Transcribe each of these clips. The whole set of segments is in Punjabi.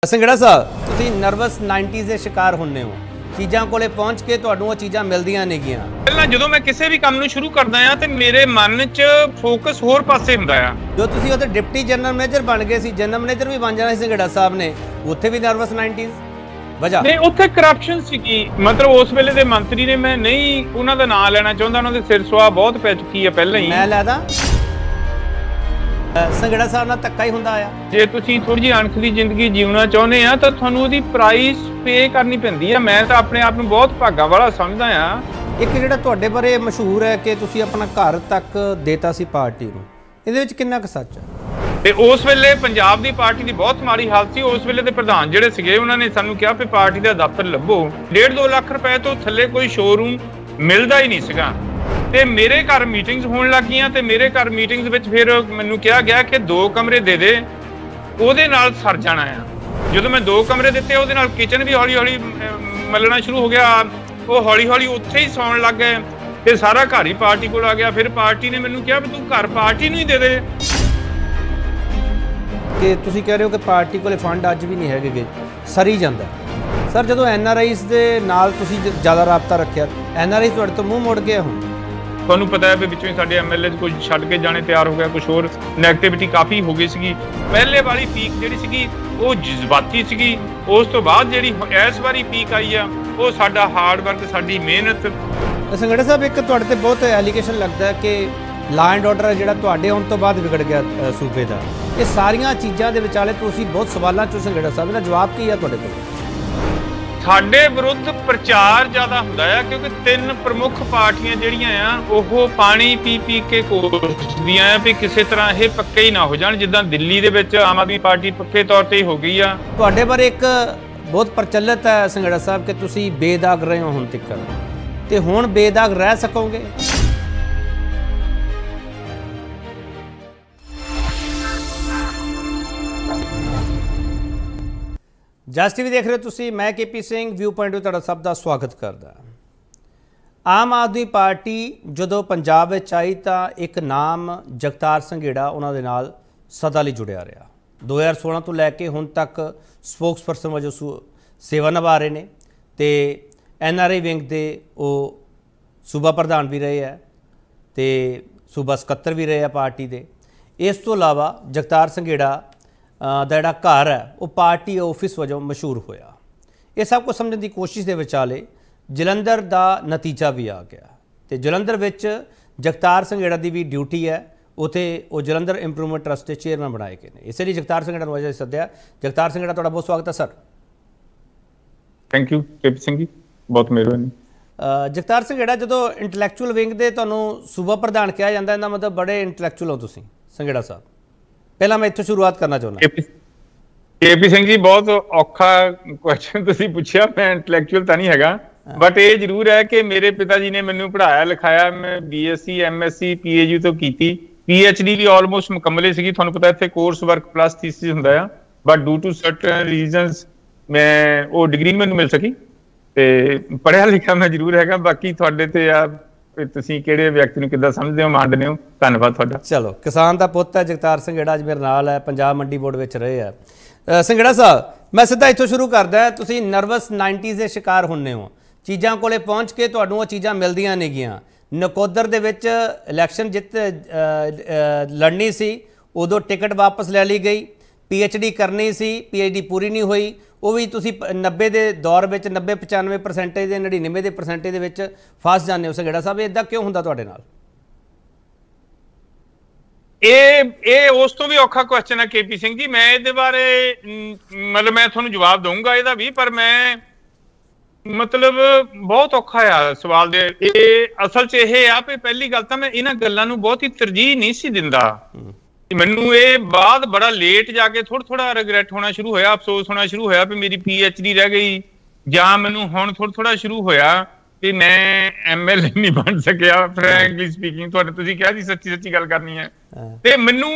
ਸੰਘੜਾ ਸਾਹਿਬ ਤੁਸੀਂ ਨਰਵਸ 90s ਦੇ ਸ਼ਿਕਾਰ ਹੁੰਨੇ ਹੋ ਚੀਜ਼ਾਂ ਕੋਲੇ ਪਹੁੰਚ ਕੇ ਤੁਹਾਨੂੰ ਉਹ ਚੀਜ਼ਾਂ ਮਿਲਦੀਆਂ ਨੇਗੀਆਂ। ਪਹਿਲਾਂ ਜਦੋਂ ਮੈਂ ਕਿਸੇ ਵੀ ਕੰਮ ਨੂੰ ਸ਼ੁਰੂ ਕਰਦਾ ਆ ਤੇ ਮੇਰੇ ਮਨ 'ਚ ਫੋਕਸ ਹੋਰ ਪਾਸੇ ਹੁੰਦਾ ਆ। ਜੋ ਤੁਸੀਂ ਉਹਦੇ ਡਿਪਟੀ ਜਨਰਲ ਮੈਨੇਜਰ ਬਣ ਗਏ ਸੀ, ਜਨਰਲ ਮੈਨੇਜਰ ਵੀ ਬਣ ਜਾਣਾ ਸੀ ਸੰਘੜਾ ਸਾਹਿਬ ਨੇ, ਉੱਥੇ ਵੀ ਨਰਵਸ 90s ਵਜ੍ਹਾ ਨਹੀਂ, ਉੱਥੇ ਕਰਪਸ਼ਨ ਸੀਗੀ। ਮਤਲਬ ਉਸ ਵੇਲੇ ਦੇ ਮੰਤਰੀ ਨੇ, ਮੈਂ ਨਹੀਂ ਉਹਨਾਂ ਦਾ ਨਾਮ ਲੈਣਾ ਚਾਹੁੰਦਾ, ਉਹਨਾਂ ਦੇ ਸਿਰ ਸੁਆਹ ਬਹੁਤ ਪੈ ਚੁੱਕੀ ਹੈ ਪਹਿਲਾਂ ਹੀ। ਮੈਂ ਲੈਦਾ ਸੰਘੜਾ ਸਾਹਿਬ ਨਾਲ ਧੱਕਾ ਹੀ ਹੁੰਦਾ ਆ। ਜੇ ਤੁਸੀਂ ਥੋੜੀ ਜਿਹੀ ਅਣਖੀ ਜ਼ਿੰਦਗੀ ਜਿਉਣਾ ਚਾਹੁੰਦੇ ਆ ਤਾਂ ਤੁਹਾਨੂੰ ਉਹਦੀ ਪ੍ਰਾਈਸ ਪੇ ਕਰਨੀ ਪੈਂਦੀ ਆ। ਮੈਂ ਤਾਂ ਆਪਣੇ ਆਪ ਨੂੰ ਬਹੁਤ ਭਾਗਾ ਵਾਲਾ ਸਮਝਦਾ ਆ। ਇੱਕ ਜਿਹੜਾ ਤੁਹਾਡੇ ਬਾਰੇ ਮਸ਼ਹੂਰ ਹੈ ਕਿ ਤੁਸੀਂ ਆਪਣਾ ਘਰ ਤੱਕ ਦੇਤਾ ਸੀ ਪਾਰਟੀ ਨੂੰ, ਇਹਦੇ ਵਿੱਚ ਕਿੰਨਾ ਕੁ ਸੱਚ ਹੈ? ਤੇ ਉਸ ਵੇਲੇ ਪੰਜਾਬ ਦੀ ਪਾਰਟੀ ਦੀ ਬਹੁਤ ਮਾੜੀ ਹਾਲਤ ਸੀ। ਉਸ ਵੇਲੇ ਦੇ ਪ੍ਰਧਾਨ ਜਿਹੜੇ ਸੀਗੇ ਉਹਨਾਂ ਨੇ ਸਾਨੂੰ ਕਿਹਾ ਕਿ ਪਾਰਟੀ ਦਾ ਦਫ਼ਤਰ ਲੱਭੋ। 1.5-2 ਲੱਖ ਰੁਪਏ ਤੋਂ ਥੱਲੇ ਕੋਈ ਸ਼ੋਰੂਮ ਮਿਲਦਾ ਹੀ ਨਹੀਂ ਸੀਗਾ। ਤੇ ਮੇਰੇ ਘਰ ਮੀਟਿੰਗਸ ਹੋਣ ਲੱਗ ਗਈਆਂ ਤੇ ਮੇਰੇ ਘਰ ਮੀਟਿੰਗਸ ਵਿੱਚ ਫਿਰ ਮੈਨੂੰ ਕਿਹਾ ਗਿਆ ਕਿ 2 ਕਮਰੇ ਦੇ ਦੇ, ਉਹਦੇ ਨਾਲ ਸਰ ਜਾਣਾ ਆ। ਜਦੋਂ ਮੈਂ 2 ਕਮਰੇ ਦਿੱਤੇ, ਉਹਦੇ ਨਾਲ ਕਿਚਨ ਵੀ ਹੌਲੀ ਹੌਲੀ ਮੱਲਣਾ ਸ਼ੁਰੂ ਹੋ ਗਿਆ। ਉਹ ਹੌਲੀ ਹੌਲੀ ਉੱਥੇ ਹੀ ਸੌਣ ਲੱਗ ਗਏ ਤੇ ਸਾਰਾ ਘਰ ਹੀ ਪਾਰਟੀ ਕੋਲ ਆ ਗਿਆ। ਫਿਰ ਪਾਰਟੀ ਨੇ ਮੈਨੂੰ ਕਿਹਾ ਵੀ ਤੂੰ ਘਰ ਪਾਰਟੀ ਨੂੰ ਹੀ ਦੇ ਦੇ। ਕਿ ਤੁਸੀਂ ਕਹਿ ਰਹੇ ਹੋ ਕਿ ਪਾਰਟੀ ਕੋਲੇ ਫੰਡ ਅੱਜ ਵੀ ਨਹੀਂ ਹੈਗੇ, ਸਰੀ ਜਾਂਦਾ। ਸਰ ਜਦੋਂ NRIs ਦੇ ਨਾਲ ਤੁਸੀਂ ਜ਼ਿਆਦਾ ਰਾਬਤਾ ਰੱਖਿਆ, NRIs ਤੁਹਾਡੇ ਤੋਂ ਮੂੰਹ ਮੁੜ ਗਿਆ ਹੁਣ। ਤੁਹਾਨੂੰ ਪਤਾ ਹੈ ਵੀ ਵਿੱਚੋਂ ਹੀ ਸਾਡੇ MLA ਕੁਝ ਛੱਡ ਕੇ ਜਾਣੇ ਤਿਆਰ ਹੋ ਗਿਆ, ਕੁਝ ਹੋਰ ਨੈਗੇਟਿਵਿਟੀ ਕਾਫੀ ਹੋ ਗਈ ਸੀਗੀ। ਪਹਿਲੇ ਵਾਲੀ ਪੀਕ ਜਿਹੜੀ ਸੀਗੀ ਉਹ ਜਜ਼ਬਾਤੀ ਸੀਗੀ। ਉਸ ਤੋਂ ਬਾਅਦ ਜਿਹੜੀ ਇਸ ਵਾਰੀ ਪੀਕ ਆਈ ਆ ਉਹ ਸਾਡਾ ਹਾਰਡ ਵਰਕ, ਸਾਡੀ ਮਿਹਨਤ। ਸੰਘੜਾ ਸਾਹਿਬ ਇੱਕ ਤੁਹਾਡੇ ਤੇ ਬਹੁਤ ਐਲੀਗੇਸ਼ਨ ਲੱਗਦਾ ਹੈ ਕਿ ਲਾ ਐਂਡ ਆਰਡਰ ਜਿਹੜਾ ਤੁਹਾਡੇ ਆਉਣ ਤੋਂ ਬਾਅਦ ਵਿਗੜ ਗਿਆ ਸੂਬੇ ਦਾ। ਇਹ ਸਾਰੀਆਂ ਚੀਜ਼ਾਂ ਦੇ ਵਿਚਾਲੇ ਤੁਸੀਂ ਬਹੁਤ ਸਵਾਲਾਂ ਚੋਂ ਸੰਘੜਾ ਸਾਹਿਬ ਦਾ ਜਵਾਬ ਕੀ ਆ ਤੁਹਾਡੇ ਕੋਲ? ਸਾਡੇ ਵਿਰੁੱਧ ਪ੍ਰਚਾਰ ਜ਼ਿਆਦਾ ਹੁੰਦਾ ਆ ਕਿਉਂਕਿ 3 ਪ੍ਰਮੁੱਖ ਪਾਰਟੀਆਂ ਜਿਹੜੀਆਂ ਆ ਉਹ ਪਾਣੀ ਪੀ ਪੀ ਕੇ ਕੋਸਦੀਆਂ ਆ ਵੀ ਕਿਸੇ ਤਰ੍ਹਾਂ ਇਹ ਪੱਕੇ ਹੀ ਨਾ ਹੋ ਜਾਣ, ਜਿੱਦਾਂ ਦਿੱਲੀ ਦੇ ਵਿੱਚ ਆਮ ਆਦਮੀ ਪਾਰਟੀ ਪੱਕੇ ਤੌਰ ਤੇ ਹੀ ਹੋ ਗਈ ਆ। ਤੁਹਾਡੇ ਬਾਰੇ ਇੱਕ ਬਹੁਤ ਪ੍ਰਚਲਿਤ ਹੈ ਸੰਘੜਾ ਸਾਹਿਬ ਕਿ ਤੁਸੀਂ ਬੇਦਾਗ ਰਹੇ ਹੋ ਹੁਣ ਤੱਕ, ਤੇ ਹੁਣ ਬੇਦਾਗ ਰਹਿ ਸਕੋਗੇ? ਜਸ ਟੀਵੀ ਦੇਖ ਰਹੇ ਹੋ ਤੁਸੀਂ, ਮੈਂ KP ਸਿੰਘ ਵਿਊ ਪੁਆਇੰਟ ਵਿੱਚ ਤੁਹਾਡਾ ਸਭ ਦਾ ਸਵਾਗਤ ਕਰਦਾ। ਆਮ ਆਦਮੀ ਪਾਰਟੀ ਜਦੋਂ ਪੰਜਾਬ ਵਿੱਚ ਆਈ ਤਾਂ ਇੱਕ ਨਾਮ ਜਗਤਾਰ ਸੰਘੇੜਾ ਉਹਨਾਂ ਦੇ ਨਾਲ ਸਦਾ ਲਈ ਜੁੜਿਆ ਰਿਹਾ। 2016 ਤੋਂ ਲੈ ਕੇ ਹੁਣ ਤੱਕ ਸਪੋਕਸਪਰਸਨ ਵਜੋਂ ਸੇਵਾ ਨਿਭਾ ਰਹੇ ਨੇ ਤੇ NRI ਵਿੰਗ ਦੇ ਉਹ ਸੂਬਾ ਪ੍ਰਧਾਨ ਵੀ ਰਹੇ ਹੈ ਤੇ ਸੂਬਾ ਸਕੱਤਰ ਵੀ ਰਹੇ ਆ ਪਾਰਟੀ ਦੇ। ਇਸ ਤੋਂ ਇਲਾਵਾ ਜਗਤਾਰ ਸੰਘੇੜਾ ਦਾ ਜਿਹੜਾ ਘਰ ਹੈ ਉਹ ਪਾਰਟੀ ਆਫਿਸ ਵਜੋਂ ਮਸ਼ਹੂਰ ਹੋਇਆ। ਇਹ ਸਭ ਕੁਝ ਸਮਝਣ ਦੀ ਕੋਸ਼ਿਸ਼ ਦੇ ਵਿਚਾਲੇ ਜਲੰਧਰ ਦਾ ਨਤੀਜਾ ਵੀ ਆ ਗਿਆ ਤੇ ਜਲੰਧਰ ਵਿੱਚ ਜਗਤਾਰ ਸੰਘੇੜਾ ਦੀ ਵੀ ਡਿਊਟੀ ਹੈ। ਉੱਥੇ ਉਹ ਜਲੰਧਰ ਇੰਪਰੂਵਮੈਂਟ ਟਰਸਟ ਦੇ ਚੇਅਰਮੈਨ ਬਣਾਏ ਗਏ ਨੇ। ਇਸੇ ਲਈ ਜਗਤਾਰ ਸੰਘੇੜਾ ਨੂੰ ਵਜ੍ਹਾ ਸੱਦਿਆ। ਜਗਤਾਰ ਸੰਘੇੜਾ ਤੁਹਾਡਾ ਬਹੁਤ ਸਵਾਗਤ ਹੈ sir. Thank you KP Singh ji, ਬਹੁਤ ਮਿਹਰਬਾਨੀ। ਜਗਤਾਰ ਸੰਘੇੜਾ, ਜਦੋਂ ਇੰਟੈਲੈਕਚੁਅਲ ਵਿੰਗ ਦੇ ਤੁਹਾਨੂੰ ਸੂਬਾ ਪ੍ਰਧਾਨ ਕਿਹਾ ਜਾਂਦਾ, ਇਹਦਾ ਮਤਲਬ ਬੜੇ ਇੰਟੈਲੈਕਚੁਅਲ ਹੋ ਤੁਸੀਂ ਸੰਘੇੜਾ ਸਾਹਿਬ। ਪਹਿਲਾਂ ਮੈਂ ਇੱਥੋਂ ਸ਼ੁਰੂਆਤ ਕਰਨਾ ਚਾਹੁੰਦਾ। KP ਸਿੰਘ ਜੀ, ਬਹੁਤ ਔਖਾ ਕੁਐਸਚਨ ਤੁਸੀਂ ਪੁੱਛਿਆ। ਮੈਂ ਇੰਟੈਲੈਕਚੁਅਲ ਤਾਂ ਨਹੀਂ ਹੈਗਾ, ਬਟ ਇਹ ਜ਼ਰੂਰ ਹੈ ਕਿ ਮੇਰੇ ਪਿਤਾ ਜੀ ਨੇ ਮੈਨੂੰ ਪੜ੍ਹਾਇਆ ਲਿਖਾਇਆ। ਮੈਂ BSc MSc PhD ਤੋਂ ਕੀਤੀ, PhD ਵੀ ਆਲਮੋਸਟ ਮੁਕੰਮਲ ਸੀਗੀ। ਤੁਹਾਨੂੰ ਪਤਾ ਇੱਥੇ ਕੋਰਸ ਵਰਕ ਪਲੱਸ ਥੀਸਿਸ ਹੁੰਦਾ ਆ, but due to certain reasons ਮੈਂ ਉਹ ਡਿਗਰੀ ਮੈਨੂੰ ਮਿਲ ਸਕੀ ਤੇ ਪੜ੍ਹਿਆ ਲਿਖਿਆ ਮੈਂ ਜ਼ਰੂਰ ਹੈਗਾ। ਬਾਕੀ ਤੁਹਾਡੇ ਤੇ ਆ ਤੁਸੀਂ ਕਿਹੜੇ ਵਿਅਕਤੀ ਨੂੰ ਕਿੱਦਾਂ ਸਮਝਦੇ ਹੋ, ਮੰਨਦੇ ਹੋ। ਧੰਨਵਾਦ ਤੁਹਾਡਾ। ਚਲੋ, ਕਿਸਾਨ ਦਾ ਪੁੱਤ ਹੈ ਜਗਤਾਰ ਸੰਘੇੜਾ, ਅੱਜ ਮੇਰੇ ਨਾਲ ਹੈ, ਪੰਜਾਬ ਮੰਡੀ ਬੋਰਡ ਵਿੱਚ ਰਹੇ ਆ। ਸੰਘੇੜਾ ਸਾਹਿਬ, ਮੈਂ ਸਿੱਧਾ ਇੱਥੋਂ ਸ਼ੁਰੂ ਕਰਦਾ। ਤੁਸੀਂ ਨਰਵਸ 90s ਦੇ ਸ਼ਿਕਾਰ ਹੁੰਨੇ ਹੋ, ਚੀਜ਼ਾਂ ਕੋਲੇ ਪਹੁੰਚ ਕੇ ਤੁਹਾਨੂੰ ਉਹ ਚੀਜ਼ਾਂ ਮਿਲਦੀਆਂ ਨੇਗੀਆਂ। ਨਕੋਦਰ ਦੇ ਵਿੱਚ ਇਲੈਕਸ਼ਨ ਲੜਨੀ ਸੀ, ਉਦੋਂ ਟਿਕਟ ਵਾਪਸ ਲੈ ਲਈ ਗਈ। PhD ਕਰਨੀ ਸੀ, PhD ਪੂਰੀ ਨਹੀਂ ਹੋਈ। ਉਹ ਵੀ ਤੁਸੀਂ 90 ਦੇ ਦੌਰ ਵਿੱਚ 90-95% ਦੇ 99% ਦੇ ਵਿੱਚ ਫਸ ਜਾਂਦੇ ਹੋ। ਸੰਘੇੜਾ ਸਾਹਿਬ, ਇੱਦਾਂ ਕਿਉਂ ਹੁੰਦਾ ਤੁਹਾਡੇ ਨਾਲ? ਇਹ ਉਸ ਤੋਂ ਵੀ ਔਖਾ ਕੁਐਸਚਨ ਹੈ KP ਸਿੰਘ ਜੀ। ਮੈਂ ਇਹਦੇ ਬਾਰੇ ਮਤਲਬ ਮੈਂ ਤੁਹਾਨੂੰ ਜਵਾਬ ਦਊਂਗਾ ਇਹਦਾ ਵੀ, ਪਰ ਮੈਂ ਮਤਲਬ ਬਹੁਤ ਔਖਾ ਆ ਸਵਾਲ ਦੇ। ਇਹ ਅਸਲ 'ਚ ਇਹ ਆ ਵੀ ਪਹਿਲੀ ਗੱਲ ਤਾਂ ਮੈਂ ਇਹਨਾਂ ਗੱਲਾਂ ਨੂੰ ਬਹੁਤ ਹੀ ਤਰਜੀਹ ਨਹੀਂ ਸੀ ਦਿੰਦਾ। ਮੈਨੂੰ ਇਹ ਬਾਅਦ ਬੜਾ ਲੇਟ ਜਾ ਕੇ ਥੋੜਾ ਰਿਗਰੈਟ ਹੋਣਾ ਸ਼ੁਰੂ ਹੋਇਆ, ਅਫਸੋਸ ਹੋਣਾ ਸ਼ੁਰੂ ਹੋਇਆ ਵੀ ਮੇਰੀ PhD ਰਹਿ ਗਈ, ਜਾਂ ਮੈਨੂੰ ਹੁਣ ਥੋੜਾ ਸ਼ੁਰੂ ਹੋਇਆ ਵੀ ਮੈਂ MLA ਨਹੀਂ ਬਣ ਸਕਿਆ। ਫਰੈਂਕਲੀ ਸਪੀਕਿੰਗ, ਤੁਸੀਂ ਕਿਹਾ ਸੀ ਸੱਚੀ ਗੱਲ ਕਰਨੀ ਹੈ। ਤੇ ਮੈਨੂੰ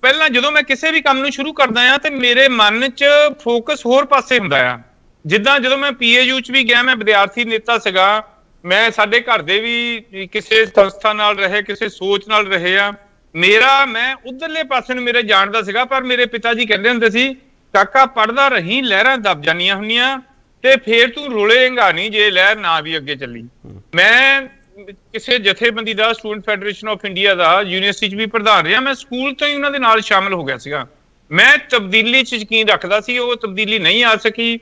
ਪਹਿਲਾਂ ਜਦੋਂ ਮੈਂ ਕਿਸੇ ਵੀ ਕੰਮ ਨੂੰ ਸ਼ੁਰੂ ਕਰਦਾ ਆ ਤੇ ਮੇਰੇ ਮਨ 'ਚ ਫੋਕਸ ਹੋਰ ਪਾਸੇ ਹੁੰਦਾ ਆ। ਜਿੱਦਾਂ ਜਦੋਂ ਮੈਂ PAU 'ਚ ਵੀ ਗਿਆ, ਮੈਂ ਵਿਦਿਆਰਥੀ ਨੇਤਾ ਸੀਗਾ। ਮੈਂ ਸਾਡੇ ਘਰ ਦੇ ਵੀ ਕਿਸੇ ਸੰਸਥਾ ਨਾਲ ਰਹੇ, ਕਿਸੇ ਸੋਚ ਨਾਲ ਰਹੇ ਆ। ਮੈਂ ਉਧਰਲੇ ਪਾਸੇ ਨੂੰ ਮੇਰੇ ਜਾਣਦਾ ਸੀਗਾ, ਪਰ ਮੇਰੇ ਪਿਤਾ ਜੀ ਕਹਿੰਦੇ ਹੁੰਦੇ ਸੀ ਕਾਕਾ ਪੜਦਾ ਰਹੀਂ ਲਹਿਰਾਂ ਦਬ ਜਾਨੀਆਂ ਹੁੰਦੀਆਂ ਤੇ ਫੇਰ ਤੂੰ ਰੁਲੇਂਗਾ ਨਹੀਂ ਜੇ ਲਹਿਰ ਨਾ ਵੀ ਅੱਗੇ ਚੱਲੀ। ਮੈਂ ਕਿਸੇ ਜਥੇਬੰਦੀ ਦਾ ਸਟੂਡੈਂਟ ਫੈਡਰੇਸ਼ਨ ਆਫ ਇੰਡੀਆ ਦਾ ਯੂਨੀਵਰਸਿਟੀ 'ਚ ਵੀ ਪ੍ਰਧਾਨ ਰਿਹਾ। ਮੈਂ ਸਕੂਲ ਤੋਂ ਹੀ ਉਹਨਾਂ ਦੇ ਨਾਲ ਸ਼ਾਮਲ ਹੋ ਗਿਆ ਸੀਗਾ। ਮੈਂ ਤਬਦੀਲੀ 'ਚ ਯਕੀਨ ਰੱਖਦਾ ਸੀ, ਉਹ ਤਬਦੀਲੀ ਨਹੀਂ ਆ ਸਕੀ।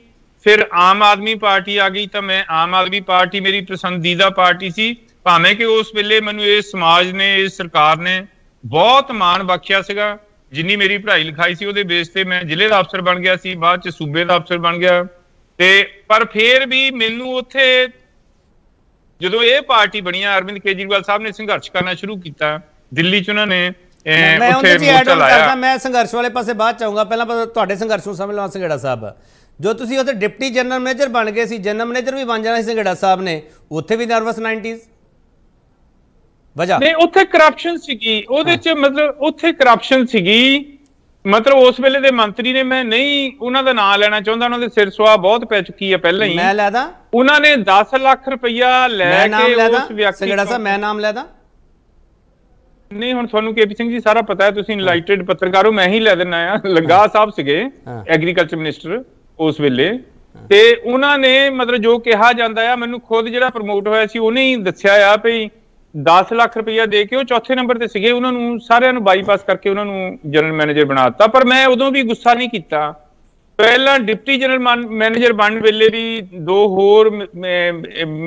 ਫਿਰ ਆਮ ਆਦਮੀ ਪਾਰਟੀ ਆ ਗਈ ਤਾਂ ਮੈਂ ਆਮ ਆਦਮੀ ਪਾਰਟੀ ਮੇਰੀ ਪਸੰਦੀਦਾ ਪਾਰਟੀ ਸੀ, ਭਾਵੇਂ ਕਿ ਉਸ ਵੇਲੇ ਮੈਨੂੰ ਇਸ ਸਮਾਜ ਨੇ, ਇਸ ਸਰਕਾਰ ਨੇ ਬਹੁਤ ਮਾਣ ਬਖਸ਼ਿਆ ਸੀਗਾ। ਜਿੰਨੀ ਮੇਰੀ ਪੜ੍ਹਾਈ ਲਿਖਾਈ ਸੀ ਉਹਦੇ ਬੇਸ ਤੇ ਮੈਂ ਜ਼ਿਲ੍ਹੇ ਦਾ ਅਫਸਰ ਬਣ ਗਿਆ ਸੀ, ਬਾਅਦ 'ਚ ਸੂਬੇ ਦਾ ਅਫਸਰ ਬਣ ਗਿਆ। ਤੇ ਪਰ ਫਿਰ ਵੀ ਮੈਨੂੰ ਉੱਥੇ ਜਦੋਂ ਇਹ ਪਾਰਟੀ ਬਣੀ, ਅਰਵਿੰਦ ਕੇਜਰੀਵਾਲ ਸਾਹਿਬ ਨੇ ਸੰਘਰਸ਼ ਕਰਨਾ ਸ਼ੁਰੂ ਕੀਤਾ ਦਿੱਲੀ 'ਚ। ਉਹਨਾਂ ਨੇ ਉੱਥੇ ਮੋਰਚਾ ਲਾਇਆ। ਮੈਂ ਸੰਘਰਸ਼ ਵਾਲੇ ਪਾਸੇ ਬਾਅਦ ਚਾਹੂੰਗਾ, ਪਹਿਲਾਂ ਤੁਹਾਡੇ ਸੰਘਰਸ਼ ਨੂੰ ਸਮਝ ਲਵਾਂ। ਸੰਘੇੜਾ ਸਾਹਿਬ, ਜੋ ਤੁਸੀਂ ਉੱਥੇ ਡਿਪਟੀ ਜਨਰਲ ਮੈਨੇਜਰ ਬਣ ਗਏ ਸੀ, ਜਨਰਲ ਮੈਨੇਜਰ ਵੀ ਬਣ ਜਾਣਾ ਸੀ ਸੰਘੇੜਾ ਸਾਹਿਬ ਨੇ, ਉੱਥੇ ਵੀ ਨਰਵਸ 90s ਵਜ੍ਹਾ ਨਹੀਂ, ਉੱਥੇ ਕਰਪਸ਼ਨ ਸੀਗੀ ਉਹਦੇ 'ਚ, ਮਤਲਬ ਉੱਥੇ ਕਰਪਸ਼ਨ ਸੀਗੀ। ਮਤਲਬ ਉਸ ਵੇਲੇ ਦੇ ਮੰਤਰੀ ਨੇ, ਮੈਂ ਨਹੀਂ ਉਹਨਾਂ ਦਾ ਨਾਂ ਲੈਣਾ ਚਾਹੁੰਦਾ, ਉਹਨਾਂ ਦੇ ਸਿਰ ਸੁਆਹ ਬਹੁਤ ਪੈ ਚੁੱਕੀ ਹੈ ਪਹਿਲਾਂ ਹੀ। ਮੈਂ ਲੈਦਾ, ਉਹਨਾਂ ਨੇ 10 ਲੱਖ ਰੁਪਈਆ ਲੈ ਕੇ ਉਸ ਵਿਅਕਤੀ, ਸੰਘੇੜਾ ਸਾਹਿਬ ਮੈਂ ਨਾਮ ਲੈਦਾ ਨਹੀਂ, ਹੁਣ ਤੁਹਾਨੂੰ ਕੇਪੀ ਸਿੰਘ ਜੀ ਸਾਰਾ ਪਤਾ ਹੈ, ਤੁਸੀਂ ਇਨਲਾਈਟਡ ਪੱਤਰਕਾਰ ਹੋ, ਮੈਂ ਹੀ ਲੈ ਦਿੰਦਾ ਆ। ਲੰਗਾ ਸਾਹਿਬ ਸੀਗੇ ਐਗਰੀਕਲਚਰ ਮਿਨਿਸਟਰ ਉਸ ਵੇਲੇ, ਤੇ ਉਹਨਾਂ ਨੇ ਮਤਲਬ ਜੋ ਕਿਹਾ ਜਾਂਦਾ ਆ, ਮੈਨੂੰ ਖੁਦ ਜਿਹੜਾ ਪ੍ਰਮੋਟ ਹੋਇਆ ਸੀ ਉਹਨੇ ਹੀ ਦੱਸਿਆ ਆ ਵੀ 10 ਲੱਖ ਰੁਪਈਆ ਦੇ ਕੇ ਉਹ ਚੌਥੇ ਨੰਬਰ ਤੇ ਸੀਗੇ, ਉਹਨਾਂ ਨੂੰ ਸਾਰਿਆਂ ਨੂੰ ਬਾਈਪਾਸ ਕਰਕੇ ਉਹਨਾਂ ਨੂੰ ਜਨਰਲ ਮੈਨੇਜਰ ਬਣਾ ਦਿੱਤਾ। ਪਰ ਮੈਂ ਉਦੋਂ ਵੀ ਗੁੱਸਾ ਨਹੀਂ ਕੀਤਾ। ਪਹਿਲਾਂ ਡਿਪਟੀ ਜਨਰਲ ਮੈਨੇਜਰ ਬਣਨ ਵੇਲੇ ਵੀ 2 ਹੋਰ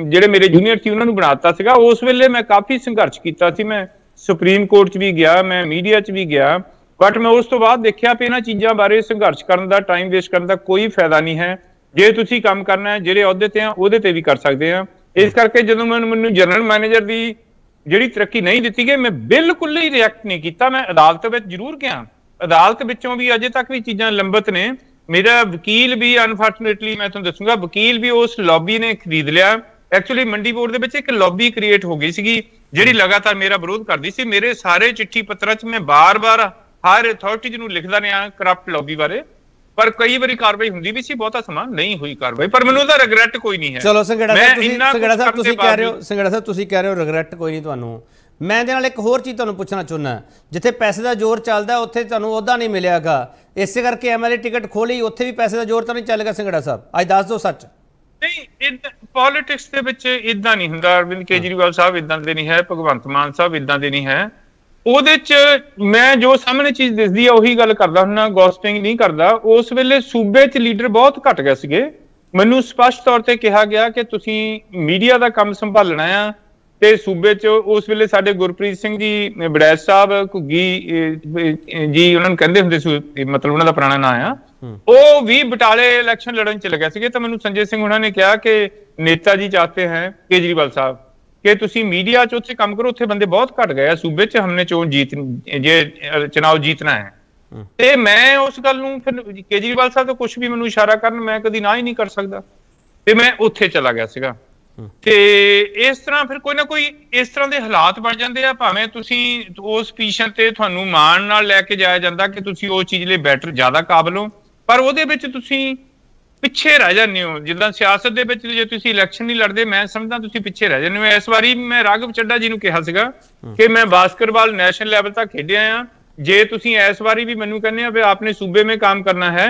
ਜਿਹੜੇ ਮੇਰੇ ਜੂਨੀਅਰ ਸੀ ਉਹਨਾਂ ਨੂੰ ਬਣਾ ਦਿੱਤਾ ਸੀਗਾ। ਉਸ ਵੇਲੇ ਮੈਂ ਕਾਫੀ ਸੰਘਰਸ਼ ਕੀਤਾ ਸੀ, ਮੈਂ ਸੁਪਰੀਮ ਕੋਰਟ 'ਚ ਵੀ ਗਿਆ, ਮੈਂ ਮੀਡੀਆ 'ਚ ਵੀ ਗਿਆ, ਬਟ ਮੈਂ ਉਸ ਤੋਂ ਬਾਅਦ ਦੇਖਿਆ ਵੀ ਇਹਨਾਂ ਚੀਜ਼ਾਂ ਬਾਰੇ ਸੰਘਰਸ਼ ਕਰਨ ਦਾ, ਟਾਈਮ ਵੇਸਟ ਕਰਨ ਦਾ ਕੋਈ ਫਾਇਦਾ ਨਹੀਂ ਹੈ। ਜੇ ਤੁਸੀਂ ਕੰਮ ਕਰਨਾ ਹੈ, ਜਿਹੜੇ ਅਹੁਦੇ ਤੇ ਆ ਉਹਦੇ ਤੇ ਵੀ ਕਰ ਸਕਦੇ ਆ। ਇਸ ਕਰਕੇ ਜਦੋਂ ਮੈਨੂੰ ਜਨਰਲ ਮੈਨੇਜਰ ਦੀ ਜਿਹੜੀ ਤਰੱਕੀ ਨਹੀਂ ਦਿੱਤੀ ਗਈ, ਮੈਂ ਬਿਲਕੁਲ ਹੀ ਰਿਐਕਟ ਨਹੀਂ ਕੀਤਾ। ਮੈਂ ਅਦਾਲਤ ਵਿੱਚ ਜ਼ਰੂਰ ਗਿਆ, ਅਦਾਲਤ ਵਿੱਚੋਂ ਵੀ ਅਜੇ ਤੱਕ ਵੀ ਚੀਜ਼ਾਂ ਲੰਬਤ ਨੇ। ਮੇਰਾ ਵਕੀਲ ਵੀ ਅਨਫੋਰਚੂਨੇਟਲੀ ਮੈਂ ਤੁਹਾਨੂੰ ਦੱਸੂਗਾ, ਵਕੀਲ ਵੀ ਉਸ ਲੌਬੀ ਨੇ ਖਰੀਦ ਲਿਆ। ਐਕਚੁਅਲੀ ਮੰਡੀ ਬੋਰਡ ਦੇ ਵਿੱਚ ਇੱਕ ਲੌਬੀ ਕ੍ਰੀਏਟ ਹੋ ਗਈ ਸੀਗੀ ਜਿਹੜੀ ਲਗਾਤਾਰ ਮੇਰਾ ਵਿਰੋਧ ਕਰਦੀ ਸੀ। ਮੇਰੇ ਸਾਰੇ ਚਿੱਠੀ ਪੱਤਰਾਂ 'ਚ ਮੈਂ ਬਾਰ-ਬਾਰ ਹਰ ਅਥਾਰਟੀ ਨੂੰ ਲਿਖਦਾ ਰਿਹਾ ਕਰਪਟ ਲੌਬੀ ਬਾਰੇ, ਪਰ ਕਈ ਵਾਰੀ ਕਾਰਵਾਈ ਹੁੰਦੀ ਵੀ ਸੀ, ਬਹੁਤਾ ਸਮਾਂ ਨਹੀਂ ਹੋਈ ਕਾਰਵਾਈ, ਪਰ ਮੈਨੂੰ ਉਹਦਾ ਰਿਗਰੈਟ ਕੋਈ ਨਹੀਂ ਹੈ। ਚਲੋ ਸੰਘੇੜਾ ਸਾਹਿਬ ਤੁਸੀਂ ਕਹਿ ਰਹੇ ਹੋ ਰਿਗਰੈਟ ਕੋਈ ਨਹੀਂ ਤੁਹਾਨੂੰ। ਮੈਂ ਇਹਦੇ ਨਾਲ ਇੱਕ ਹੋਰ ਚੀਜ਼ ਤੁਹਾਨੂੰ ਪੁੱਛਣਾ ਚਾਹੁੰਦਾ, ਜਿੱਥੇ ਪੈਸੇ ਦਾ ਜ਼ੋਰ ਚੱਲਦਾ ਉੱਥੇ ਤੁਹਾਨੂੰ ਅਹੁਦਾ ਨਹੀਂ ਮਿਲਿਆਗਾ, ਇਸੇ ਕਰਕੇ ਐਮਐਲਏ ਟਿਕਟ ਖੋਲੀ, ਉੱਥੇ ਵੀ ਪੈਸੇ ਦਾ ਜ਼ੋਰ ਤਾਂ ਨਹੀਂ ਚੱਲੇਗਾ ਸੰਘੇੜਾ ਸਾਹਿਬ? ਅੱਜ ਦੱਸ ਦਿਓ ਸੱਚ। ਨਹੀਂ, ਪੋਲਿਟਿਕਸ ਦੇ ਵਿੱਚ ਇਦਾਂ ਨਹੀਂ ਹੁੰਦਾ। ਅਰਵਿੰਦ ਕੇਜਰੀਵਾਲ ਸਾਹਿਬ ਇਦਾਂ ਦੇ ਨਹੀਂ ਹੈ, ਭਗਵੰਤ ਮਾਨ ਸਾਹਿਬ ਇਦਾਂ ਦੇ ਨਹੀਂ ਹੈ। ਉਹਦੇ 'ਚ ਮੈਂ ਜੋ ਸਾਹਮਣੇ ਚੀਜ਼ ਦਿਸਦੀ ਆ ਉਹੀ ਗੱਲ ਕਰਦਾ ਹੁੰਦਾ, ਗੌਸਪਿੰਗ ਨਹੀਂ ਕਰਦਾ। ਉਸ ਵੇਲੇ ਸੂਬੇ 'ਚ ਲੀਡਰ ਬਹੁਤ ਘਟ ਗਏ ਸੀਗੇ। ਮੈਨੂੰ ਸਪਸ਼ਟ ਤੌਰ ਤੇ ਕਿਹਾ ਗਿਆ ਕਿ ਤੁਸੀਂ ਮੀਡੀਆ ਦਾ ਕੰਮ ਸੰਭਾਲਣਾ ਆ, ਤੇ ਸੂਬੇ 'ਚ ਉਸ ਵੇਲੇ ਸਾਡੇ ਗੁਰਪ੍ਰੀਤ ਸਿੰਘ ਜੀ ਵੜੈਚ ਸਾਹਿਬ ਘੁੱਗੀ ਜੀ ਉਹਨਾਂ ਨੂੰ ਕਹਿੰਦੇ ਹੁੰਦੇ ਸੀ, ਮਤਲਬ ਉਹਨਾਂ ਦਾ ਪੁਰਾਣਾ ਨਾਂ ਆ, ਉਹ ਵੀ ਬਟਾਲੇ ਇਲੈਕਸ਼ਨ ਲੜਨ ਚ ਲੱਗਿਆ ਸੀਗੇ। ਤਾਂ ਮੈਨੂੰ ਸੰਜੇ ਸਿੰਘ ਉਹਨਾਂ ਨੇ ਕਿਹਾ ਕਿ ਨੇਤਾ ਜੀ ਚਾਹਤੇ ਹੈ ਕੇਜਰੀਵਾਲ ਸਾਹਿਬ ਕਿ ਤੁਸੀਂ ਮੀਡੀਆ 'ਚ ਉੱਥੇ ਕੰਮ ਕਰੋ, ਉੱਥੇ ਬੰਦੇ ਬਹੁਤ ਘਟ ਗਏ ਆ ਸੂਬੇ 'ਚ, ਹਮਨੇ ਚੁਣਾਵ जीतना है। ਤੇ ਮੈਂ ਉਸ ਗੱਲ ਨੂੰ ਫਿਰ ਕੇਜਰੀਵਾਲ ਸਾਹਿਬ ਤੋਂ ਕੁਝ ਵੀ ਮੈਨੂੰ ਇਸ਼ਾਰਾ ਕਰਨ, ਮੈਂ ਕਦੀ ਨਾ ਹੀ ਨਹੀਂ ਕਰ ਸਕਦਾ, ਤੇ ਮੈਂ ਉੱਥੇ ਚਲਾ ਗਿਆ ਸੀਗਾ। ਤੇ ਇਸ ਤਰ੍ਹਾਂ ਫਿਰ ਕੋਈ ਨਾ ਕੋਈ ਇਸ ਤਰ੍ਹਾਂ ਦੇ ਹਾਲਾਤ ਬਣ ਜਾਂਦੇ ਆ, ਭਾਵੇਂ ਤੁਸੀਂ ਉਸ ਪੋਜੀਸ਼ਨ ਤੇ ਤੁਹਾਨੂੰ ਮਾਣ ਨਾਲ ਲੈ ਕੇ ਜਾਇਆ ਜਾਂਦਾ ਕਿ ਤੁਸੀਂ ਉਹ ਚੀਜ਼ ਲਈ ਬੈਟਰ ਜ਼ਿਆਦਾ ਕਾਬਲ ਹੋ, ਪਰ ਉਹਦੇ ਵਿੱਚ ਤੁਸੀਂ ਪਿੱਛੇ ਰਹਿ ਜਾਂਦੇ ਹੋ। ਜਿੱਦਾਂ ਸਿਆਸਤ ਦੇ ਵਿੱਚ ਜੇ ਤੁਸੀਂ ਇਲੈਕਸ਼ਨ ਨਹੀਂ ਲੜਦੇ, ਮੈਂ ਸਮਝਦਾ ਤੁਸੀਂ ਪਿੱਛੇ ਰਹਿ ਜਾਂਦੇ ਹੋ। ਇਸ ਵਾਰੀ ਮੈਂ ਰਾਘਵ ਚੱਡਾ ਜੀ ਨੂੰ ਕਿਹਾ ਸੀਗਾ ਕਿ ਮੈਂ ਬਾਸਕਟਬਾਲ ਨੈਸ਼ਨਲ ਲੈਵਲ ਤੱਕ ਖੇਡਿਆ ਆ, ਜੇ ਤੁਸੀਂ ਇਸ ਵਾਰੀ ਵੀ ਮੈਨੂੰ ਕਹਿੰਦੇ ਆ ਵੀ ਆਪਨੇ ਸੂਬੇ ਮੇਂ ਕੰਮ ਕਰਨਾ ਹੈ,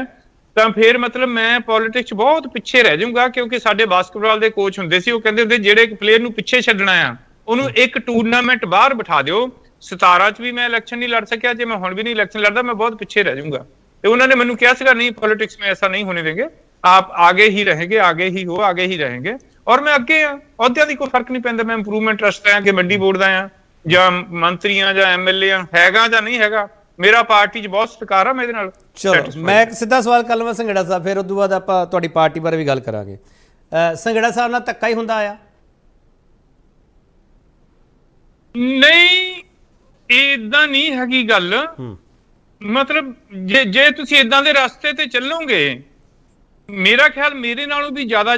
ਤਾਂ ਫਿਰ ਮਤਲਬ ਮੈਂ ਪੋਲਿਟਿਕਸ 'ਚ ਬਹੁਤ ਪਿੱਛੇ ਰਹਿ ਜਾਊਂਗਾ। ਕਿਉਂਕਿ ਸਾਡੇ ਬਾਸਕਟਬਾਲ ਦੇ ਕੋਚ ਹੁੰਦੇ ਸੀ, ਉਹ ਕਹਿੰਦੇ ਹੁੰਦੇ ਜਿਹੜੇ ਇੱਕ ਪਲੇਅਰ ਨੂੰ ਪਿੱਛੇ ਛੱਡਣਾ ਆ ਉਹਨੂੰ ਇੱਕ ਟੂਰਨਾਮੈਂਟ ਬਾਹਰ ਬਿਠਾ ਦਿਓ। 17 'ਚ ਵੀ ਮੈਂ ਇਲੈਕਸ਼ਨ ਨਹੀਂ ਲੜ ਸਕਿਆ, ਜੇ ਮੈਂ ਹੁਣ ਵੀ ਨਹੀਂ ਇਲੈਕਸ਼ਨ ਲੜਦਾ ਮੈਂ ਬਹੁਤ ਪਿੱਛੇ ਰਹਿ ਜਾਊਂਗਾ। ਤੇ ਉਹਨਾਂ ਨੇ ਮੈਨੂੰ ਕਿਹਾ ਸੀਗਾ नहीं पॉलिटिक्स में ऐसा नहीं होने देंगे, आप आगे ही रहेंगे, आगे ही हो, आगे ही रहेंगे। और मैं अगे हाँ, अहुदियां दी कोई फर्क नहीं पैंदा, मैं इंप्रूवमेंट ट्रस्ट हाँ कि मंडी बोर्ड दा हाँ ਜਾਂ ਮੰਤਰੀ ਆ ਜਾਂ ਐਮਐਲਏ ਆ, ਹੈਗਾ ਜਾਂ ਨਹੀਂ ਹੈਗਾ, ਮੇਰਾ ਪਾਰਟੀ 'ਚ ਬਹੁਤ ਸਤਿਕਾਰ ਆ, ਮੈਂ ਇਹਦੇ ਨਾਲ। ਚਲੋ ਮੈਂ ਇੱਕ ਸਿੱਧਾ ਸਵਾਲ ਕਰ ਲਵਾਂ ਸੰਘੇੜਾ ਸਾਹਿਬ, ਫਿਰ ਉਦੋਂ ਬਾਅਦ ਆਪਾਂ ਤੁਹਾਡੀ ਪਾਰਟੀ ਬਾਰੇ ਵੀ ਗੱਲ ਕਰਾਂਗੇ। ਸੰਘੇੜਾ ਸਾਹਿਬ ਨਾਲ ਧੱਕਾ ਹੀ ਹੁੰਦਾ ਆ? ਨਹੀਂ, ਇਦਾਂ ਨਹੀਂ ਹੈਗੀ ਗੱਲ। ਮਤਲਬ ਜੇ ਤੁਸੀਂ ਇਦਾਂ ਦੇ ਰਸਤੇ ਤੇ ਚੱਲੋਗੇ, ਮੇਰਾ ਖਿਆਲ ਮੇਰੇ ਨਾਲੋਂ ਵੀ ਜ਼ਿਆਦਾ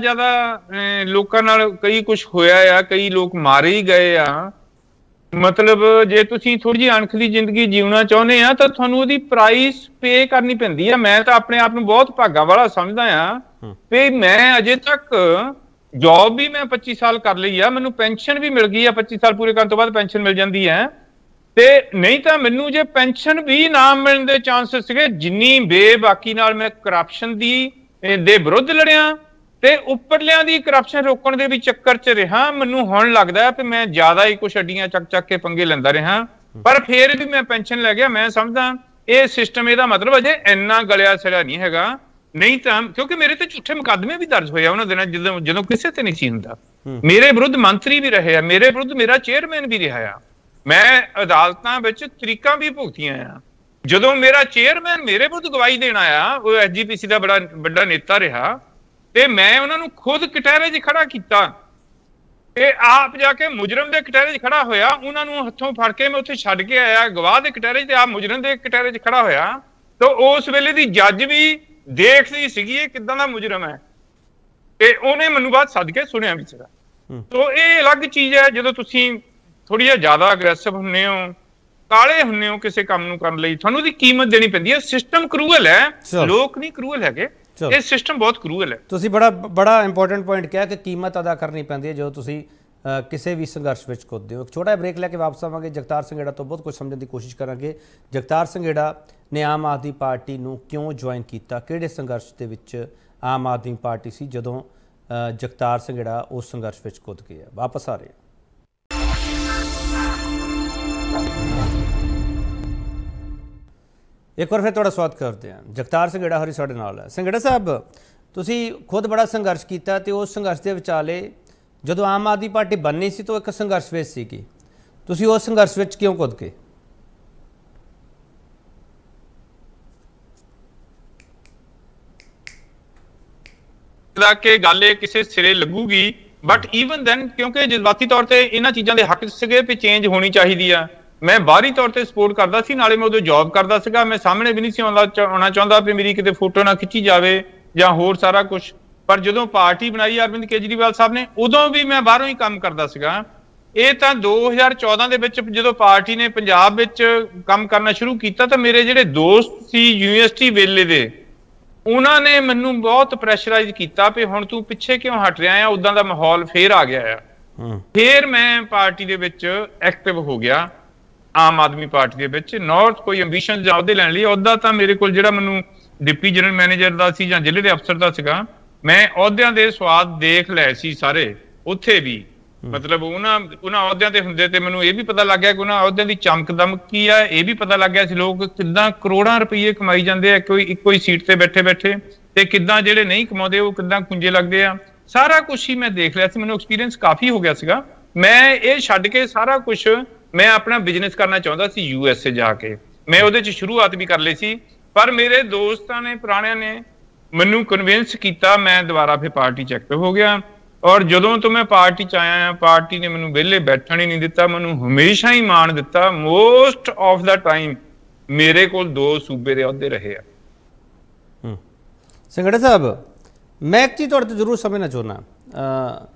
ਲੋਕਾਂ ਨਾਲ ਕਈ ਕੁਝ ਹੋਇਆ ਆ, ਕਈ ਲੋਕ ਮਾਰੇ ਹੀ ਗਏ ਆ। ਮਤਲਬ ਜੇ ਤੁਸੀਂ ਥੋੜੀ ਜਿਹੀ ਅਣਖ ਦੀ ਜ਼ਿੰਦਗੀ ਜਿਉਣਾ ਚਾਹੁੰਦੇ ਆ ਤਾਂ ਤੁਹਾਨੂੰ ਉਹਦੀ ਪ੍ਰਾਈਸ ਪੇ ਕਰਨੀ ਪੈਂਦੀ ਆ। ਮੈਂ ਤਾਂ ਆਪਣੇ ਆਪ ਨੂੰ ਬਹੁਤ ਭਾਗਾ ਵਾਲਾ ਸਮਝਦਾ ਆ ਵੀ ਮੈਂ ਅਜੇ ਤੱਕ ਜੌਬ ਵੀ ਮੈਂ 25 ਸਾਲ ਕਰ ਲਈ ਆ, ਮੈਨੂੰ ਪੈਨਸ਼ਨ ਵੀ ਮਿਲ ਗਈ ਆ, 25 ਸਾਲ ਪੂਰੇ ਕਰਨ ਤੋਂ ਬਾਅਦ ਪੈਨਸ਼ਨ ਮਿਲ ਜਾਂਦੀ ਹੈ। ਤੇ ਨਹੀਂ ਤਾਂ ਮੈਨੂੰ ਜੇ ਪੈਨਸ਼ਨ ਵੀ ਨਾ ਮਿਲਣ ਦੇ ਚਾਂਸਸ ਸੀਗੇ, ਜਿੰਨੀ ਬੇਬਾਕੀ ਨਾਲ ਮੈਂ ਕਰਪਸ਼ਨ ਦੇ ਵਿਰੁੱਧ ਲੜਿਆ ਤੇ ਉੱਪਰਲਿਆਂ ਦੀ ਕਰਪਸ਼ਨ ਰੋਕਣ ਦੇ ਵੀ ਚੱਕਰ 'ਚ ਰਿਹਾ, ਮੈਨੂੰ ਹੁਣ ਲੱਗਦਾ ਕਿ ਮੈਂ ਜ਼ਿਆਦਾ ਹੀ ਕੁਛ ਅੱਡੀਆਂ ਚੱਕ ਕੇ ਪੰਗੇ ਲੈਂਦਾ ਰਿਹਾ, ਪਰ ਫੇਰ ਵੀ ਮੈਂ ਪੈਨਸ਼ਨ ਲੈ ਗਿਆ। ਮੈਂ ਸਮਝਦਾ ਇਹ ਸਿਸਟਮ, ਇਹਦਾ ਮਤਲਬ ਅਜੇ ਇੰਨਾ ਗਲਿਆ ਸੜਿਆ ਨਹੀਂ ਹੈਗਾ। ਨਹੀਂ ਤਾਂ ਕਿਉਂਕਿ ਮੇਰੇ ਤੇ ਝੂਠੇ ਮੁਕੱਦਮੇ ਵੀ ਦਰਜ ਹੋਏ ਆ ਉਹਨਾਂ ਦਿਨਾਂ ਜਦੋਂ ਕਿਸੇ ਤੇ ਨਹੀਂ ਸੀ ਹੁੰਦਾ। ਮੇਰੇ ਵਿਰੁੱਧ ਮੰਤਰੀ ਵੀ ਰਹੇ ਆ, ਮੇਰੇ ਵਿਰੁੱਧ ਮੇਰਾ ਚੇਅਰਮੈਨ ਵੀ ਰਿਹਾ ਆ, ਮੈਂ ਅਦਾਲਤਾਂ ਵਿੱਚ ਤਰੀਕਾਂ ਵੀ ਭੁਗਤੀਆਂ ਆ। ਜਦੋਂ ਮੇਰਾ ਚੇਅਰਮੈਨ ਮੇਰੇ ਵਿਰੁੱਧ ਗਵਾਹੀ ਦੇਣ ਆਇਆ, ਉਹ ਐਸਜੀਪੀਸੀ ਦਾ ਬੜਾ ਵੱਡਾ ਨੇਤਾ ਰਿਹਾ, ਤੇ ਮੈਂ ਉਹਨਾਂ ਨੂੰ ਖੁਦ ਕਟਹਿਰੇ 'ਚ ਖੜਾ ਕੀਤਾ ਤੇ ਆਪ ਜਾ ਕੇ ਮੁਜਰਮ ਦੇ ਕਟਹਿਰੇ 'ਚ ਖੜਾ ਹੋਇਆ, ਉਹਨਾਂ ਨੂੰ ਹੱਥੋਂ ਫੜ ਕੇ ਮੈਂ ਉੱਥੇ ਛੱਡ ਕੇ ਆਇਆ ਗਵਾਹ ਦੇ ਕਟਹਿਰੇ 'ਚ, ਤੇ ਆਪ ਮੁਜਰਮ ਦੇ ਕਟਹਿਰੇ 'ਚ ਖੜਾ ਹੋਇਆ। ਤਾਂ ਉਸ ਵੇਲੇ ਦੀ ਜੱਜ ਵੀ ਦੇਖਦੀ ਸੀਗੀ ਇਹ ਕਿੱਦਾਂ ਦਾ ਮੁਜਰਮ ਹੈ, ਤੇ ਉਹਨੇ ਮੈਨੂੰ ਬਾਅਦ ਸੱਦ ਕੇ ਸੁਣਿਆ ਵੀ ਸੀਗਾ। ਤੋ ਇਹ ਅਲੱਗ ਚੀਜ਼ ਹੈ ਜਦੋਂ ਤੁਸੀਂ ਥੋੜੀ ਜਿਹਾ ਜ਼ਿਆਦਾ ਅਗਰੈਸਿਵ ਹੁੰਦੇ ਹੋ, ਕਾਲੇ ਹੁੰਦੇ ਹੋ ਕਿਸੇ ਕੰਮ ਨੂੰ ਕਰਨ ਲਈ, ਤੁਹਾਨੂੰ ਉਹਦੀ ਕੀਮਤ ਦੇਣੀ ਪੈਂਦੀ ਹੈ। ਸਿਸਟਮ ਕਰੂਅਲ ਹੈ, ਲੋਕ ਨਹੀਂ ਕਰੂਅਲ ਹੈਗੇ, ਇਹ ਸਿਸਟਮ ਬਹੁਤ ਕਰੂਅਲ ਹੈ। ਤੁਸੀਂ ਬੜਾ ਇੰਪੋਰਟੈਂਟ ਪੁਆਇੰਟ ਕਿਹਾ ਕਿ ਕੀਮਤ ਅਦਾ ਕਰਨੀ ਪੈਂਦੀ ਹੈ ਜਦੋਂ ਤੁਸੀਂ ਕਿਸੇ ਵੀ ਸੰਘਰਸ਼ ਵਿੱਚ ਕੁੱਦਦੇ ਹੋ। ਇੱਕ ਛੋਟਾ ਬ੍ਰੇਕ ਲੈ ਕੇ ਵਾਪਸ ਆਵਾਂਗੇ, ਜਗਤਾਰ ਸੰਘੇੜਾ ਤੋਂ ਬਹੁਤ ਕੁਝ ਸਮਝਣ ਦੀ ਕੋਸ਼ਿਸ਼ ਕਰਾਂਗੇ। ਜਗਤਾਰ ਸੰਘੇੜਾ ਨੇ ਆਮ ਆਦਮੀ ਪਾਰਟੀ ਨੂੰ ਕਿਉਂ ਜੁਆਇਨ ਕੀਤਾ, ਕਿਹੜੇ ਸੰਘਰਸ਼ ਦੇ ਵਿੱਚ ਆਮ ਆਦਮੀ ਪਾਰਟੀ ਸੀ ਜਦੋਂ ਜਗਤਾਰ ਸੰਘੇੜਾ ਉਸ ਸੰਘਰਸ਼ ਵਿੱਚ ਕੁੱਦ ਗਿਆ। ਵਾਪਸ ਆ ਰਹੇ ਇੱਕ ਵਾਰ ਫਿਰ ਤੁਹਾਡਾ ਸਵਾਗਤ ਕਰਦੇ ਹਾਂ। ਜਗਤਾਰ ਸੰਘੇੜਾ ਹਰੀ ਸਾਡੇ ਨਾਲ ਹੈ। ਸੰਘੇੜਾ ਸਾਹਿਬ, ਤੁਸੀਂ ਖੁਦ ਬੜਾ ਸੰਘਰਸ਼ ਕੀਤਾ ਤੇ ਉਸ ਸੰਘਰਸ਼ ਦੇ ਵਿਚਾਲੇ ਜਦੋਂ ਆਮ ਆਦਮੀ ਪਾਰਟੀ ਬਣਨੀ ਸੀ ਤਾਂ ਇੱਕ ਸੰਘਰਸ਼ ਵਿੱਚ ਸੀਗੀ, ਤੁਸੀਂ ਉਸ ਸੰਘਰਸ਼ ਵਿੱਚ ਕਿਉਂ ਕੁੱਦ ਗਏ? ਕਿ ਗੱਲ ਇਹ ਕਿਸੇ ਸਿਰੇ ਲੱਗੂਗੀ, ਬਟ ਈਵਨ ਦੈਨ ਕਿਉਂਕਿ ਜਜ਼ਬਾਤੀ ਤੌਰ ਤੇ ਇਹਨਾਂ ਚੀਜ਼ਾਂ ਦੇ ਹੱਕ ਸੀਗੇ ਵੀ ਚੇਂਜ ਹੋਣੀ ਚਾਹੀਦੀ ਆ। ਮੈਂ ਬਾਹਰੀ ਤੌਰ ਤੇ ਸਪੋਰਟ ਕਰਦਾ ਸੀ, ਨਾਲੇ ਮੈਂ ਉਦੋਂ ਜੌਬ ਕਰਦਾ ਸੀਗਾ, ਮੈਂ ਸਾਹਮਣੇ ਵੀ ਨਹੀਂ ਸੀ ਆਉਣਾ ਚਾਹੁੰਦਾ ਵੀ ਮੇਰੀ ਕਿਤੇ ਫੋਟੋ ਨਾ ਖਿੱਚੀ ਜਾਵੇ ਜਾਂ ਹੋਰ ਸਾਰਾ ਕੁਝ। ਪਰ ਜਦੋਂ ਪਾਰਟੀ ਬਣਾਈ ਅਰਵਿੰਦ ਕੇਜਰੀਵਾਲ ਸਾਹਿਬ ਨੇ, ਉਦੋਂ ਵੀ ਮੈਂ ਬਾਹਰੋਂ ਹੀ ਕੰਮ ਕਰਦਾ ਸੀਗਾ। ਇਹ ਤਾਂ 2014 ਦੇ ਵਿੱਚ ਜਦੋਂ ਪਾਰਟੀ ਨੇ ਪੰਜਾਬ ਵਿੱਚ ਕੰਮ ਕਰਨਾ ਸ਼ੁਰੂ ਕੀਤਾ ਤਾਂ ਮੇਰੇ ਜਿਹੜੇ ਦੋਸਤ ਸੀ ਯੂਨੀਵਰਸਿਟੀ ਵੇਲੇ ਦੇ, ਉਹਨਾਂ ਨੇ ਮੈਨੂੰ ਬਹੁਤ ਪ੍ਰੈਸ਼ਰਾਈਜ਼ ਕੀਤਾ ਵੀ ਹੁਣ ਤੂੰ ਪਿੱਛੇ ਕਿਉਂ ਹਟ ਰਿਹਾ ਆ, ਉਦਾਂ ਦਾ ਮਾਹੌਲ ਫੇਰ ਆ ਗਿਆ ਆ। ਫੇਰ ਮੈਂ ਪਾਰਟੀ ਦੇ ਵਿੱਚ ਐਕਟਿਵ ਹੋ ਗਿਆ, ਆਮ ਆਦਮੀ ਪਾਰਟੀ ਦੇ ਵਿੱਚ। ਨਾਰਥ ਕੋਈ ਐਂਬੀਸ਼ਨ ਜਾਂ ਅਹੁਦੇ ਲੈਣ ਲਈ, ਅਹੁਦਾ ਤਾਂ ਮੇਰੇ ਕੋਲ ਜਿਹੜਾ ਮੈਨੂੰ ਡਿਪਟੀ ਜਨਰਲ ਮੈਨੇਜਰ ਦਾ ਸੀ ਜਾਂ ਜ਼ਿਲ੍ਹੇ ਦੇ ਅਫਸਰ ਦਾ ਸੀਗਾ, ਮੈਂ ਅਹੁਦਿਆਂ ਦੇ ਸਵਾਦ ਦੇਖ ਲਏ ਸੀ ਸਾਰੇ ਉੱਥੇ ਵੀ। ਮਤਲਬ ਉਹਨਾਂ ਅਹੁਦਿਆਂ ਤੇ ਹੁੰਦੇ ਤੇ ਮੈਨੂੰ ਇਹ ਵੀ ਪਤਾ ਲੱਗ ਗਿਆ ਕਿ ਉਹਨਾਂ ਅਹੁਦਿਆਂ ਦੀ ਚਮਕ ਦਮਕ ਕੀ ਆ, ਇਹ ਵੀ ਪਤਾ ਲੱਗ ਗਿਆ ਸੀ ਲੋਕ ਕਿੱਦਾਂ ਕਰੋੜਾਂ ਰੁਪਏ ਕਮਾਈ ਜਾਂਦੇ ਆ ਇੱਕੋ ਹੀ ਸੀਟ ਤੇ ਬੈਠੇ ਬੈਠੇ, ਤੇ ਕਿੱਦਾਂ ਜਿਹੜੇ ਨਹੀਂ ਕਮਾਉਂਦੇ ਉਹ ਕਿੱਦਾਂ ਕੁੰਜੇ ਲੱਗਦੇ ਆ। ਸਾਰਾ ਕੁਛ ਹੀ ਮੈਂ ਦੇਖ ਲਿਆ ਸੀ, ਮੈਨੂੰ ਐਕਸਪੀਰੀਅੰਸ ਕਾਫੀ ਹੋ ਗਿਆ ਸੀਗਾ। ਮੈਂ ਇਹ ਛੱਡ ਕੇ ਸਾਰਾ ਕੁਛ ਮੈਂ ਆਪਣਾ ਬਿਜ਼ਨਸ ਕਰਨਾ ਚਾਹੁੰਦਾ ਸੀ USA ਜਾ ਕੇ। ਮੈਂ ਉਹਦੇ 'ਚ ਸ਼ੁਰੂਆਤ ਵੀ ਕਰ ਲਈ ਸੀ, ਪਰ ਮੇਰੇ ਦੋਸਤਾਂ ਨੇ ਪੁਰਾਣਿਆਂ ਨੇ ਮੈਨੂੰ ਕਨਵਿੰਸ ਕੀਤਾ, ਮੈਂ ਦੁਬਾਰਾ ਫਿਰ ਪਾਰਟੀ 'ਚ ਐਕਟਿਵ ਹੋ ਗਿਆ। ਔਰ ਜਦੋਂ ਤੋਂ ਮੈਂ ਪਾਰਟੀ 'ਚ ਆਇਆ, ਪਾਰਟੀ ਨੇ ਮੈਨੂੰ ਵਿਹਲੇ ਬੈਠਣ ਹੀ ਨਹੀਂ ਦਿੱਤਾ, ਮੈਨੂੰ ਹਮੇਸ਼ਾ ਹੀ ਮਾਣ ਦਿੱਤਾ। ਮੋਸਟ ਆਫ ਦਾ ਟਾਈਮ ਮੇਰੇ ਕੋਲ 2 ਸੂਬੇ ਦੇ ਅਹੁਦੇ ਰਹੇ ਆ। ਸੰਘੇੜਾ ਸਾਹਿਬ, ਮੈਂ ਇੱਕ ਚੀਜ਼ ਤੁਹਾਡੇ ਤੋਂ ਜ਼ਰੂਰ ਸਮਝਣਾ ਚਾਹੁੰਦਾ।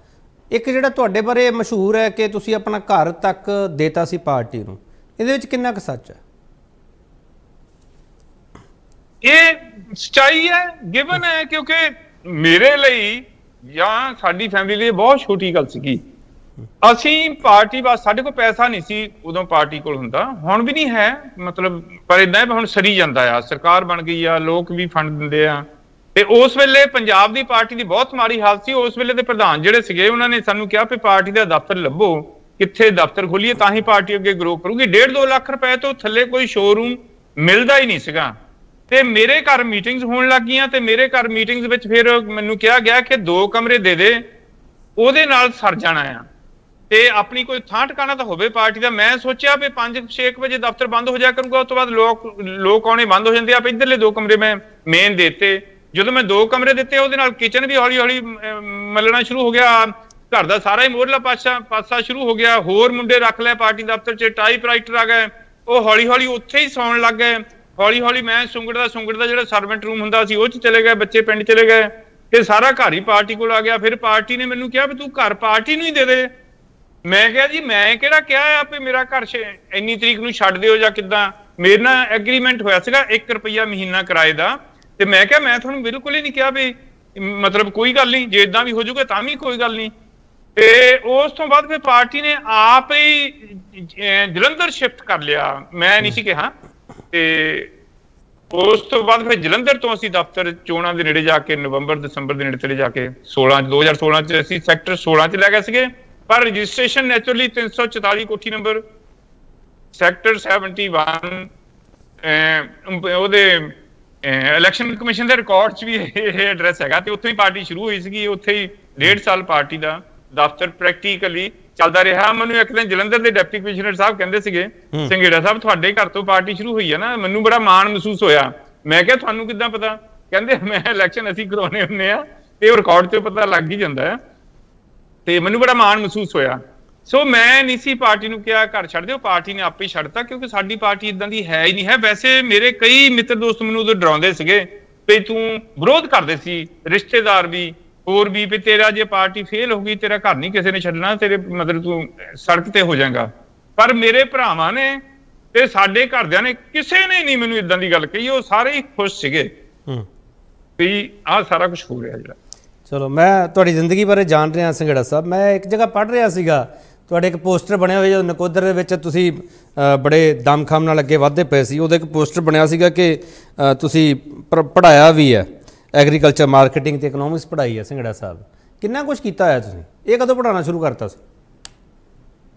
ਇੱਕ ਜਿਹੜਾ ਤੁਹਾਡੇ ਬਾਰੇ ਮਸ਼ਹੂਰ ਹੈ ਕਿ ਤੁਸੀਂ ਆਪਣਾ ਘਰ ਤੱਕ ਦੇਤਾ ਸੀ ਪਾਰਟੀ ਨੂੰ, ਇਹਦੇ ਵਿੱਚ ਕਿੰਨਾ ਕੁ ਸੱਚ ਹੈ? ਇਹ ਸੱਚਾਈ ਹੈ, ਗਿਵਨ ਹੈ, ਕਿਉਂਕਿ ਮੇਰੇ ਲਈ ਜਾਂ ਸਾਡੀ ਫੈਮਿਲੀ ਲਈ ਬਹੁਤ ਛੋਟੀ ਗੱਲ ਸੀਗੀ। ਅਸੀਂ ਪਾਰਟੀ ਵਾਸਤੇ, ਸਾਡੇ ਕੋਲ ਪੈਸਾ ਨਹੀਂ ਸੀ ਉਦੋਂ ਪਾਰਟੀ ਕੋਲ ਹੁੰਦਾ, ਹੁਣ ਵੀ ਨਹੀਂ ਹੈ ਮਤਲਬ, ਪਰ ਇਦਾਂ ਹੁਣ ਸਰੀ ਜਾਂਦਾ ਆ, ਸਰਕਾਰ ਬਣ ਗਈ ਆ, ਲੋਕ ਵੀ ਫੰਡ ਦਿੰਦੇ ਆ। ਤੇ ਉਸ ਵੇਲੇ ਪੰਜਾਬ ਦੀ ਪਾਰਟੀ ਦੀ ਬਹੁਤ ਮਾੜੀ ਹਾਲਤ ਸੀ। ਉਸ ਵੇਲੇ ਦੇ ਪ੍ਰਧਾਨ ਜਿਹੜੇ ਸੀਗੇ, ਉਹਨਾਂ ਨੇ ਸਾਨੂੰ ਕਿਹਾ ਵੀ ਪਾਰਟੀ ਦਾ ਦਫ਼ਤਰ ਲੱਭੋ, ਕਿੱਥੇ ਦਫ਼ਤਰ ਖੋਲੀਏ ਤਾਂ ਹੀ ਪਾਰਟੀ ਅੱਗੇ ਗਰੋ ਕਰੂਗੀ। 1.5-2 ਲੱਖ ਰੁਪਏ ਤੋਂ ਥੱਲੇ ਕੋਈ ਸ਼ੋਰੂਮ ਮਿਲਦਾ ਹੀ ਨਹੀਂ ਸੀਗਾ। ਤੇ ਮੇਰੇ ਘਰ ਮੀਟਿੰਗਸ ਹੋਣ ਲੱਗ ਗਈਆਂ, ਤੇ ਮੇਰੇ ਘਰ ਮੀਟਿੰਗਸ ਵਿੱਚ ਫਿਰ ਮੈਨੂੰ ਕਿਹਾ ਗਿਆ ਕਿ 2 ਕਮਰੇ ਦੇ ਦੇ, ਉਹਦੇ ਨਾਲ ਸਰ ਜਾਣਾ ਆ, ਤੇ ਆਪਣੀ ਕੋਈ ਥਾਂ ਟਿਕਾਣਾ ਤਾਂ ਹੋਵੇ ਪਾਰਟੀ ਦਾ। ਮੈਂ ਸੋਚਿਆ ਵੀ 5-6 ਵਜੇ ਦਫ਼ਤਰ ਬੰਦ ਹੋ ਜਾਇਆ ਕਰੂਗਾ, ਉਸ ਤੋਂ ਬਾਅਦ ਲੋਕ ਆਉਣੇ ਬੰਦ ਹੋ ਜਾਂਦੇ ਆ। ਇੱਧਰਲੇ 2 ਕਮਰੇ ਮੈਂ ਮੇਨ ਦੇਤੇ। ਜਦੋਂ ਮੈਂ 2 ਕਮਰੇ ਦਿੱਤੇ, ਉਹਦੇ ਨਾਲ ਕਿਚਨ ਵੀ ਹੌਲੀ ਹੌਲੀ ਮੱਲਣਾ ਸ਼ੁਰੂ ਹੋ ਗਿਆ, ਘਰ ਦਾ ਸਾਰਾ ਹੀ ਮੋਹਰਲਾ ਪਾਸਾ ਸ਼ੁਰੂ ਹੋ ਗਿਆ। ਹੋਰ ਮੁੰਡੇ ਰੱਖ ਲਿਆ ਪਾਰਟੀ ਦਫ਼ਤਰ 'ਚ, ਟਾਈਪਰਾਈਟਰ ਆ ਗਏ, ਉਹ ਹੌਲੀ ਹੌਲੀ ਉੱਥੇ ਹੀ ਸੌਣ ਲੱਗ ਗਏ। ਹੌਲੀ ਹੌਲੀ ਮੈਂ ਸੁੰਗੜ ਦਾ ਜਿਹੜਾ ਸਰਵੈਂਟ ਰੂਮ ਹੁੰਦਾ ਸੀ ਉਹ 'ਚ ਚਲੇ ਗਏ, ਬੱਚੇ ਪਿੰਡ ਚਲੇ ਗਏ, ਤੇ ਸਾਰਾ ਘਰ ਹੀ ਪਾਰਟੀ ਕੋਲ ਆ ਗਿਆ। ਫਿਰ ਪਾਰਟੀ ਨੇ ਮੈਨੂੰ ਕਿਹਾ ਵੀ ਤੂੰ ਘਰ ਪਾਰਟੀ ਨੂੰ ਹੀ ਦੇ ਦੇ। ਮੈਂ ਕਿਹਾ ਜੀ ਮੈਂ ਕਿਹੜਾ ਕਿਹਾ ਆ ਵੀ ਮੇਰਾ ਘਰ ਇੰਨੀ ਤਰੀਕ ਨੂੰ ਛੱਡ ਦਿਓ ਜਾਂ ਕਿੱਦਾਂ। ਮੇਰੇ ਨਾਲ ਐਗਰੀਮੈਂਟ ਹੋਇਆ ਸੀਗਾ 1 ਰੁਪਈਆ ਮਹੀਨਾ ਕਿਰਾਏ ਦਾ, ਤੇ ਮੈਂ ਕਿਹਾ ਮੈਂ ਤੁਹਾਨੂੰ ਬਿਲਕੁਲ ਹੀ ਨਹੀਂ ਕਿਹਾ ਵੀ ਮਤਲਬ ਕੋਈ ਗੱਲ ਨਹੀਂ, ਜੇ ਇਦਾਂ ਵੀ ਹੋ ਜਾਊਗਾ ਤਾਂ ਵੀ ਕੋਈ ਗੱਲ ਨਹੀਂ। ਤੇ ਉਸ ਤੋਂ ਬਾਅਦ ਫਿਰ ਪਾਰਟੀ ਨੇ ਆਪ ਹੀ ਜਲੰਧਰ ਸ਼ਿਫਟ ਕਰ ਲਿਆ, ਮੈਂ ਨਹੀਂ ਸੀ ਕਿਹਾ। ਤੇ ਉਸ ਤੋਂ ਬਾਅਦ ਫਿਰ ਜਲੰਧਰ ਤੋਂ ਅਸੀਂ ਦਫ਼ਤਰ ਚੋਣਾਂ ਦੇ ਨੇੜੇ ਜਾ ਕੇ ਨਵੰਬਰ ਦਸੰਬਰ ਦੇ ਨੇੜੇ ਤੇੜੇ ਜਾ ਕੇ 2016 ਚ ਅਸੀਂ ਸੈਕਟਰ 16 ਚ ਲੈ ਗਏ ਸੀਗੇ। ਪਰ ਰਜਿਸਟ੍ਰੇਸ਼ਨ ਨੈਚੁਰਲੀ 344 ਕੋਠੀ ਨੰਬਰ ਸੈਕਟਰ 71 ਉਹਦੇ ਇਲੈਕਸ਼ਨ ਕਮਿਸ਼ਨ ਦੇ ਰਿਕਾਰਡ 'ਚ ਵੀ ਇਹ ਐਡਰੈਸ ਹੈਗਾ। ਤੇ ਉੱਥੇ ਹੀ ਪਾਰਟੀ ਸ਼ੁਰੂ ਹੋਈ ਸੀਗੀ, ਉੱਥੇ ਹੀ 1.5 ਸਾਲ ਪਾਰਟੀ ਦਾ ਦਫ਼ਤਰ ਪ੍ਰੈਕਟੀਕਲੀ ਚੱਲਦਾ ਰਿਹਾ। ਮੈਨੂੰ ਇੱਕ ਦਿਨ ਜਲੰਧਰ ਦੇ ਡਿਪਟੀ ਕਮਿਸ਼ਨਰ ਸਾਹਿਬ ਕਹਿੰਦੇ ਸੀਗੇ, ਸੰਘੇੜਾ ਸਾਹਿਬ ਤੁਹਾਡੇ ਘਰ ਤੋਂ ਪਾਰਟੀ ਸ਼ੁਰੂ ਹੋਈ ਹੈ ਨਾ, ਮੈਨੂੰ ਬੜਾ ਮਾਣ ਮਹਿਸੂਸ ਹੋਇਆ। ਮੈਂ ਕਿਹਾ ਤੁਹਾਨੂੰ ਕਿੱਦਾਂ ਪਤਾ? ਕਹਿੰਦੇ ਮੈਂ ਇਲੈਕਸ਼ਨ ਅਸੀਂ ਕਰਵਾਉਣੇ ਹੁੰਦੇ ਆ ਤੇ ਉਹ ਰਿਕਾਰਡ 'ਚ ਪਤਾ ਲੱਗ ਹੀ ਜਾਂਦਾ ਹੈ। ਤੇ ਮੈਨੂੰ ਬੜਾ ਮਾਣ ਮਹਿਸੂਸ ਹੋਇਆ। ਸੋ ਮੈਂ ਨਹੀਂ ਸੀ ਪਾਰਟੀ ਨੂੰ ਕਿਹਾ ਘਰ ਛੱਡ ਦਿਓ, ਪਾਰਟੀ ਨੇ ਆਪੇ ਛੱਡਤਾ, ਕਿਉਂਕਿ ਸਾਡੀ ਪਾਰਟੀ ਇਦਾਂ ਦੀ ਹੈ ਹੀ ਨਹੀਂ ਹੈ। ਵੈਸੇ ਮੇਰੇ ਕਈ ਮਿੱਤਰ ਦੋਸਤ ਮੈਨੂੰ ਉਦੋਂ ਡਰਾਉਂਦੇ ਸੀਗੇ ਵੀ ਤੂੰ ਵਿਰੋਧ ਕਰਦੇ ਸੀ, ਰਿਸ਼ਤੇਦਾਰ ਵੀ ਹੋਰ ਵੀ ਤੇਰਾ ਜੇ ਪਾਰਟੀ ਫੇਲ ਹੋ ਗਈ ਤੇਰਾ ਘਰ ਨਹੀਂ ਕਿਸੇ ਨੇ ਛੱਡਣਾ, ਤੇਰੇ ਮਤਲਬ ਤੂੰ ਸੜਕ ਤੇ ਹੋ ਜਾਏਗਾ। ਪਰ ਮੇਰੇ ਭਰਾਵਾਂ ਨੇ ਤੇ ਸਾਡੇ ਘਰਦਿਆਂ ਨੇ ਕਿਸੇ ਨੇ ਨਹੀਂ ਮੈਨੂੰ ਇਦਾਂ ਦੀ ਗੱਲ ਕਹੀ। ਉਹ ਸਾਰੇ ਹੀ ਖੁਸ਼ ਸੀਗੇ ਵੀ ਆਹ ਸਾਰਾ ਕੁਝ ਹੋ ਰਿਹਾ ਜਿਹੜਾ। ਚਲੋ ਮੈਂ ਤੁਹਾਡੀ ਜ਼ਿੰਦਗੀ ਬਾਰੇ ਜਾਣ ਰਿਹਾ ਸੰਘੇੜਾ ਸਾਹਿਬ। ਮੈਂ ਇੱਕ ਜਗ੍ਹਾ ਪੜ੍ਹ ਰਿਹਾ ਸੀਗਾ, ਤੁਹਾਡੇ ਇੱਕ ਪੋਸਟਰ ਬਣਿਆ ਹੋਇਆ ਜਦੋਂ ਨਕੋਦਰ ਦੇ ਵਿੱਚ ਤੁਸੀਂ ਬੜੇ ਦਮਖਮ ਨਾਲ ਅੱਗੇ ਵਧਦੇ ਪਏ ਸੀ, ਉਹਦਾ ਇੱਕ ਪੋਸਟਰ ਬਣਿਆ ਸੀਗਾ ਕਿ ਤੁਸੀਂ ਪੜ੍ਹਾਇਆ ਵੀ ਹੈ, ਐਗਰੀਕਲਚਰ ਮਾਰਕੀਟਿੰਗ ਤੇ ਇਕਨੋਮਿਕਸ ਪੜ੍ਹਾਈ ਹੈ। ਸੰਘੇੜਾ ਸਾਹਿਬ ਕਿੰਨਾ ਕੁਛ ਕੀਤਾ ਹੋਇਆ ਤੁਸੀਂ, ਇਹ ਕਦੋਂ ਪੜ੍ਹਾਉਣਾ ਸ਼ੁਰੂ ਕਰਤਾ ਸੀ?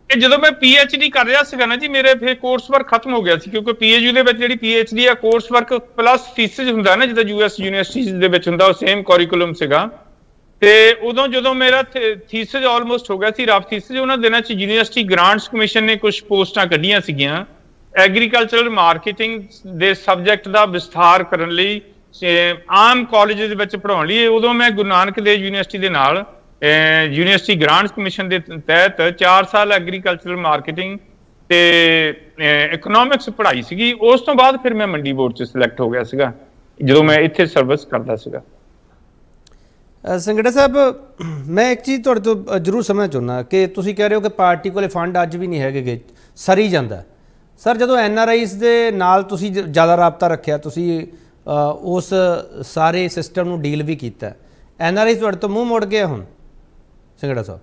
ਇਹ ਜਦੋਂ ਮੈਂ PhD ਕਰ ਰਿਹਾ ਸੀਗਾ ਨਾ ਜੀ, ਮੇਰੇ ਫਿਰ ਕੋਰਸ ਵਰਕ ਖਤਮ ਹੋ ਗਿਆ ਸੀ, ਕਿਉਂਕਿ PhD ਦੇ ਵਿੱਚ ਜਿਹੜੀ PhD ਆ ਕੋਰਸ ਵਰਕ ਪਲੱਸ ਥੀਸਿਸ ਹੁੰਦਾ ਨਾ, ਜਿੱਦਾਂ US ਯੂਨੀਵਰਸਿਟੀਜ਼ ਦੇ ਵਿੱਚ ਹੁੰਦਾ, ਉਹ ਸੇਮ ਕਰਿਕੂਲਮ ਸੀਗਾ। ਤੇ ਉਦੋਂ ਜਦੋਂ ਮੇਰਾ ਥੀਸਿਸ ਆਲਮੋਸਟ ਹੋ ਗਿਆ ਸੀ, ਰਫ ਥੀਸਿਸ, ਉਹਨਾਂ ਦਿਨਾਂ 'ਚ ਯੂਨੀਵਰਸਿਟੀ ਗ੍ਰਾਂਟਸ ਕਮਿਸ਼ਨ ਨੇ ਕੁਝ ਪੋਸਟਾਂ ਕੱਢੀਆਂ ਸੀਗੀਆਂ ਐਗਰੀਕਲਚਰਲ ਮਾਰਕੀਟਿੰਗ ਦੇ ਸਬਜੈਕਟ ਦਾ ਵਿਸਥਾਰ ਕਰਨ ਲਈ, ਆਮ ਕਾਲਜ ਦੇ ਵਿੱਚ ਪੜ੍ਹਾਉਣ ਲਈ। ਉਦੋਂ ਮੈਂ ਗੁਰੂ ਨਾਨਕ ਦੇਵ ਯੂਨੀਵਰਸਿਟੀ ਦੇ ਨਾਲ ਯੂਨੀਵਰਸਿਟੀ ਗ੍ਰਾਂਟਸ ਕਮਿਸ਼ਨ ਦੇ ਤਹਿਤ 4 ਸਾਲ ਐਗਰੀਕਲਚਰਲ ਮਾਰਕੀਟਿੰਗ ਤੇ ਇਕਨੋਮਿਕਸ ਪੜ੍ਹਾਈ ਸੀਗੀ। ਉਸ ਤੋਂ ਬਾਅਦ ਫਿਰ ਮੈਂ ਮੰਡੀ ਬੋਰਡ 'ਚ ਸਿਲੈਕਟ ਹੋ ਗਿਆ ਸੀਗਾ ਜਦੋਂ ਮੈਂ ਇੱਥੇ ਸਰਵਿਸ ਕਰਦਾ ਸੀਗਾ। ਸੰਘੇੜਾ ਸਾਹਿਬ ਮੈਂ ਇੱਕ ਚੀਜ਼ ਤੁਹਾਡੇ ਤੋਂ ਜ਼ਰੂਰ ਸਮਝਣਾ ਚਾਹੁੰਦਾ ਕਿ ਤੁਸੀਂ ਕਹਿ ਰਹੇ ਹੋ ਕਿ ਪਾਰਟੀ ਕੋਲੇ ਫੰਡ ਅੱਜ ਵੀ ਨਹੀਂ ਹੈਗੇ, ਸਰੀ ਜਾਂਦਾ। ਸਰ ਜਦੋਂ NRIs ਦੇ ਨਾਲ ਤੁਸੀਂ ਜ਼ਿਆਦਾ ਰਾਬਤਾ ਰੱਖਿਆ, ਤੁਸੀਂ ਉਸ ਸਾਰੇ ਸਿਸਟਮ ਨੂੰ ਡੀਲ ਵੀ ਕੀਤਾ, NRIs ਤੁਹਾਡੇ ਤੋਂ ਮੂੰਹ ਮੁੜ ਗਿਆ ਹੁਣ ਸੰਘੇੜਾ ਸਾਹਿਬ?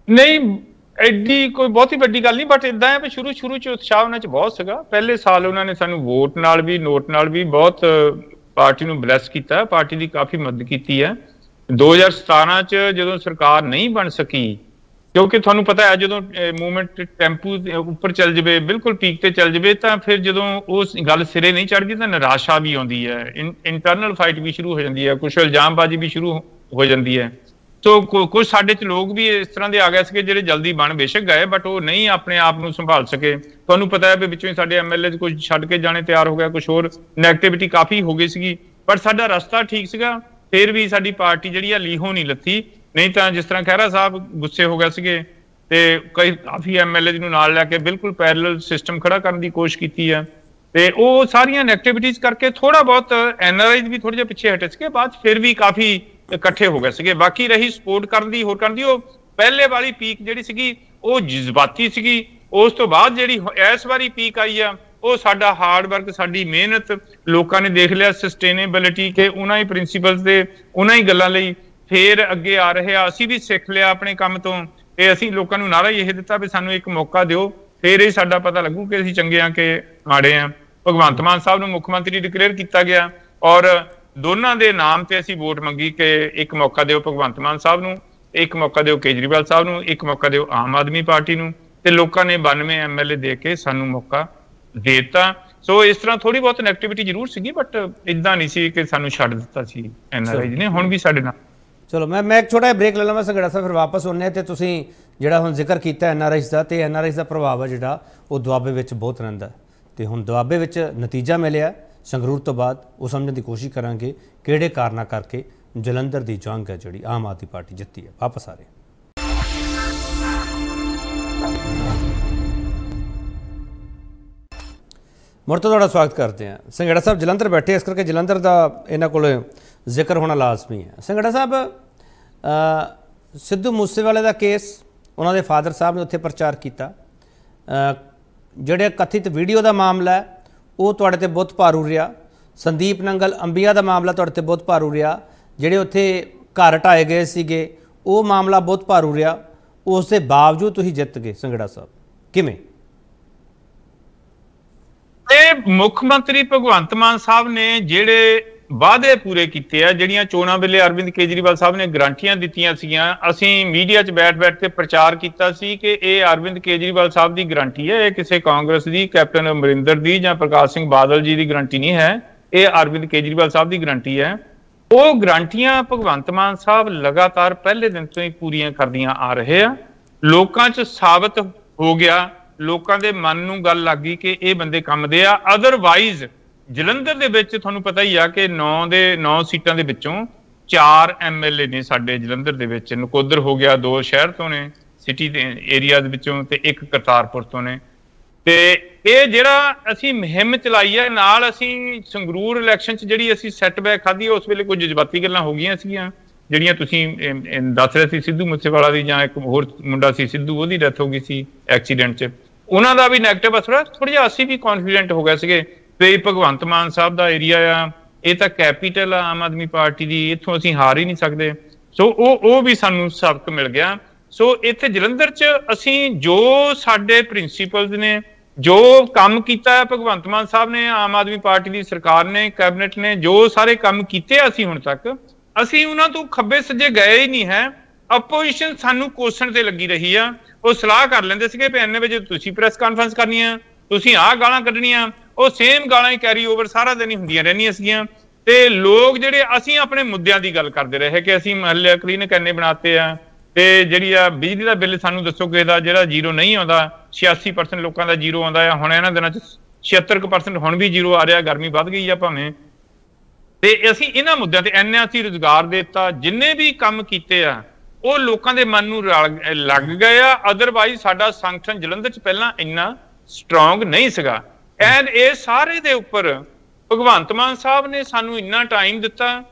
ਨਹੀਂ, ਐਡੀ ਕੋਈ ਬਹੁਤੀ ਵੱਡੀ ਗੱਲ ਨਹੀਂ, ਬਟ ਇਦਾਂ ਹੈ ਵੀ ਸ਼ੁਰੂ 'ਚ ਉਤਸ਼ਾਹ ਉਹਨਾਂ 'ਚ ਬਹੁਤ ਸੀਗਾ। ਪਹਿਲੇ ਸਾਲ ਉਹਨਾਂ ਨੇ ਸਾਨੂੰ ਵੋਟ ਨਾਲ ਵੀ ਨੋਟ ਨਾਲ ਵੀ ਬਹੁਤ ਪਾਰਟੀ ਨੂੰ ਬਲੈਸ ਕੀਤਾ, ਪਾਰਟੀ ਦੀ ਕਾਫੀ ਮਦਦ ਕੀਤੀ ਹੈ। 2017 'ਚ ਜਦੋਂ ਸਰਕਾਰ ਨਹੀਂ ਬਣ ਸਕੀ, ਕਿਉਂਕਿ ਤੁਹਾਨੂੰ ਪਤਾ ਹੈ ਜਦੋਂ ਮੂਵਮੈਂਟ ਟੈਂਪੂ ਉੱਪਰ ਚੱਲ ਜਾਵੇ, ਬਿਲਕੁਲ ਪੀਕ ਤੇ ਚੱਲ ਜਾਵੇ, ਤਾਂ ਫਿਰ ਜਦੋਂ ਉਸ ਗੱਲ ਸਿਰੇ ਨਹੀਂ ਚੜ੍ਹਦੀ ਤਾਂ ਨਿਰਾਸ਼ਾ ਵੀ ਆਉਂਦੀ ਹੈ, ਇੰਟਰਨਲ ਫਾਈਟ ਵੀ ਸ਼ੁਰੂ ਹੋ ਜਾਂਦੀ ਹੈ, ਕੁਛ ਇਲਜ਼ਾਮਬਾਜ਼ੀ ਵੀ ਸ਼ੁਰੂ ਹੋ ਜਾਂਦੀ ਹੈ। ਸੋ ਕੁਝ ਸਾਡੇ 'ਚ ਲੋਕ ਵੀ ਇਸ ਤਰ੍ਹਾਂ ਦੇ ਆ ਗਏ ਸੀਗੇ ਜਿਹੜੇ ਜਲਦੀ ਬਣ ਬੇਸ਼ੱਕ ਗਏ, ਬਟ ਉਹ ਨਹੀਂ ਆਪਣੇ ਆਪ ਨੂੰ ਸੰਭਾਲ ਸਕੇ। ਤੁਹਾਨੂੰ ਪਤਾ ਹੈ ਵੀ ਵਿੱਚੋਂ ਹੀ ਸਾਡੇ MLA ਕੁਝ ਛੱਡ ਕੇ ਜਾਣੇ ਤਿਆਰ ਹੋ ਗਿਆ, ਕੁਛ ਹੋਰ ਨੈਗੇਟਿਵਿਟੀ ਕਾਫੀ ਹੋ ਗਈ ਸੀਗੀ। ਪਰ ਸਾਡਾ ਰਸਤਾ ਠੀਕ ਸੀਗਾ, ਫਿਰ ਵੀ ਸਾਡੀ ਪਾਰਟੀ ਜਿਹੜੀ ਆ ਲੀਹੋਂ ਨਹੀਂ ਲੱਥੀ। ਨਹੀਂ ਤਾਂ ਜਿਸ ਤਰ੍ਹਾਂ ਖਹਿਰਾ ਸਾਹਿਬ ਗੁੱਸੇ ਹੋ ਗਏ ਸੀਗੇ ਤੇ ਕਾਫੀ MLA ਨੂੰ ਨਾਲ ਲੈ ਕੇ ਬਿਲਕੁਲ ਪੈਰਲਲ ਸਿਸਟਮ ਖੜਾ ਕਰਨ ਦੀ ਕੋਸ਼ਿਸ਼ ਕੀਤੀ ਹੈ। ਤੇ ਉਹ ਸਾਰੀਆਂ ਨੈਗੇਟਿਵਿਟੀਜ਼ ਕਰਕੇ ਥੋੜਾ ਬਹੁਤ NRIs ਵੀ ਥੋੜੇ ਜਿਹੇ ਪਿੱਛੇ ਹਟੇ ਸੀਗੇ, ਬਾਅਦ ਫਿਰ ਵੀ ਕਾਫੀ ਇਕੱਠੇ ਹੋ ਗਏ ਸੀਗੇ। ਬਾਕੀ ਰਹੀ ਸਪੋਰਟ ਕਰਨ ਦੀ, ਹੋਰ ਕਰਨ ਦੀ, ਉਹ ਪਹਿਲੇ ਵਾਲੀ ਪੀਕ ਜਿਹੜੀ ਸੀਗੀ ਉਹ ਜਜ਼ਬਾਤੀ ਸੀਗੀ। ਉਸ ਤੋਂ ਬਾਅਦ ਜਿਹੜੀ ਇਸ ਵਾਰੀ ਪੀਕ ਆਈ ਆ ਉਹ ਸਾਡਾ ਹਾਰਡ ਵਰਕ, ਸਾਡੀ ਮਿਹਨਤ, ਲੋਕਾਂ ਨੇ ਦੇਖ ਲਿਆ ਸਸਟੇਨੇਬਿਲਿਟੀ ਕਿ ਉਹਨਾਂ ਹੀ ਪ੍ਰਿੰਸੀਪਲਸ ਤੇ ਉਹਨਾਂ ਹੀ ਗੱਲਾਂ ਲਈ ਫੇਰ ਅੱਗੇ ਆ ਰਹੇ ਆ। ਅਸੀਂ ਵੀ ਸਿੱਖ ਲਿਆ ਆਪਣੇ ਕੰਮ ਤੋਂ ਤੇ ਅਸੀਂ ਲੋਕਾਂ ਨੂੰ ਨਾਰਾ ਹੀ ਇਹ ਦਿੱਤਾ ਵੀ ਸਾਨੂੰ ਇੱਕ ਮੌਕਾ ਦਿਓ, ਫੇਰ ਹੀ ਸਾਡਾ ਪਤਾ ਲੱਗੂ ਕਿ ਅਸੀਂ ਚੰਗੇ ਆ ਕਿ ਮਾੜੇ ਆ। ਭਗਵੰਤ ਮਾਨ ਸਾਹਿਬ ਨੂੰ ਮੁੱਖ ਮੰਤਰੀ ਡਿਕਲੇਅਰ ਕੀਤਾ ਗਿਆ ਔਰ ਦੋਨਾਂ ਦੇ ਨਾਮ ਤੇ ਅਸੀਂ ਵੋਟ ਮੰਗੀ ਕਿ ਇੱਕ ਮੌਕਾ ਦਿਓ ਭਗਵੰਤ ਮਾਨ ਸਾਹਿਬ ਨੂੰ, ਇੱਕ ਮੌਕਾ ਦਿਓ ਕੇਜਰੀਵਾਲ ਸਾਹਿਬ ਨੂੰ, ਇੱਕ ਮੌਕਾ ਦਿਓ ਆਮ ਆਦਮੀ ਪਾਰਟੀ ਨੂੰ। ਤੇ ਲੋਕਾਂ ਨੇ 92 MLA ਦੇ ਕੇ ਸਾਨੂੰ ਮੌਕਾ ਦੇ ਦਿੱਤਾ। ਸੋ ਇਸ ਤਰ੍ਹਾਂ ਥੋੜੀ ਬਹੁਤ ਨੈਗੇਟਿਵਿਟੀ ਜ਼ਰੂਰ ਸੀਗੀ, ਬਟ ਇਦਾਂ ਨਹੀਂ ਸੀ ਕਿ ਸਾਨੂੰ ਛੱਡ ਦਿੱਤਾ ਸੀ NRIs ਨੇ, ਹੁਣ ਵੀ ਸਾਡੇ ਨਾਲ। ਚਲੋ ਮੈਂ ਇੱਕ ਛੋਟਾ ਜਿਹਾ ਬ੍ਰੇਕ ਲੈ ਲਵਾਂ ਸੰਘੇੜਾ ਸਾਹਿਬ, ਫਿਰ ਵਾਪਸ ਆਉਂਦੇ ਹਾਂ। ਤੇ ਤੁਸੀਂ ਜਿਹੜਾ ਹੁਣ ਜ਼ਿਕਰ ਕੀਤਾ NRIs ਦਾ, ਤੇ NRIs ਦਾ ਪ੍ਰਭਾਵ ਹੈ ਜਿਹੜਾ ਉਹ ਦੁਆਬੇ ਵਿੱਚ ਬਹੁਤ ਰਹਿੰਦਾ, ਤੇ ਹੁਣ ਦੁਆਬੇ ਵਿੱਚ ਨਤੀਜਾ ਮਿਲਿਆ ਸੰਗਰੂਰ ਤੋਂ ਬਾਅਦ, ਉਹ ਸਮਝਣ ਦੀ ਕੋਸ਼ਿਸ਼ ਕਰਾਂਗੇ ਕਿਹੜੇ ਕਾਰਨਾਂ ਕਰਕੇ ਜਲੰਧਰ ਦੀ ਜੰਗ ਹੈ ਜਿਹੜੀ ਆਮ ਆਦਮੀ ਪਾਰਟੀ ਜਿੱਤੀ ਹੈ। ਵਾਪਸ ਆ ਰਹੇ ਮੁੜ ਤੋਂ ਤੁਹਾਡਾ ਸਵਾਗਤ ਕਰਦੇ ਹਾਂ। ਸੰਘੇੜਾ ਸਾਹਿਬ ਜਲੰਧਰ ਬੈਠੇ, ਇਸ ਕਰਕੇ ਜਲੰਧਰ ਦਾ ਇਹਨਾਂ ਕੋਲ ਜ਼ਿਕਰ ਹੋਣਾ ਲਾਜ਼ਮੀ ਹੈ। ਸੰਘੇੜਾ ਸਾਹਿਬ ਸਿੱਧੂ ਮੂਸੇਵਾਲੇ ਦਾ ਕੇਸ, ਉਹਨਾਂ ਦੇ ਫਾਦਰ ਸਾਹਿਬ ਨੇ ਉੱਥੇ ਪ੍ਰਚਾਰ ਕੀਤਾ, ਜਿਹੜੇ ਕਥਿਤ ਵੀਡੀਓ ਦਾ ਮਾਮਲਾ ਹੈ ਉਹ ਤੁਹਾਡੇ ਤੇ ਬਹੁਤ ਭਾਰੂ ਰਿਹਾ। ਸੰਦੀਪ ਨੰਗਲ ਅੰਬੀਆ ਦਾ ਮਾਮਲਾ ਤੁਹਾਡੇ ਤੇ ਬਹੁਤ ਭਾਰੂ ਰਿਹਾ, ਜਿਹੜੇ ਉੱਥੇ ਘਰ ਢਾਏ ਗਏ ਸੀਗੇ ਉਹ ਮਾਮਲਾ ਬਹੁਤ ਭਾਰੂ ਰਿਹਾ, ਉਸ ਦੇ ਬਾਵਜੂਦ ਤੁਸੀਂ ਜਿੱਤ ਗਏ ਸੰਘੜਾ ਸਾਹਿਬ, ਕਿਵੇਂ? ਇਹ ਮੁੱਖ ਮੰਤਰੀ ਭਗਵੰਤ ਮਾਨ ਸਾਹਿਬ ਨੇ ਜਿਹੜੇ ਵਾਅਦੇ ਪੂਰੇ ਕੀਤੇ ਆ, ਜਿਹੜੀਆਂ ਚੋਣਾਂ ਵੇਲੇ ਅਰਵਿੰਦ ਕੇਜਰੀਵਾਲ ਸਾਹਿਬ ਨੇ ਗਰੰਟੀਆਂ ਦਿੱਤੀਆਂ ਸੀਗੀਆਂ, ਅਸੀਂ ਮੀਡੀਆ 'ਚ ਬੈਠ ਕੇ ਪ੍ਰਚਾਰ ਕੀਤਾ ਸੀ ਕਿ ਇਹ ਅਰਵਿੰਦ ਕੇਜਰੀਵਾਲ ਸਾਹਿਬ ਦੀ ਗਰੰਟੀ ਹੈ, ਇਹ ਕਿਸੇ ਕਾਂਗਰਸ ਦੀ, ਕੈਪਟਨ ਅਮਰਿੰਦਰ ਦੀ ਜਾਂ ਪ੍ਰਕਾਸ਼ ਸਿੰਘ ਬਾਦਲ ਜੀ ਦੀ ਗਰੰਟੀ ਨਹੀਂ ਹੈ, ਇਹ ਅਰਵਿੰਦ ਕੇਜਰੀਵਾਲ ਸਾਹਿਬ ਦੀ ਗਰੰਟੀ ਹੈ। ਉਹ ਗਰੰਟੀਆਂ ਭਗਵੰਤ ਮਾਨ ਸਾਹਿਬ ਲਗਾਤਾਰ ਪਹਿਲੇ ਦਿਨ ਤੋਂ ਹੀ ਪੂਰੀਆਂ ਕਰਦੀਆਂ ਆ ਰਹੇ ਆ। ਲੋਕਾਂ 'ਚ ਸਾਬਤ ਹੋ ਗਿਆ, ਲੋਕਾਂ ਦੇ ਮਨ ਨੂੰ ਗੱਲ ਲੱਗ ਗਈ ਕਿ ਇਹ ਬੰਦੇ ਕੰਮ ਦੇ ਆ। ਅਦਰਵਾਈਜ਼ ਜਲੰਧਰ ਦੇ ਵਿੱਚ ਤੁਹਾਨੂੰ ਪਤਾ ਹੀ ਆ ਕਿ 9 ਸੀਟਾਂ ਦੇ ਵਿੱਚੋਂ 4 MLA ਨੇ ਸਾਡੇ ਜਲੰਧਰ ਦੇ ਵਿੱਚ। ਨਕੋਦਰ ਹੋ ਗਿਆ, 2 ਸ਼ਹਿਰ ਤੋਂ ਨੇ ਸਿਟੀ ਦੇ ਏਰੀਆ ਦੇ ਵਿੱਚੋਂ, ਤੇ 1 ਕਰਤਾਰਪੁਰ ਤੋਂ ਨੇ। ਤੇ ਇਹ ਜਿਹੜਾ ਅਸੀਂ ਮੁਹਿੰਮ ਚਲਾਈ ਹੈ, ਨਾਲ ਅਸੀਂ ਸੰਗਰੂਰ ਇਲੈਕਸ਼ਨ 'ਚ ਜਿਹੜੀ ਅਸੀਂ ਸੈਟਬੈਕ ਖਾਧੀ, ਉਸ ਵੇਲੇ ਕੁਝ ਜਜ਼ਬਾਤੀ ਗੱਲਾਂ ਹੋ ਗਈਆਂ ਸੀਗੀਆਂ ਜਿਹੜੀਆਂ ਤੁਸੀਂ ਦੱਸ ਰਹੇ ਸੀ, ਸਿੱਧੂ ਮੂਸੇਵਾਲਾ ਦੀ, ਜਾਂ ਇੱਕ ਹੋਰ ਮੁੰਡਾ ਸੀ ਸਿੱਧੂ, ਉਹਦੀ ਡੈਥ ਹੋ ਗਈ ਸੀ ਐਕਸੀਡੈਂਟ 'ਚ, ਉਹਨਾਂ ਦਾ ਵੀ ਨੈਗੇਟਿਵ ਅਸਰ। ਥੋੜ੍ਹਾ ਜਿਹਾ ਅਸੀਂ ਵੀ ਕੌਨਫੀਡੈਂਟ ਹੋ ਗਏ ਸੀਗੇ ਤੇ ਭਗਵੰਤ ਮਾਨ ਸਾਹਿਬ ਦਾ ਏਰੀਆ ਆ, ਇਹ ਤਾਂ ਕੈਪੀਟਲ ਆ ਆਮ ਆਦਮੀ ਪਾਰਟੀ ਦੀ, ਇੱਥੋਂ ਅਸੀਂ ਹਾਰ ਹੀ ਨਹੀਂ ਸਕਦੇ। ਸੋ ਉਹ ਵੀ ਸਾਨੂੰ ਸਬਕ ਮਿਲ ਗਿਆ। ਸੋ ਇੱਥੇ ਜਲੰਧਰ 'ਚ ਅਸੀਂ ਜੋ ਸਾਡੇ ਪ੍ਰਿੰਸੀਪਲਸ ਨੇ, ਜੋ ਕੰਮ ਕੀਤਾ ਹੈ ਭਗਵੰਤ ਮਾਨ ਸਾਹਿਬ ਨੇ, ਆਮ ਆਦਮੀ ਪਾਰਟੀ ਦੀ ਸਰਕਾਰ ਨੇ, ਕੈਬਨਿਟ ਨੇ ਜੋ ਸਾਰੇ ਕੰਮ ਕੀਤੇ ਅਸੀਂ ਹੁਣ ਤੱਕ, ਅਸੀਂ ਉਹਨਾਂ ਤੋਂ ਖੱਬੇ ਸੱਜੇ ਗਏ ਹੀ ਨਹੀਂ ਹੈ। ਅਪੋਜੀਸ਼ਨ ਸਾਨੂੰ ਕੋਸਣ ਤੇ ਲੱਗੀ ਰਹੀ ਆ। ਉਹ ਸਲਾਹ ਕਰ ਲੈਂਦੇ ਸੀਗੇ ਵੀ ਇੰਨੇ ਵਜੇ ਤੁਸੀਂ ਪ੍ਰੈਸ ਕਾਨਫਰੰਸ ਕਰਨੀ ਆ, ਤੁਸੀਂ ਆਹ ਗਾਲਾਂ ਕੱਢਣੀਆਂ, ਉਹ ਸੇਮ ਗਾਲਾਂ ਹੀ ਕੈਰੀ ਓਵਰ ਸਾਰਾ ਦਿਨ ਹੀ ਹੁੰਦੀਆਂ ਰਹਿੰਦੀਆਂ ਸੀਗੀਆਂ। ਤੇ ਲੋਕ ਜਿਹੜੇ, ਅਸੀਂ ਆਪਣੇ ਮੁੱਦਿਆਂ ਦੀ ਗੱਲ ਕਰਦੇ ਰਹੇ ਕਿ ਅਸੀਂ ਮਹੱਲੇ ਕਲੀਨਿਕ ਇੰਨੇ ਬਣਾਤੇ ਆ, ਤੇ ਜਿਹੜੀ ਆ ਬਿਜਲੀ ਦਾ ਬਿੱਲ ਸਾਨੂੰ ਦੱਸੋ ਕਿ ਇਹਦਾ ਜਿਹੜਾ ਜ਼ੀਰੋ ਨਹੀਂ ਆਉਂਦਾ, 86% ਲੋਕਾਂ ਦਾ ਜ਼ੀਰੋ ਆਉਂਦਾ ਆ। ਹੁਣ ਇਹਨਾਂ ਦਿਨਾਂ 'ਚ 76% ਹੁਣ ਵੀ ਜ਼ੀਰੋ ਆ ਰਿਹਾ, ਗਰਮੀ ਵੱਧ ਗਈ ਆ ਭਾਵੇਂ। ਤੇ ਅਸੀਂ ਇਹਨਾਂ ਮੁੱਦਿਆਂ ਤੇ ਇੰਨਾ ਅਸੀਂ ਰੁਜ਼ਗਾਰ ਦਿੱਤਾ, ਜਿੰਨੇ ਵੀ ਕੰਮ ਕੀਤੇ ਆ ਉਹ ਲੋਕਾਂ ਦੇ ਮਨ ਨੂੰ ਲੱਗ ਗਏ ਆ। ਅਦਰਵਾਈਜ਼ ਸਾਡਾ ਸੰਗਠਨ ਜਲੰਧਰ 'ਚ ਪਹਿਲਾਂ ਇੰਨਾ ਸਟਰੋਂਗ ਨਹੀਂ ਸੀਗਾ। ਐਂਡ ਇਹ ਸਾਰੇ ਦੇ ਉੱਪਰ ਭਗਵੰਤ ਮਾਨ ਸਾਹਿਬ ਨੇ ਸਾਨੂੰ ਇੰਨਾ ਟਾਈਮ ਦਿੱਤਾ,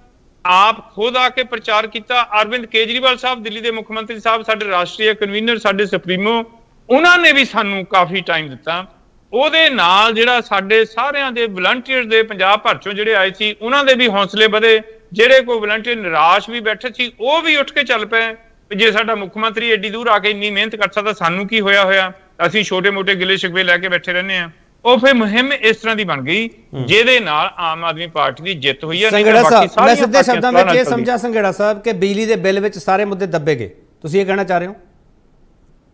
ਆਪ ਖੁਦ ਆ ਕੇ ਪ੍ਰਚਾਰ ਕੀਤਾ। ਅਰਵਿੰਦ ਕੇਜਰੀਵਾਲ ਸਾਹਿਬ ਦਿੱਲੀ ਦੇ ਮੁੱਖ ਮੰਤਰੀ ਸਾਹਿਬ, ਸਾਡੇ ਰਾਸ਼ਟਰੀ ਕਨਵੀਨਰ, ਸਾਡੇ ਸੁਪਰੀਮੋ, ਉਹਨਾਂ ਨੇ ਵੀ ਸਾਨੂੰ ਕਾਫੀ ਟਾਈਮ ਦਿੱਤਾ। ਉਹਦੇ ਨਾਲ ਜਿਹੜਾ ਸਾਡੇ ਸਾਰਿਆਂ ਦੇ ਵਲੰਟੀਅਰ ਦੇ ਪੰਜਾਬ ਭਰ ਚੋਂ ਜਿਹੜੇ ਆਏ ਸੀ, ਉਹਨਾਂ ਦੇ ਵੀ ਹੌਸਲੇ ਵਧੇ। ਜਿਹੜੇ ਕੋਈ ਵਲੰਟੀਅਰ ਨਿਰਾਸ਼ ਵੀ ਬੈਠੇ ਸੀ, ਉਹ ਵੀ ਉੱਠ ਕੇ ਚੱਲ ਪਏ। ਜੇ ਸਾਡਾ ਮੁੱਖ ਮੰਤਰੀ ਏਡੀ ਦੂਰ ਆ ਕੇ ਇੰਨੀ ਮਿਹਨਤ ਕਰ ਸਕਦਾ, ਸਾਨੂੰ ਕੀ ਹੋਇਆ, ਅਸੀਂ ਛੋਟੇ ਮੋਟੇ ਗਿਲੇ ਸ਼ਿਕਵੇ ਲੈ ਕੇ ਬੈਠੇ ਰਹਿੰਦੇ ਆ। ਉਹ ਫਿਰ ਮੁਹਿੰਮ ਇਸ ਤਰ੍ਹਾਂ ਦੀ ਬਣ ਗਈ ਜਿਹਦੇ ਨਾਲ ਆਮ ਆਦਮੀ ਪਾਰਟੀ ਦੀ ਜਿੱਤ ਹੋਈ ਹੈ। ਸੰਘੇੜਾ ਸਾਹਿਬ, ਮੈਂ ਸਿੱਧੇ ਸ਼ਬਦਾਂ ਵਿੱਚ ਇਹ ਸਮਝਾ ਸੰਘੇੜਾ ਸਾਹਿਬ ਕਿ ਬਿਜਲੀ ਦੇ ਬਿੱਲ ਵਿੱਚ ਸਾਰੇ ਮੁੱਦੇ ਦੱਬੇ ਗਏ, ਤੁਸੀਂ ਇਹ ਕਹਿਣਾ ਚਾਹ ਰਹੇ ਹੋ?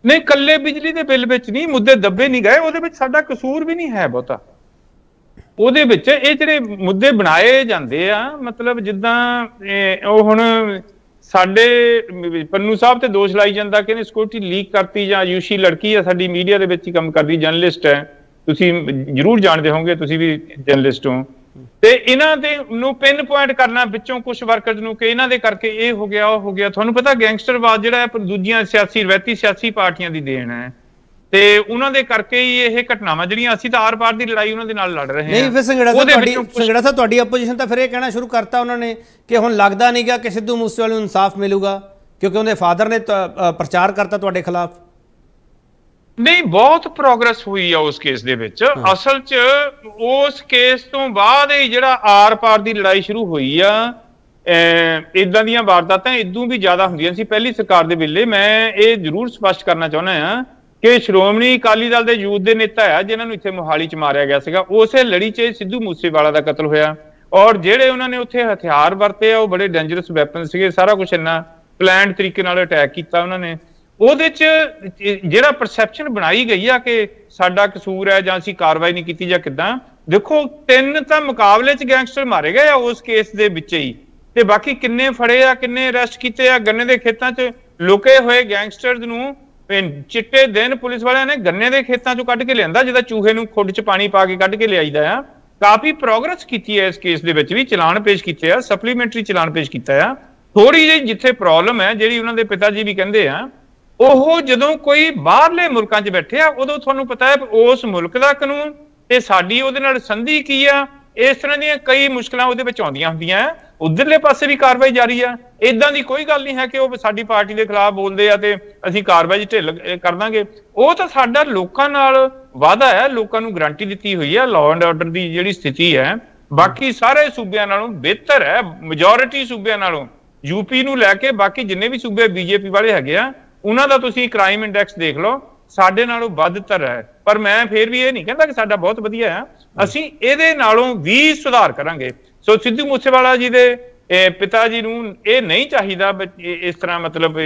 ਨਹੀਂ, ਕੱਲੇ ਬਿਜਲੀ ਦੇ ਬਿੱਲ ਵਿੱਚ ਨਹੀਂ ਮੁੱਦੇ ਦੱਬੇ ਨਹੀਂ ਗਏ, ਉਹਦੇ ਵਿੱਚ ਸਾਡਾ ਕਸੂਰ ਵੀ ਨਹੀਂ ਹੈ ਬਹੁਤਾ। ਉਹਦੇ ਵਿੱਚ ਇਹ ਜਿਹੜੇ ਮੁੱਦੇ ਬਣਾਏ ਜਾਂਦੇ ਆ, ਮਤਲਬ ਜਿੱਦਾਂ ਉਹ ਹੁਣ ਸਾਡੇ ਪੰਨੂ ਸਾਹਿਬ ਤੇ ਦੋਸ਼ ਲਾਈ ਜਾਂਦਾ ਕਿ ਇਹਨੇ ਸਿਕਿਉਰਿਟੀ ਲੀਕ ਕਰਤੀ, ਜਾਂ ਆਯੂਸ਼ੀ ਲੜਕੀ ਆ ਸਾਡੀ ਮੀਡੀਆ ਦੇ ਵਿੱਚ ਹੀ ਕੰਮ ਕਰਦੀ, ਜਰਨਲਿਸਟ ਹੈ, ਤੁਸੀਂ ਜ਼ਰੂਰ ਜਾਣਦੇ ਹੋਵੋਗੇ, ਤੁਸੀਂ ਵੀ ਜਰਨਲਿਸਟ ਹੋ। ਤੇ ਇਹਨਾਂ ਦੇ ਨੂੰ ਪਿੰਨ ਪੁਆਇੰਟ ਕਰਨਾ ਵਿੱਚੋਂ ਕੁਝ ਵਰਕਰਸ ਨੂੰ ਕਿ ਇਹਨਾਂ ਦੇ ਕਰਕੇ ਇਹ ਹੋ ਗਿਆ, ਉਹ ਹੋ ਗਿਆ। ਤੁਹਾਨੂੰ ਪਤਾ ਗੈਂਗਸਟਰਵਾਦ ਜਿਹੜਾ ਹੈ ਦੂਜੀਆਂ ਰਵਾਇਤੀ ਸਿਆਸੀ ਪਾਰਟੀਆਂ ਦੀ ਦੇਣ ਹੈ, ਤੇ ਉਹਨਾਂ ਦੇ ਕਰਕੇ ਹੀ ਇਹ ਘਟਨਾਵਾਂ ਜਿਹੜੀਆਂ, ਅਸੀਂ ਤਾਂ ਆਰ ਪਾਰ ਦੀ ਲੜਾਈ ਉਹਨਾਂ ਦੇ ਨਾਲ ਲੜ ਰਹੇ ਹਾਂ। ਨਹੀਂ, ਫਿਰ ਸੰਘੇੜਾ ਸਾਹਿਬ ਤੁਹਾਡੀ ਆਪੋਜੀਸ਼ਨ ਤਾਂ ਫਿਰ ਇਹ ਕਹਿਣਾ ਸ਼ੁਰੂ ਕਰਤਾ ਉਹਨਾਂ ਨੇ ਕਿ ਹੁਣ ਲੱਗਦਾ ਨਹੀਂਗਾ ਕਿ ਸਿੱਧੂ ਮੂਸੇਵਾਲੇ ਨੂੰ ਇਨਸਾਫ ਮਿਲੂਗਾ, ਕਿਉਂਕਿ ਉਹਦੇ ਫਾਦਰ ਨੇ ਪ੍ਰਚਾਰ ਕਰਤਾ ਤੁਹਾਡੇ ਖਿਲਾਫ। ਨਹੀਂ, ਬਹੁਤ ਪ੍ਰੋਗਰੈਸ ਹੋਈ ਆ ਉਸ ਕੇਸ ਦੇ ਵਿੱਚ। ਅਸਲ 'ਚ ਉਸ ਕੇਸ ਤੋਂ ਬਾਅਦ ਹੀ ਜਿਹੜਾ ਆਰ ਪਾਰ ਦੀ ਲੜਾਈ ਸ਼ੁਰੂ ਹੋਈ ਆ, ਇਦਾਂ ਦੀਆਂ ਵਾਰਦਾਤਾਂ ਇਦੋਂ ਵੀ ਜ਼ਿਆਦਾ ਹੁੰਦੀਆਂ ਸੀ ਪਹਿਲੀ ਸਰਕਾਰ ਦੇ ਵੇਲੇ। ਮੈਂ ਇਹ ਜ਼ਰੂਰ ਸਪਸ਼ਟ ਕਰਨਾ ਚਾਹੁੰਦਾ ਹਾਂ ਕਿ ਸ਼੍ਰੋਮਣੀ ਅਕਾਲੀ ਦਲ ਦੇ ਯੂਥ ਦੇ ਨੇਤਾ ਆ ਜਿਨ੍ਹਾਂ ਨੂੰ ਇੱਥੇ ਮੋਹਾਲੀ 'ਚ ਮਾਰਿਆ ਗਿਆ ਸੀਗਾ, ਉਸੇ ਲੜੀ 'ਚ ਸਿੱਧੂ ਮੂਸੇਵਾਲਾ ਦਾ ਕਤਲ ਹੋਇਆ। ਔਰ ਜਿਹੜੇ ਉਹਨਾਂ ਨੇ ਉੱਥੇ ਹਥਿਆਰ ਵਰਤੇ ਆ, ਉਹ ਬੜੇ ਡੇਂਜਰਸ ਵੈਪਨ ਸੀਗੇ, ਸਾਰਾ ਕੁਝ ਇੰਨਾ ਪਲਾਨ ਤਰੀਕੇ ਨਾਲ ਅਟੈਕ ਕੀਤਾ ਉਹਨਾਂ ਨੇ। ਉਹਦੇ 'ਚ ਜਿਹੜਾ ਪਰਸੈਪਸ਼ਨ ਬਣਾਈ ਗਈ ਆ ਕਿ ਸਾਡਾ ਕਸੂਰ ਹੈ ਜਾਂ ਅਸੀਂ ਕਾਰਵਾਈ ਨਹੀਂ ਕੀਤੀ ਜਾਂ ਕਿੱਦਾਂ, ਦੇਖੋ 3 ਤਾਂ ਮੁਕਾਬਲੇ 'ਚ ਗੈਂਗਸਟਰ ਮਾਰੇ ਗਏ ਆ ਉਸ ਕੇਸ ਦੇ ਵਿੱਚ ਹੀ, ਤੇ ਬਾਕੀ ਕਿੰਨੇ ਫੜੇ ਆ, ਕਿੰਨੇ ਅਰੈਸਟ ਕੀਤੇ ਆ। ਗੰਨੇ ਦੇ ਖੇਤਾਂ 'ਚ ਲੁਕੇ ਹੋਏ ਗੈਂਗਸਟਰਸ ਨੂੰ ਚਿੱਟੇ ਦਿਨ ਪੁਲਿਸ ਵਾਲਿਆਂ ਨੇ ਗੰਨੇ ਦੇ ਖੇਤਾਂ 'ਚੋਂ ਕੱਢ ਕੇ ਲਿਆਂਦਾ, ਜਿੱਦਾਂ ਚੂਹੇ ਨੂੰ ਖੁੱਡ 'ਚ ਪਾਣੀ ਪਾ ਕੇ ਕੱਢ ਕੇ ਲਿਆਈਦਾ ਆ। ਕਾਫੀ ਪ੍ਰੋਗਰੈਸ ਕੀਤੀ ਹੈ ਇਸ ਕੇਸ ਦੇ ਵਿੱਚ ਵੀ, ਚਲਾਨ ਪੇਸ਼ ਕੀਤੇ ਆ, ਸਪਲੀਮੈਂਟਰੀ ਚਲਾਨ ਪੇਸ਼ ਕੀਤਾ ਆ। ਥੋੜੀ ਜਿਹੀ ਜਿੱਥੇ ਪ੍ਰੋਬਲਮ ਹੈ, ਜਿਹੜੀ ਉਹਨਾਂ ਦੇ ਪਿਤਾ ਜੀ ਵੀ ਕਹਿੰਦੇ ਆ, ਉਹ ਜਦੋਂ ਕੋਈ ਬਾਹਰਲੇ ਮੁਲਕਾਂ 'ਚ ਬੈਠੇ ਆ, ਉਦੋਂ ਤੁਹਾਨੂੰ ਪਤਾ ਹੈ ਉਸ ਮੁਲਕ ਦਾ ਕਾਨੂੰਨ ਤੇ ਸਾਡੀ ਉਹਦੇ ਨਾਲ ਸੰਧੀ ਕੀ ਆ, ਇਸ ਤਰ੍ਹਾਂ ਦੀਆਂ ਕਈ ਮੁਸ਼ਕਲਾਂ ਉਹਦੇ ਵਿੱਚ ਆਉਂਦੀਆਂ ਹੁੰਦੀਆਂ। ਉਧਰਲੇ ਪਾਸੇ ਵੀ ਕਾਰਵਾਈ ਜਾਰੀ ਆ। ਇਦਾਂ ਦੀ ਕੋਈ ਗੱਲ ਨਹੀਂ ਹੈ ਕਿ ਉਹ ਸਾਡੀ ਪਾਰਟੀ ਦੇ ਖਿਲਾਫ ਬੋਲਦੇ ਆ ਤੇ ਅਸੀਂ ਕਾਰਵਾਈ ਢਿੱਲ ਕਰ ਦਾਂਗੇ। ਉਹ ਤਾਂ ਸਾਡਾ ਲੋਕਾਂ ਨਾਲ ਵਾਅਦਾ ਹੈ, ਲੋਕਾਂ ਨੂੰ ਗਰੰਟੀ ਦਿੱਤੀ ਹੋਈ ਹੈ। ਲਾਅ ਐਂਡ ਆਰਡਰ ਦੀ ਜਿਹੜੀ ਸਥਿਤੀ ਹੈ ਬਾਕੀ ਸਾਰੇ ਸੂਬਿਆਂ ਨਾਲੋਂ ਬਿਹਤਰ ਹੈ, ਮੈਜੋਰਿਟੀ ਸੂਬਿਆਂ ਨਾਲੋਂ यूपी ਨੂੰ ਲੈ ਕੇ ਬਾਕੀ ਜਿੰਨੇ ਵੀ ਸੂਬੇ ਬੀਜੇਪੀ ਵਾਲੇ ਹੈਗੇ ਆ ਉਹਨਾਂ ਦਾ ਤੁਸੀਂ ਕ੍ਰਾਈਮ ਇੰਡੈਕਸ ਦੇਖ ਲਓ, ਸਾਡੇ ਨਾਲੋਂ ਵੱਧਤਰ ਹੈ। ਪਰ ਮੈਂ ਫੇਰ ਵੀ ਇਹ ਨਹੀਂ ਕਹਿੰਦਾ ਕਿ ਸਾਡਾ ਬਹੁਤ ਵਧੀਆ ਆ, ਅਸੀਂ ਇਹਦੇ ਨਾਲੋਂ ਵੀ ਸੁਧਾਰ ਕਰਾਂਗੇ। ਸੋ ਸਿੱਧੂ ਮੂਸੇਵਾਲਾ ਜੀ ਦੇ ਪਿਤਾ ਜੀ ਨੂੰ ਇਹ ਨਹੀਂ ਚਾਹੀਦਾ ਇਸ ਤਰ੍ਹਾਂ ਮਤਲਬ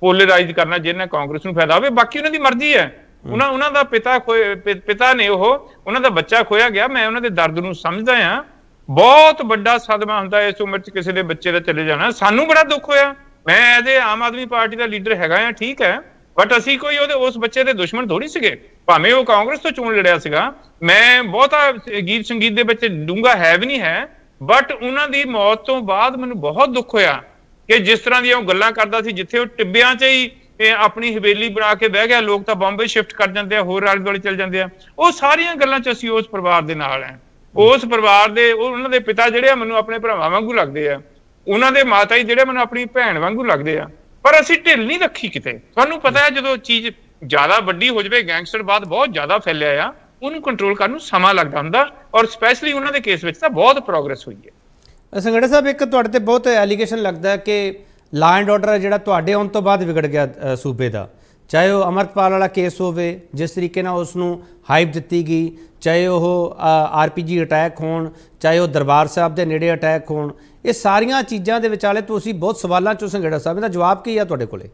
ਪੋਲਰਾਈਜ਼ ਕਰਨਾ ਜਿਹਨਾਂ ਕਾਂਗਰਸ ਨੂੰ ਫਾਇਦਾ ਹੋਵੇ। ਬਾਕੀ ਉਹਨਾਂ ਦੀ ਮਰਜ਼ੀ ਹੈ, ਉਹਨਾਂ ਦਾ ਪਿਤਾ ਨੇ ਉਹਨਾਂ ਦਾ ਬੱਚਾ ਖੋਇਆ ਗਿਆ। ਮੈਂ ਉਹਨਾਂ ਦੇ ਦਰਦ ਨੂੰ ਸਮਝਦਾ ਆ, ਬਹੁਤ ਵੱਡਾ ਸਦਮਾ ਹੁੰਦਾ ਇਸ ਉਮਰ 'ਚ ਕਿਸੇ ਦੇ ਬੱਚੇ ਦਾ ਚਲੇ ਜਾਣਾ। ਸਾਨੂੰ ਬੜਾ ਦੁੱਖ ਹੋਇਆ, ਮੈਂ ਇਹਦੇ ਆਮ ਆਦਮੀ ਪਾਰਟੀ ਦਾ ਲੀਡਰ ਹੈਗਾ ਆ, ਠੀਕ ਹੈ, ਬਟ ਅਸੀਂ ਕੋਈ ਉਸ ਬੱਚੇ ਦੇ ਦੁਸ਼ਮਣ ਥੋੜੀ ਸੀਗੇ, ਭਾਵੇਂ ਉਹ ਕਾਂਗਰਸ ਤੋਂ ਚੋਣ ਲੜਿਆ ਸੀਗਾ। ਮੈਂ ਬਹੁਤਾ ਗੀਤ ਸੰਗੀਤ ਦੇ ਵਿੱਚ ਡੂੰਘਾ ਹੈ ਵੀ ਨਹੀਂ ਹੈ, ਬਟ ਉਹਨਾਂ ਦੀ ਮੌਤ ਤੋਂ ਬਾਅਦ ਮੈਨੂੰ ਬਹੁਤ ਦੁੱਖ ਹੋਇਆ ਕਿ ਜਿਸ ਤਰ੍ਹਾਂ ਦੀਆਂ ਉਹ ਗੱਲਾਂ ਕਰਦਾ ਸੀ, ਜਿੱਥੇ ਉਹ ਟਿੱਬਿਆਂ 'ਚ ਹੀ ਆਪਣੀ ਹਵੇਲੀ ਬਣਾ ਕੇ ਬਹਿ ਗਿਆ, ਲੋਕ ਤਾਂ ਬੰਬੇ ਸ਼ਿਫਟ ਕਰ ਜਾਂਦੇ ਆ, ਹੋਰ ਆਲੇ ਦੁਆਲੇ ਚਲ ਜਾਂਦੇ ਆ। ਉਹ ਸਾਰੀਆਂ ਗੱਲਾਂ 'ਚ ਅਸੀਂ ਉਸ ਪਰਿਵਾਰ ਦੇ ਨਾਲ ਹੈ। ਉਸ ਪਰਿਵਾਰ ਦੇ ਉਹਨਾਂ ਦੇ ਪਿਤਾ ਜਿਹੜੇ ਆ ਮੈਨੂੰ ਆਪਣੇ ਭਰਾਵਾਂ ਵਾਂਗੂ ਲੱਗਦੇ ਆ, ਉਹਨਾਂ ਦੇ ਮਾਤਾ ਜੀ ਜਿਹੜੇ ਮੈਨੂੰ ਆਪਣੀ ਭੈਣ ਵਾਂਗੂ ਲੱਗਦੇ ਆ। ਪਰ ਅਸੀਂ ਢਿੱਲ ਨਹੀਂ ਰੱਖੀ ਕਿਤੇ। ਤੁਹਾਨੂੰ ਪਤਾ ਹੈ ਜਦੋਂ ਚੀਜ਼ ਜ਼ਿਆਦਾ ਵੱਡੀ ਹੋ ਜਾਵੇ, ਗੈਂਗਸਟਰਵਾਦ ਬਹੁਤ ਜ਼ਿਆਦਾ ਫੈਲਿਆ ਆ, ਉਹਨੂੰ ਕੰਟਰੋਲ ਕਰਨ ਨੂੰ ਸਮਾਂ ਲੱਗਦਾ ਹੁੰਦਾ, ਔਰ ਸਪੈਸ਼ਲੀ ਉਹਨਾਂ ਦੇ ਕੇਸ ਵਿੱਚ ਤਾਂ ਬਹੁਤ ਪ੍ਰੋਗਰੈਸ ਹੋਈ ਹੈ। ਸੰਘੜਾ ਸਾਹਿਬ, ਇੱਕ ਤੁਹਾਡੇ ਤੇ ਬਹੁਤ ਐਲੀਗੇਸ਼ਨ ਲੱਗਦਾ ਕਿ ਲਾ ਐਂਡ ਆਰਡਰ ਜਿਹੜਾ ਤੁਹਾਡੇ ਆਉਣ ਤੋਂ ਬਾਅਦ ਵਿਗੜ ਗਿਆ ਸੂਬੇ ਦਾ, ਚਾਹੇ ਉਹ ਅਮਰਪਾਲ ਵਾਲਾ ਕੇਸ ਹੋਵੇ, ਜਿਸ ਤਰੀਕੇ ਨਾਲ ਉਸ ਨੂੰ ਹਾਈਪ ਦਿੱਤੀ ਗਈ, ਚਾਹੇ ਉਹ RPG ਅਟੈਕ ਹੋਣ, ਚਾਹੇ ਉਹ ਦਰਬਾਰ ਸਾਹਿਬ ਦੇ ਨੇੜੇ ਅਟੈਕ ਹੋਣ, ਇਹ ਸਾਰੀਆਂ ਚੀਜ਼ਾਂ ਦੇ ਵਿਚਾਲੇ ਤੁਸੀਂ ਬਹੁਤ ਸਵਾਲਾਂ 'ਚੋਂ ਸੰਘੜਾ ਸਾਹਿਬ, ਇਹਦਾ ਜਵਾਬ ਕੀ ਆ ਤੁਹਾਡੇ ਕੋਲੇ?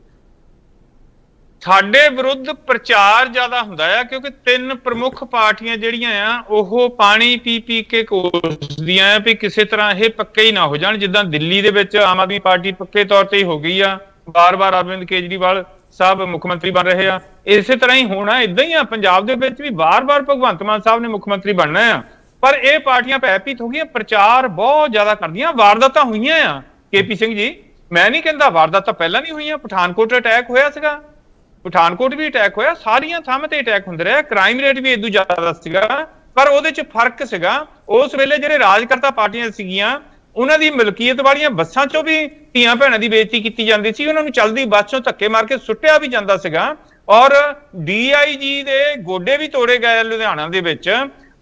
ਸਾਡੇ ਵਿਰੁੱਧ ਪ੍ਰਚਾਰ ਜ਼ਿਆਦਾ ਹੁੰਦਾ ਆ, ਕਿਉਂਕਿ ਤਿੰਨ ਪ੍ਰਮੁੱਖ ਪਾਰਟੀਆਂ ਜਿਹੜੀਆਂ ਆ ਉਹ ਪਾਣੀ ਪੀ ਕੇ ਕੋਸਦੀਆਂ ਆ ਵੀ ਕਿਸੇ ਤਰ੍ਹਾਂ ਇਹ ਪੱਕੇ ਹੀ ਨਾ ਹੋ ਜਾਣ। ਜਿੱਦਾਂ ਦਿੱਲੀ ਦੇ ਵਿੱਚ ਆਮ ਆਦਮੀ ਪਾਰਟੀ ਪੱਕੇ ਤੌਰ ਤੇ ਹੀ ਹੋ ਗਈ ਆ, ਬਾਰ-ਬਾਰ ਅਰਵਿੰਦ ਕੇਜਰੀਵਾਲ ਸਾਹਿਬ ਮੁੱਖ ਮੰਤਰੀ ਬਣ ਰਹੇ ਆ, ਇਸੇ ਤਰ੍ਹਾਂ ਹੀ ਹੋਣਾ, ਇਦਾਂ ਹੀ ਆ। ਪੰਜਾਬ ਦੇ ਵਿੱਚ ਵੀ ਬਾਰ-ਬਾਰ ਭਗਵੰਤ ਮਾਨ ਸਾਹਿਬ ਨੇ ਮੁੱਖ ਮੰਤਰੀ ਬਣਨਾ ਆ, ਪਰ ਇਹ ਪਾਰਟੀਆਂ ਭੈਭੀਤ ਹੋ ਗਈਆਂ, ਪ੍ਰਚਾਰ ਬਹੁਤ ਜ਼ਿਆਦਾ ਕਰਦੀਆਂ। ਵਾਰਦਾਤਾਂ ਹੋਈਆਂ ਆ KP ਸਿੰਘ ਜੀ, ਮੈਂ ਨਹੀਂ ਕਹਿੰਦਾ ਵਾਰਦਾਤਾਂ ਪਹਿਲਾਂ ਨਹੀਂ ਹੋਈਆਂ। ਪਠਾਨਕੋਟ ਅਟੈਕ ਹੋਇਆ ਸੀਗਾ, ਪਠਾਨਕੋਟ ਵੀ ਅਟੈਕ ਹੋਇਆ, ਸਾਰੀਆਂ ਥਾਵਾਂ ਤੇ ਅਟੈਕ ਹੁੰਦੇ ਰਹੇ, ਕ੍ਰਾਈਮ ਰੇਟ ਵੀ ਇਦੋਂ ਜ਼ਿਆਦਾ ਸੀਗਾ, ਪਰ ਉਹਦੇ 'ਚ ਫਰਕ ਸੀਗਾ। ਉਸ ਵੇਲੇ ਜਿਹੜੇ ਰਾਜਕਰਤਾ ਪਾਰਟੀਆਂ ਸੀਗੀਆਂ, ਉਹਨਾਂ ਦੀ ਮਲਕੀਅਤ ਵਾਲੀਆਂ ਬੱਸਾਂ 'ਚੋਂ ਵੀ ਧੀਆਂ ਭੈਣਾਂ ਦੀ ਬੇਇੱਜ਼ਤੀ ਕੀਤੀ ਜਾਂਦੀ ਸੀ, ਉਹਨਾਂ ਨੂੰ ਚੱਲਦੀ ਬੱਸ 'ਚੋਂ ਧੱਕੇ ਮਾਰ ਕੇ ਸੁੱਟਿਆ ਵੀ ਜਾਂਦਾ ਸੀਗਾ, ਔਰ DIG ਦੇ ਗੋਡੇ ਵੀ ਤੋੜੇ ਗਏ ਲੁਧਿਆਣਾ ਦੇ ਵਿੱਚ।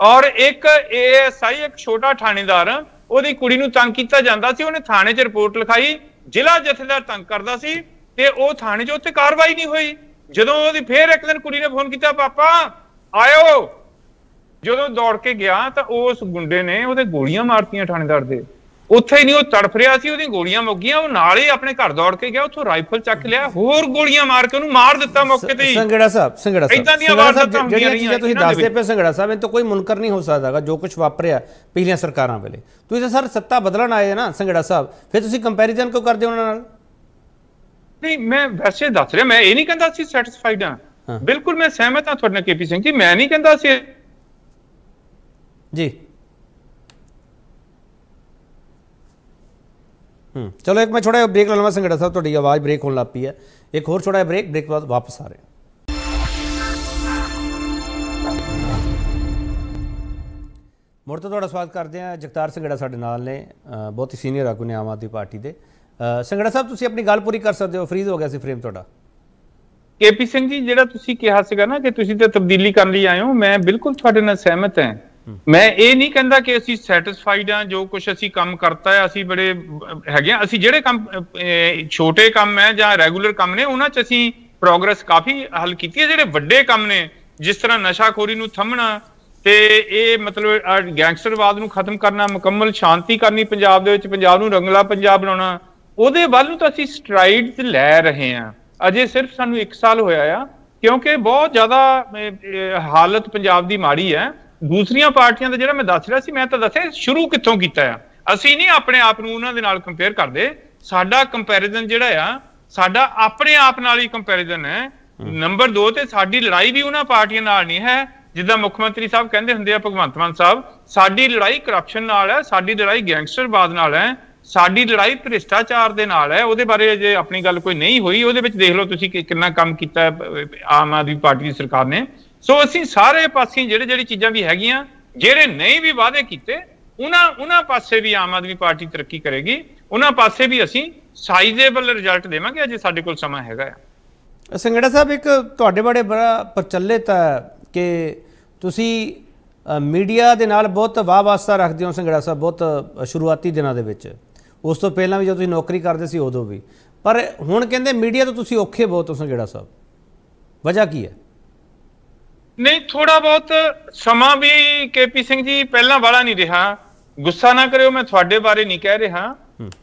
ਔਰ ਇੱਕ ASI, ਇੱਕ ਛੋਟਾ ਥਾਣੇਦਾਰ, ਉਹਦੀ ਕੁੜੀ ਨੂੰ ਤੰਗ ਕੀਤਾ ਜਾਂਦਾ ਸੀ, ਉਹਨੇ ਥਾਣੇ 'ਚ ਰਿਪੋਰਟ ਲਿਖਾਈ, ਜ਼ਿਲ੍ਹਾ ਜਥੇਦਾਰ ਤੰਗ ਕਰਦਾ ਸੀ ਤੇ ਉਹ ਥਾਣੇ 'ਚ ਉੱਥੇ ਕਾਰਵਾਈ ਨਹੀਂ ਹੋਈ। ਜਦੋਂ ਉਹਦੀ ਫੇਰ ਇੱਕ ਦਿਨ ਕੁੜੀ ਨੇ ਫੋਨ ਕੀਤਾ, ਪਾਪਾ ਆਇਓ, ਜਦੋਂ ਦੌੜ ਕੇ ਗਿਆ ਤਾਂ ਉਸ ਗੁੰਡੇ ਨੇ ਉਹਦੇ ਗੋਲੀਆਂ ਮਾਰਤੀਆਂ ਥਾਣੇਦਾਰ ਦੇ। ਉੱਥੇ ਹੀ ਨਹੀਂ, ਉਹ ਤੜਫ ਰਿਹਾ ਸੀ, ਉਹਦੀਆਂ ਗੋਲੀਆਂ ਮੁੱਕ ਗਈਆਂ, ਉਹ ਨਾਲ ਹੀ ਆਪਣੇ ਘਰ ਦੌੜ ਕੇ ਗਿਆ, ਉੱਥੋਂ ਰਾਈਫਲ ਚੱਕ ਲਿਆ, ਹੋਰ ਗੋਲੀਆਂ ਮਾਰ ਕੇ ਉਹਨੂੰ ਮਾਰ ਦਿੱਤਾ ਮੌਕੇ ਤੇ ਹੀ। ਸੰਘੜਾ ਸਾਹਿਬ, ਇਦਾਂ ਦੀਆਂ ਵਾਰਦਾਤਾਂ ਹੁੰਦੀਆਂ ਰਹੀਆਂ, ਤੁਸੀਂ ਦੱਸਦੇ ਪਏ ਸੰਘੜਾ ਸਾਹਿਬ, ਇਹ ਤਾਂ ਕੋਈ ਮੁਨਕਰ ਨਹੀਂ ਹੋ ਸਕਦਾਗਾ ਜੋ ਕੁਝ ਵਾਪਰਿਆ ਪਿਛਲੀਆਂ ਸਰਕਾਰਾਂ ਵੇਲੇ। ਤੁਸੀਂ ਤਾਂ ਸਰ ਸੱਤਾ ਬਦਲਣ ਆਏ ਨਾ ਸੰਘੜਾ ਸਾਹਿਬ, ਫਿਰ ਤੁਸੀਂ ਕੰਪੈਰੀਜ਼ਨ ਕਿਉਂ ਕਰਦੇ ਉਹਨਾਂ ਨਾਲ? ਨਹੀਂ, ਮੈਂ ਵੈਸੇ ਦੱਸ ਰਿਹਾ, ਮੈਂ ਇਹ ਨਹੀਂ ਕਹਿੰਦਾ ਅਸੀਂ ਸੈਟੀਸਫਾਈਡ ਹਾਂ, ਬਿਲਕੁਲ ਮੈਂ ਸਹਿਮਤ ਹਾਂ ਤੁਹਾਡੇ ਨਾਲ KP ਸਿੰਘ ਜੀ, ਮੈਂ ਨਹੀਂ ਕਹਿੰਦਾ ਅਸੀਂ ਜੀ। ਚਲੋ ਇੱਕ ਮੈਂ ਛੋਟਾ ਜਿਹਾ ਬ੍ਰੇਕ ਲੈ ਲਵਾਂ ਸੰਘੜਾ ਸਾਹਿਬ, ਤੁਹਾਡੀ ਆਵਾਜ਼ ਬ੍ਰੇਕ ਹੋਣ ਲੱਗ ਪਈ ਹੈ। ਇੱਕ ਹੋਰ ਛੋਟਾ ਜਿਹਾ ਬ੍ਰੇਕ ਬਾਅਦ ਵਾਪਸ ਆ ਰਹੇ ਹਾਂ। ਮੁੜ ਤੋਂ ਤੁਹਾਡਾ ਸਵਾਗਤ ਕਰਦੇ ਹਾਂ। ਜਗਤਾਰ ਸੰਘੜਾ ਸਾਡੇ ਨਾਲ ਨੇ, ਬਹੁਤ ਹੀ ਸੀਨੀਅਰ ਆਗੂ ਨੇ ਆਮ ਆਦਮੀ ਪਾਰਟੀ ਦੇ। ਸੰਘੜਾ ਸਾਹਿਬ, ਤੁਸੀਂ ਆਪਣੀ ਗੱਲ ਪੂਰੀ ਕਰ ਸਕਦੇ ਹੋ, ਫਰੀਜ਼ ਹੋ ਗਿਆ ਸੀ ਫਰੇਮ ਤੁਹਾਡਾ। KP ਸਿੰਘ ਜੀ, ਜਿਹੜਾ ਤੁਸੀਂ ਕਿਹਾ ਸੀਗਾ ਨਾ ਕਿ ਤੁਸੀਂ ਤਾਂ ਤਬਦੀਲੀ ਕਰਨ ਲਈ ਆਏ ਹੋ, ਮੈਂ ਬਿਲਕੁਲ ਤੁਹਾਡੇ ਨਾਲ ਸਹਿਮਤ ਹਾਂ। ਮੈਂ ਇਹ ਨਹੀਂ ਕਹਿੰਦਾ ਕਿ ਅਸੀਂ ਸੈਟੀਸਫਾਈਡ ਹਾਂ, ਜੋ ਕੁਝ ਅਸੀਂ ਕੰਮ ਕਰਤਾ ਹੈ ਅਸੀਂ ਬੜੇ ਹੈਗੇ ਆ। ਅਸੀਂ ਜਿਹੜੇ ਕੰਮ ਛੋਟੇ ਕੰਮ ਹੈ ਜਾਂ ਰੈਗੂਲਰ ਕੰਮ ਨੇ, ਉਹਨਾਂ 'ਚ ਅਸੀਂ ਪ੍ਰੋਗਰੈਸ ਕਾਫੀ ਹੱਲ ਕੀਤੀ ਹੈ। ਜਿਹੜੇ ਵੱਡੇ ਕੰਮ ਨੇ, ਜਿਸ ਤਰ੍ਹਾਂ ਨਸ਼ਾਖੋਰੀ ਨੂੰ ਥੰਮਣਾ ਤੇ ਇਹ ਮਤਲਬ ਗੈਂਗਸਟਰਵਾਦ ਨੂੰ ਖਤਮ ਕਰਨਾ, ਮੁਕੰਮਲ ਸ਼ਾਂਤੀ ਕਰਨੀ ਪੰਜਾਬ ਦੇ ਵਿੱਚ, ਪੰਜਾਬ ਨੂੰ ਰੰਗਲਾ ਪੰਜਾਬ ਬਣਾਉਣਾ, ਉਹਦੇ ਵੱਲ ਨੂੰ ਤਾਂ ਅਸੀਂ ਸਟਰਾਈਡਸ ਲੈ ਰਹੇ ਹਾਂ। ਅਜੇ ਸਿਰਫ ਸਾਨੂੰ 1 ਸਾਲ ਹੋਇਆ ਆ, ਕਿਉਂਕਿ ਬਹੁਤ ਜ਼ਿਆਦਾ ਹਾਲਤ ਪੰਜਾਬ ਦੀ ਮਾੜੀ ਹੈ। ਦੂਸਰੀਆਂ ਪਾਰਟੀਆਂ ਦਾ ਜਿਹੜਾ ਮੈਂ ਦੱਸ ਰਿਹਾ ਸੀ, ਮੈਂ ਤਾਂ ਦੱਸਿਆ ਸ਼ੁਰੂ ਕਿੱਥੋਂ ਕੀਤਾ ਆ। ਅਸੀਂ ਨਹੀਂ ਆਪਣੇ ਆਪ ਨੂੰ ਉਹਨਾਂ ਦੇ ਨਾਲ ਕੰਪੇਅਰ ਕਰਦੇ, ਸਾਡਾ ਕੰਪੈਰੀਜ਼ਨ ਜਿਹੜਾ ਆ ਸਾਡਾ ਆਪਣੇ ਆਪ ਨਾਲ ਹੀ ਕੰਪੈਰੀਜ਼ਨ ਹੈ। ਨੰਬਰ 2 ਤੇ ਸਾਡੀ ਲੜਾਈ ਵੀ ਉਹਨਾਂ ਪਾਰਟੀਆਂ ਨਾਲ ਨਹੀਂ ਹੈ, ਜਿੱਦਾਂ ਮੁੱਖ ਮੰਤਰੀ ਸਾਹਿਬ ਕਹਿੰਦੇ ਹੁੰਦੇ ਆ, ਭਗਵੰਤ ਮਾਨ ਸਾਹਿਬ, ਸਾਡੀ ਲੜਾਈ ਕਰਪਸ਼ਨ ਨਾਲ ਹੈ, ਸਾਡੀ ਲੜਾਈ ਗੈਂਗਸਟਰਵਾਦ ਨਾਲ ਹੈ, ਸਾਡੀ ਲੜਾਈ ਭ੍ਰਿਸ਼ਟਾਚਾਰ ਦੇ ਨਾਲ ਹੈ। ਉਹਦੇ ਬਾਰੇ ਜੇ ਆਪਣੀ ਗੱਲ ਕੋਈ ਨਹੀਂ ਹੋਈ, ਉਹਦੇ ਵਿੱਚ ਦੇਖ ਲਓ ਤੁਸੀਂ ਕਿੰਨਾ ਕੰਮ ਕੀਤਾ ਆਮ ਆਦਮੀ ਪਾਰਟੀ ਦੀ ਸਰਕਾਰ ਨੇ। ਸੋ ਅਸੀਂ ਸਾਰੇ ਪਾਸੇ ਜਿਹੜੀ ਚੀਜ਼ਾਂ ਵੀ ਹੈਗੀਆਂ, ਜਿਹੜੇ ਨਹੀਂ ਵੀ ਵਾਅਦੇ ਕੀਤੇ, ਉਹਨਾਂ ਪਾਸੇ ਵੀ ਆਮ ਆਦਮੀ ਪਾਰਟੀ ਤਰੱਕੀ ਕਰੇਗੀ, ਉਹਨਾਂ ਪਾਸੇ ਵੀ ਅਸੀਂ ਸਾਈਜ਼ੇਬਲ ਰਿਜ਼ਲਟ ਦੇਵਾਂਗੇ। ਅਜੇ ਸਾਡੇ ਕੋਲ ਸਮਾਂ ਹੈਗਾ ਆ। ਸੰਘੜਾ ਸਾਹਿਬ, ਇੱਕ ਤੁਹਾਡੇ ਬੜੇ ਬੜਾ ਪ੍ਰਚਲਿਤ ਹੈ ਕਿ ਤੁਸੀਂ ਮੀਡੀਆ ਦੇ ਨਾਲ ਬਹੁਤ ਵਾਹ ਵਾਸਤਾ ਰੱਖਦੇ ਹੋ ਸੰਘੜਾ ਸਾਹਿਬ, ਬਹੁਤ ਸ਼ੁਰੂਆਤੀ ਦਿਨਾਂ ਦੇ ਵਿੱਚ ਉਸ ਤੋਂ ਪਹਿਲਾਂ ਵੀ ਜਦੋਂ ਤੁਸੀਂ ਨੌਕਰੀ ਕਰਦੇ ਸੀ ਉਦੋਂ ਵੀ, ਪਰ ਹੁਣ ਕਹਿੰਦੇ ਮੀਡੀਆ ਤੋਂ ਤੁਸੀਂ ਔਖੇ ਬਹੁਤ ਹੋ ਸੰਘੇੜਾ ਸਾਹਿਬ, ਵਜ੍ਹਾ ਕੀ ਹੈ? ਨਹੀਂ, ਥੋੜਾ ਬਹੁਤ ਸਮਾਂ ਵੀ ਕੇਪੀ ਸਿੰਘ ਜੀ ਪਹਿਲਾਂ ਵਾਲਾ ਨਹੀਂ ਰਿਹਾ। ਗੁੱਸਾ ਨਾ ਕਰਿਓ, ਮੈਂ ਤੁਹਾਡੇ ਬਾਰੇ ਨਹੀਂ ਕਹਿ ਰਿਹਾ।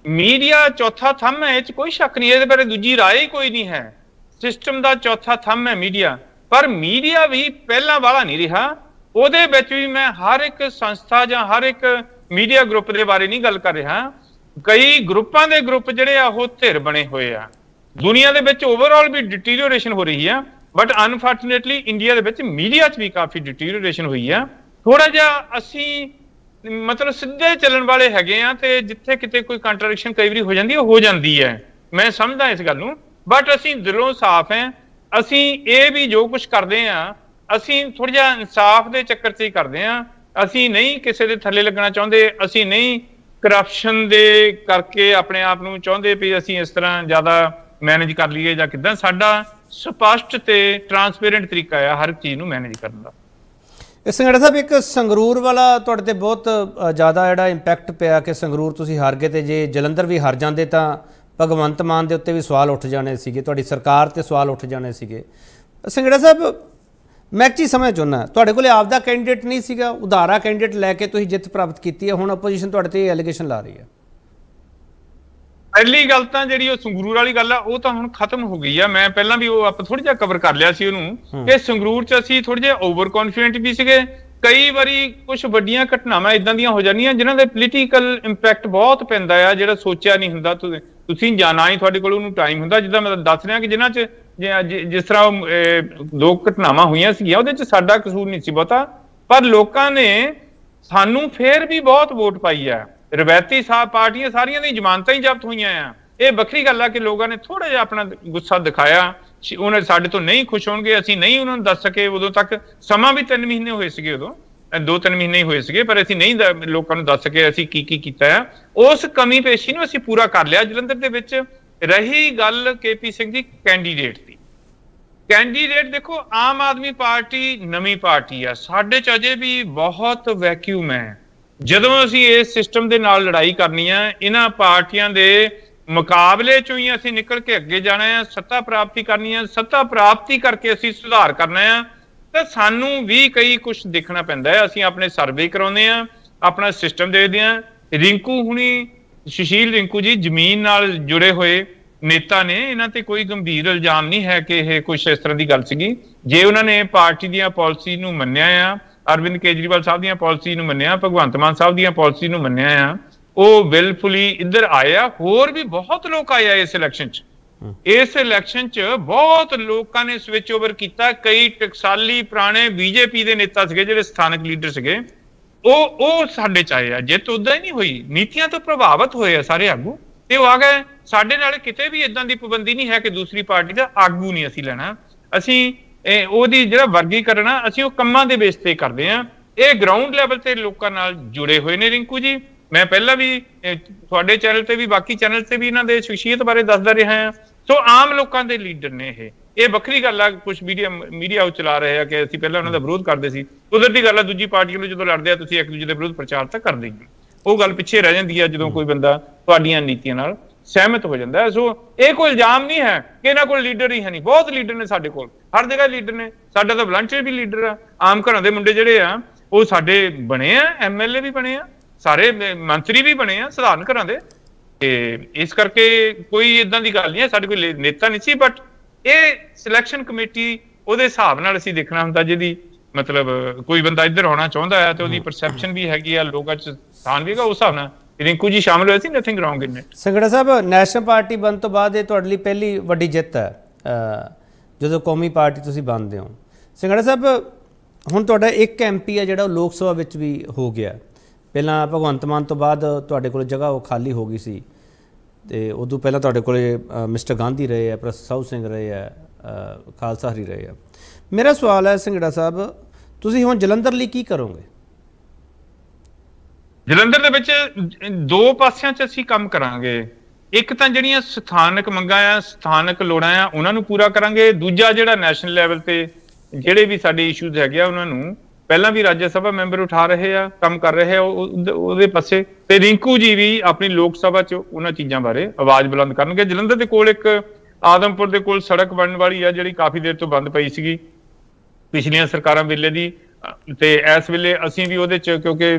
ਮੀਡੀਆ ਚੌਥਾ ਥੰਮ ਹੈ, ਇਹ 'ਚ ਕੋਈ ਸ਼ੱਕ ਨਹੀਂ, ਇਹਦੇ ਬਾਰੇ ਦੂਜੀ ਰਾਏ ਹੀ ਕੋਈ ਨਹੀਂ ਹੈ। ਸਿਸਟਮ ਦਾ ਚੌਥਾ ਥੰਮ ਹੈ ਮੀਡੀਆ, ਪਰ ਮੀਡੀਆ ਵੀ ਪਹਿਲਾਂ ਵਾਲਾ ਨਹੀਂ ਰਿਹਾ। ਉਹਦੇ ਵਿੱਚ ਵੀ ਮੈਂ ਹਰ ਇੱਕ ਸੰਸਥਾ ਜਾਂ ਹਰ ਇੱਕ ਮੀਡੀਆ ਗਰੁੱਪ ਦੇ ਬਾਰੇ ਨਹੀਂ ਗੱਲ ਕਰ ਰਿਹਾ। ਕਈ ਗਰੁੱਪਾਂ ਦੇ ਗਰੁੱਪ ਜਿਹੜੇ ਆ ਉਹ ਧਿਰ ਬਣੇ ਹੋਏ ਆ। ਦੁਨੀਆ ਦੇ ਵਿੱਚ ਓਵਰਆਲ ਵੀ ਡਿਟੀਰੀਓਰੇਸ਼ਨ ਹੋ ਰਹੀ ਆ, ਬਟ ਅਨਫੋਰਚੂਨੇਟਲੀ ਇੰਡੀਆ ਦੇ ਵਿੱਚ ਮੀਡੀਆ 'ਚ ਵੀ ਕਾਫੀ ਡਿਟੀਰੀਓਰੇਸ਼ਨ ਹੋਈ ਆ। ਥੋੜਾ ਜਿਹਾ ਅਸੀਂ ਮਤਲਬ ਸਿੱਧੇ ਚੱਲਣ ਵਾਲੇ ਹੈਗੇ ਆ, ਤੇ ਜਿੱਥੇ ਕਿਤੇ ਕੋਈ ਕੰਟਰਡਿਕਸ਼ਨ ਕਈ ਵਾਰੀ ਹੋ ਜਾਂਦੀ ਹੈ, ਹੋ ਜਾਂਦੀ ਹੈ, ਮੈਂ ਸਮਝਦਾ ਇਸ ਗੱਲ ਨੂੰ, ਬਟ ਅਸੀਂ ਦਿਲੋਂ ਸਾਫ਼ ਹੈ। ਅਸੀਂ ਇਹ ਵੀ ਜੋ ਕੁਝ ਕਰਦੇ ਆ, ਅਸੀਂ ਥੋੜਾ ਜਿਹਾ ਇਨਸਾਫ ਦੇ ਚੱਕਰ 'ਚ ਹੀ ਕਰਦੇ ਆ। ਅਸੀਂ ਨਹੀਂ ਕਿਸੇ ਦੇ ਥੱਲੇ ਲੱਗਣਾ ਚਾਹੁੰਦੇ, ਅਸੀਂ ਨਹੀਂ ਕਰਪਸ਼ਨ ਦੇ ਕਰਕੇ ਆਪਣੇ ਆਪ ਨੂੰ ਚਾਹੁੰਦੇ ਵੀ ਅਸੀਂ ਇਸ ਤਰ੍ਹਾਂ ਜ਼ਿਆਦਾ ਮੈਨੇਜ ਕਰ ਲਈਏ ਜਾਂ ਕਿੱਦਾਂ। ਸਾਡਾ ਸਪਸ਼ਟ ਤੇ ਟਰਾਂਸਪੇਰੈਂਟ ਤਰੀਕਾ ਆ ਹਰ ਚੀਜ਼ ਨੂੰ ਮੈਨੇਜ ਕਰਨ ਦਾ। ਸੰਘੇੜਾ ਸਾਹਿਬ, ਇੱਕ ਸੰਗਰੂਰ ਵਾਲਾ ਤੁਹਾਡੇ ਤੇ ਬਹੁਤ ਜ਼ਿਆਦਾ ਜਿਹੜਾ ਇੰਪੈਕਟ ਪਿਆ ਕਿ ਸੰਗਰੂਰ ਤੁਸੀਂ ਹਾਰ ਗਏ, ਤੇ ਜੇ ਜਲੰਧਰ ਵੀ ਹਾਰ ਜਾਂਦੇ ਤਾਂ ਭਗਵੰਤ ਮਾਨ ਦੇ ਉੱਤੇ ਵੀ ਸਵਾਲ ਉੱਠ ਜਾਣੇ ਸੀਗੇ, ਤੁਹਾਡੀ ਸਰਕਾਰ ਤੇ ਸਵਾਲ ਉੱਠ ਜਾਣੇ ਸੀਗੇ। ਸੰਘੇੜਾ ਸਾਹਿਬ, ਮੈਂ ਇੱਕ ਚੀਜ਼ ਸਮਝ ਚਾਹੁੰਦਾ, ਤੁਹਾਡੇ ਕੋਲ ਆਪਦਾ ਕੈਂਡੀਡੇਟ ਨਹੀਂ ਸੀਗਾ, ਉਧਾਰਾ ਕੈਂਡੀਡੇਟ ਲੈ ਕੇ ਤੁਸੀਂ ਜਿੱਤ ਪ੍ਰਾਪਤ ਕੀਤੀ ਹੈ, ਹੁਣ ਆਪੋਜੀਸ਼ਨ ਤੁਹਾਡੇ ਤੇ ਐਲੀਗੇਸ਼ਨ ਲਾ ਰਹੀ ਹੈ। ਪਹਿਲੀ ਗੱਲ ਤਾਂ ਜਿਹੜੀ ਉਹ ਸੰਗਰੂਰ ਵਾਲੀ ਗੱਲ ਆ, ਉਹ ਤਾਂ ਹੁਣ ਖਤਮ ਹੋ ਗਈ ਆ। ਮੈਂ ਪਹਿਲਾਂ ਵੀ ਉਹ ਆਪਾਂ ਥੋੜਾ ਜਿਹਾ ਕਵਰ ਕਰ ਲਿਆ ਸੀ ਉਹਨੂੰ, ਕਿ ਸੰਗਰੂਰ 'ਚ ਅਸੀਂ ਥੋੜੇ ਜਿਹਾ ਓਵਰ ਕੌਨਫੀਡੈਂਟ ਵੀ ਸੀਗੇ। ਕਈ ਵਾਰੀ ਕੁਝ ਵੱਡੀਆਂ ਘਟਨਾਵਾਂ ਇਦਾਂ ਦੀਆਂ ਹੋ ਜਾਂਦੀਆਂ ਜਿਨ੍ਹਾਂ ਦੇ ਪੋਲੀਟੀਕਲ ਇੰਪੈਕਟ ਬਹੁਤ ਪੈਂਦਾ ਆ, ਜਿਹੜਾ ਸੋਚਿਆ ਨਹੀਂ ਹੁੰਦਾ। ਤੁਸੀਂ ਜਾਣਾ ਹੀ ਤੁਹਾਡੇ ਕੋਲ ਉਹਨੂੰ ਟਾਈਮ ਹੁੰਦਾ। ਜਿੱਦਾਂ ਮੈਂ ਦੱਸ ਰਿਹਾ ਕਿ ਜਿਨ੍ਹਾਂ 'ਚ ਜਿਸ ਤਰ੍ਹਾਂ ਦੋ ਘਟਨਾਵਾਂ ਹੋਈਆਂ ਸੀਗੀਆਂ, ਉਹਦੇ 'ਚ ਸਾਡਾ ਕਸੂਰ ਨਹੀਂ ਸੀ ਬਹੁਤਾ, ਪਰ ਲੋਕਾਂ ਨੇ ਸਾਨੂੰ ਫੇਰ ਵੀ ਬਹੁਤ ਵੋਟ ਪਾਈ ਆ। ਰਵਾਇਤੀ ਪਾਰਟੀਆਂ ਸਾਰੀਆਂ ਦੀ ਜ਼ਮਾਨਤਾਂ ਹੀ ਜ਼ਬਤ ਹੋਈਆਂ ਆ। ਇਹ ਵੱਖਰੀ ਗੱਲ ਆ ਕਿ ਲੋਕਾਂ ਨੇ ਥੋੜਾ ਜਿਹਾ ਆਪਣਾ ਗੁੱਸਾ ਦਿਖਾਇਆ, ਉਹਨਾਂ ਸਾਡੇ ਤੋਂ ਨਹੀਂ ਖੁਸ਼ ਹੋਣਗੇ, ਅਸੀਂ ਨਹੀਂ ਉਹਨਾਂ ਨੂੰ ਦੱਸ ਸਕੇ। ਉਦੋਂ ਤੱਕ ਸਮਾਂ ਵੀ 3 ਮਹੀਨੇ ਹੋਏ ਸੀਗੇ, ਉਦੋਂ 2-3 ਮਹੀਨੇ ਹੀ ਹੋਏ ਸੀਗੇ, ਪਰ ਅਸੀਂ ਨਹੀਂ ਲੋਕਾਂ ਨੂੰ ਦੱਸ ਸਕੇ ਅਸੀਂ ਕੀ ਕੀਤਾ ਆ। ਉਸ ਕਮੀ ਪੇਸ਼ੀ ਨੂੰ ਅਸੀਂ ਪੂਰਾ ਕਰ ਲਿਆ ਜਲੰਧਰ ਦੇ ਵਿੱਚ। ਰਹੀ ਗੱਲ ਕੇਪੀ ਸਿੰਘ ਜੀ ਕੈਂਡੀਡੇਟ ਦੀ, ਕੈਂਡੀਡੇਟ ਦੇਖੋ, ਆਮ ਆਦਮੀ ਪਾਰਟੀ ਨਵੀਂ ਪਾਰਟੀ ਆ, ਸਾਡੇ 'ਚ ਅਜੇ ਵੀ ਬਹੁਤ ਵੈਕਿਊਮ ਹੈ। ਜਦੋਂ ਅਸੀਂ ਇਸ ਸਿਸਟਮ ਦੇ ਨਾਲ ਲੜਾਈ ਕਰਨੀ ਆ, ਇਹਨਾਂ ਪਾਰਟੀਆਂ ਦੇ ਮੁਕਾਬਲੇ 'ਚੋਂ ਹੀ ਅਸੀਂ ਨਿਕਲ ਕੇ ਅੱਗੇ ਜਾਣਾ ਆ, ਸੱਤਾ ਪ੍ਰਾਪਤੀ ਕਰਨੀ ਆ। ਸੱਤਾ ਪ੍ਰਾਪਤੀ ਕਰਕੇ ਅਸੀਂ ਸੁਧਾਰ ਕਰਨਾ ਆ, ਤਾਂ ਸਾਨੂੰ ਵੀ ਕਈ ਕੁਝ ਦੇਖਣਾ ਪੈਂਦਾ ਹੈ। ਅਸੀਂ ਆਪਣੇ ਸਰਵੇ ਕਰਾਉਂਦੇ ਆ, ਆਪਣਾ ਸਿਸਟਮ ਦੇਖਦੇ ਆ। ਰਿੰਕੂ ਹੁਣੀ, ਸੁਸ਼ੀਲ ਰਿੰਕੂ ਜੀ ਜ਼ਮੀਨ ਨਾਲ ਜੁੜੇ ਹੋਏ ਨੇਤਾ ਨੇ, ਇਹਨਾਂ ਤੇ ਕੋਈ ਗੰਭੀਰ ਇਲਜ਼ਾਮ ਨਹੀਂ ਹੈ ਕਿ ਇਹ ਕੁਝ ਇਸ ਤਰ੍ਹਾਂ ਦੀ ਗੱਲ ਸੀਗੀ। ਜੇ ਉਹਨਾਂ ਨੇ ਪਾਰਟੀ ਦੀਆਂ ਪਾਲਿਸੀ ਨੂੰ ਮੰਨਿਆ ਆ, ਅਰਵਿੰਦ ਕੇਜਰੀਵਾਲ ਸਾਹਿਬ ਦੀਆਂ ਪਾਲਿਸੀ ਨੂੰ ਮੰਨਿਆ, ਭਗਵੰਤ ਮਾਨ ਸਾਹਿਬ ਦੀਆਂ ਪਾਲਿਸੀ ਨੂੰ ਮੰਨਿਆ ਆ, ਉਹ ਬਿਲਕੁਲੀ ਇੱਧਰ ਆਏ ਆ। ਹੋਰ ਵੀ ਬਹੁਤ ਲੋਕ ਆਏ ਆ ਇਸ ਇਲੈਕਸ਼ਨ 'ਚ। ਇਸ ਇਲੈਕਸ਼ਨ 'ਚ ਬਹੁਤ ਲੋਕਾਂ ਨੇ ਸਵਿਚ ਓਵਰ ਕੀਤਾ। ਕਈ ਟਕਸਾਲੀ ਪੁਰਾਣੇ ਬੀਜੇਪੀ ਦੇ ਨੇਤਾ ਸੀਗੇ, ਜਿਹੜੇ ਸਥਾਨਕ ਲੀਡਰ ਸੀਗੇ, ਉਹ ਸਾਡੇ 'ਚ ਆਏ ਆ। ਜਿੱਤ ਉਦਾਂ ਹੀ ਨਹੀਂ ਹੋਈ, ਨੀਤੀਆਂ ਤੋਂ ਪ੍ਰਭਾਵਿਤ ਹੋਏ ਆ ਸਾਰੇ ਆਗੂ, ਤੇ ਉਹ ਆ ਗਏ। ਸਾਡੇ ਨਾਲ ਕਿਤੇ ਵੀ ਇਦਾਂ ਦੀ ਪਾਬੰਦੀ ਨਹੀਂ ਹੈ ਕਿ ਦੂਸਰੀ ਪਾਰਟੀ ਦਾ ਆਗੂ ਨਹੀਂ ਅਸੀਂ ਲੈਣਾ। ਅਸੀਂ ਉਹਦੀ ਜਿਹੜਾ ਵਰਗੀਕਰਨ ਆ, ਅਸੀਂ ਉਹ ਕੰਮਾਂ ਦੇ ਬੇਸ ਤੇ ਕਰਦੇ ਆ। ਇਹ ਗਰਾਊਂਡ ਲੈਵਲ ਤੇ ਲੋਕਾਂ ਨਾਲ ਜੁੜੇ ਹੋਏ ਨੇ ਰਿੰਕੂ ਜੀ। ਮੈਂ ਪਹਿਲਾਂ ਵੀ ਤੁਹਾਡੇ ਚੈਨਲ ਤੇ ਵੀ ਬਾਕੀ ਚੈਨਲ ਤੇ ਵੀ ਇਹਨਾਂ ਦੇ ਸ਼ਖਸੀਅਤ ਬਾਰੇ ਦੱਸਦਾ ਰਿਹਾ ਹਾਂ। ਸੋ ਆਮ ਲੋਕਾਂ ਦੇ ਲੀਡਰ ਨੇ ਇਹ ਵੱਖਰੀ ਗੱਲ ਆ। ਕੁਝ ਮੀਡੀਆ ਉਹ ਚਲਾ ਰਹੇ ਆ ਕਿ ਅਸੀਂ ਪਹਿਲਾਂ ਉਹਨਾਂ ਦਾ ਵਿਰੋਧ ਕਰਦੇ ਸੀ। ਕੁਦਰਤੀ ਗੱਲ ਆ, ਦੂਜੀ ਪਾਰਟੀ ਨੂੰ ਜਦੋਂ ਲੜਦੇ ਆ ਤੁਸੀਂ ਇੱਕ ਦੂਜੇ ਦੇ ਵਿਰੋਧ ਪ੍ਰਚਾਰ ਤਾਂ ਕਰਦੇ ਹੀ, ਉਹ ਗੱਲ ਪਿੱਛੇ ਰਹਿ ਜਾਂਦੀ ਆ ਜਦੋਂ ਕੋਈ ਬੰਦਾ ਤੁਹਾਡੀਆਂ ਨੀਤੀਆਂ ਨਾਲ ਸਹਿਮਤ ਹੋ ਜਾਂਦਾ। ਸੋ ਇਹ ਕੋਈ ਇਲਜ਼ਾਮ ਨਹੀਂ ਹੈ ਕਿ ਇਹਨਾਂ ਕੋਲ ਲੀਡਰ ਹੀ ਹੈ ਨਹੀਂ, ਬਹੁਤ ਲੀਡਰ ਨੇ ਸਾਡੇ ਕੋਲ, ਹਰ ਜਗ੍ਹਾ ਲੀਡਰ ਨੇ। ਸਾਡਾ ਤਾਂ ਵਲੰਟੀਅਰ ਵੀ ਲੀਡਰ ਆ। ਆਮ ਘਰਾਂ ਦੇ ਮੁੰਡੇ ਜਿਹੜੇ ਆ ਉਹ ਸਾਡੇ ਬਣੇ ਆ, ਐਮਐਲਏ ਵੀ ਬਣੇ ਆ, ਸਾਰੇ ਮੰਤਰੀ ਵੀ ਬਣੇ ਆ ਸਧਾਰਨ ਘਰਾਂ ਦੇ। ਤੇ ਇਸ ਕਰਕੇ ਕੋਈ ਇਦਾਂ ਦੀ ਗੱਲ ਨਹੀਂ ਹੈ, ਸਾਡੇ ਕੋਈ ਨੇਤਾ ਨਹੀਂ ਸੀ। ਬਟ ਇਹ ਸਿਲੈਕਸ਼ਨ ਕਮੇਟੀ ਉਹਦੇ ਹਿਸਾਬ ਨਾਲ ਅਸੀਂ ਦੇਖਣਾ ਹੁੰਦਾ, ਜਿਹਦੀ ਮਤਲਬ ਕੋਈ ਬੰਦਾ ਇੱਧਰ ਆਉਣਾ ਚਾਹੁੰਦਾ ਹੈ ਤੇ ਉਹਦੀ ਪਰਸੈਪਸ਼ਨ ਵੀ ਹੈਗੀ ਆ, ਲੋਕਾਂ 'ਚ ਸਥਾਨ ਵੀ ਹੈਗਾ, ਉਸ ਹਿਸਾਬ ਨਾਲ ਰਿੰਕੂ ਜੀ ਸ਼ਾਮਲ ਹੋਏ ਸੀ। Nothing wrong in it. Sanghera ਸਾਹਿਬ, ਨੈਸ਼ਨਲ ਪਾਰਟੀ ਬਣਨ ਤੋਂ ਬਾਅਦ ਇਹ ਤੁਹਾਡੇ ਲਈ ਪਹਿਲੀ ਵੱਡੀ ਜਿੱਤ ਹੈ ਜਦੋਂ ਕੌਮੀ ਪਾਰਟੀ ਤੁਸੀਂ ਬਣਦੇ ਹੋ। ਸੰਘੇੜਾ ਸਾਹਿਬ, ਹੁਣ ਤੁਹਾਡਾ ਇੱਕ ਐਮਪੀ ਹੈ ਜਿਹੜਾ ਉਹ ਲੋਕ ਸਭਾ ਵਿੱਚ ਵੀ ਹੋ ਗਿਆ। ਪਹਿਲਾਂ ਭਗਵੰਤ ਮਾਨ ਤੋਂ ਬਾਅਦ ਤੁਹਾਡੇ ਕੋਲ ਜਗ੍ਹਾ ਉਹ ਖਾਲੀ ਹੋ ਗਈ ਸੀ, ਤੇ ਉਦੋਂ ਪਹਿਲਾਂ ਤੁਹਾਡੇ ਕੋਲ ਮਿਸਟਰ ਗਾਂਧੀ ਰਹੇ ਆ, ਪ੍ਰਸਾਦ ਸਿੰਘ ਰਹੇ ਆ, ਖਾਲਸਾ ਹਰੀ ਰਹੇ ਆ। ਮੇਰਾ ਸਵਾਲ ਹੈ ਸੰਘੇੜਾ ਸਾਹਿਬ, ਤੁਸੀਂ ਹੁਣ ਜਲੰਧਰ ਲਈ ਕੀ ਕਰੋਗੇ? ਜਲੰਧਰ ਦੇ ਵਿੱਚ ਦੋ ਪਾਸਿਆਂ 'ਚ ਅਸੀਂ ਕੰਮ ਕਰਾਂਗੇ। ਇੱਕ ਤਾਂ ਜਿਹੜੀਆਂ ਸਥਾਨਕ ਮੰਗਾਂ ਆ, ਸਥਾਨਕ ਲੋੜਾਂ ਆ, ਉਹਨਾਂ ਨੂੰ ਪੂਰਾ ਕਰਾਂਗੇ। ਦੂਜਾ ਜਿਹੜਾ ਨੈਸ਼ਨਲ ਲੈਵਲ ਤੇ ਜਿਹੜੇ ਵੀ ਸਾਡੇ ਇਸ਼ੂਜ਼ ਹੈਗੇ ਆ ਉਹਨਾਂ ਨੂੰ ਪਹਿਲਾਂ ਵੀ ਰਾਜ ਸਭਾ ਮੈਂਬਰ ਉਠਾ ਰਹੇ ਆ, ਕੰਮ ਕਰ ਰਹੇ ਆ ਉਹਦੇ ਪਾਸੇ, ਤੇ ਰਿੰਕੂ ਜੀ ਵੀ ਆਪਣੀ ਲੋਕ ਸਭਾ 'ਚ ਉਹਨਾਂ ਚੀਜ਼ਾਂ ਬਾਰੇ ਆਵਾਜ਼ ਬੁਲੰਦ ਕਰਨਗੇ। ਜਲੰਧਰ ਦੇ ਕੋਲ ਇੱਕ ਆਦਮਪੁਰ ਦੇ ਕੋਲ ਸੜਕ ਬਣਨ ਵਾਲੀ ਆ, ਜਿਹੜੀ ਕਾਫੀ ਦੇਰ ਤੋਂ ਬੰਦ ਪਈ ਸੀਗੀ ਪਿਛਲੀਆਂ ਸਰਕਾਰਾਂ ਵੇਲੇ ਦੀ, ਤੇ ਇਸ ਵੇਲੇ ਅਸੀਂ ਵੀ ਉਹਦੇ 'ਚ, ਕਿਉਂਕਿ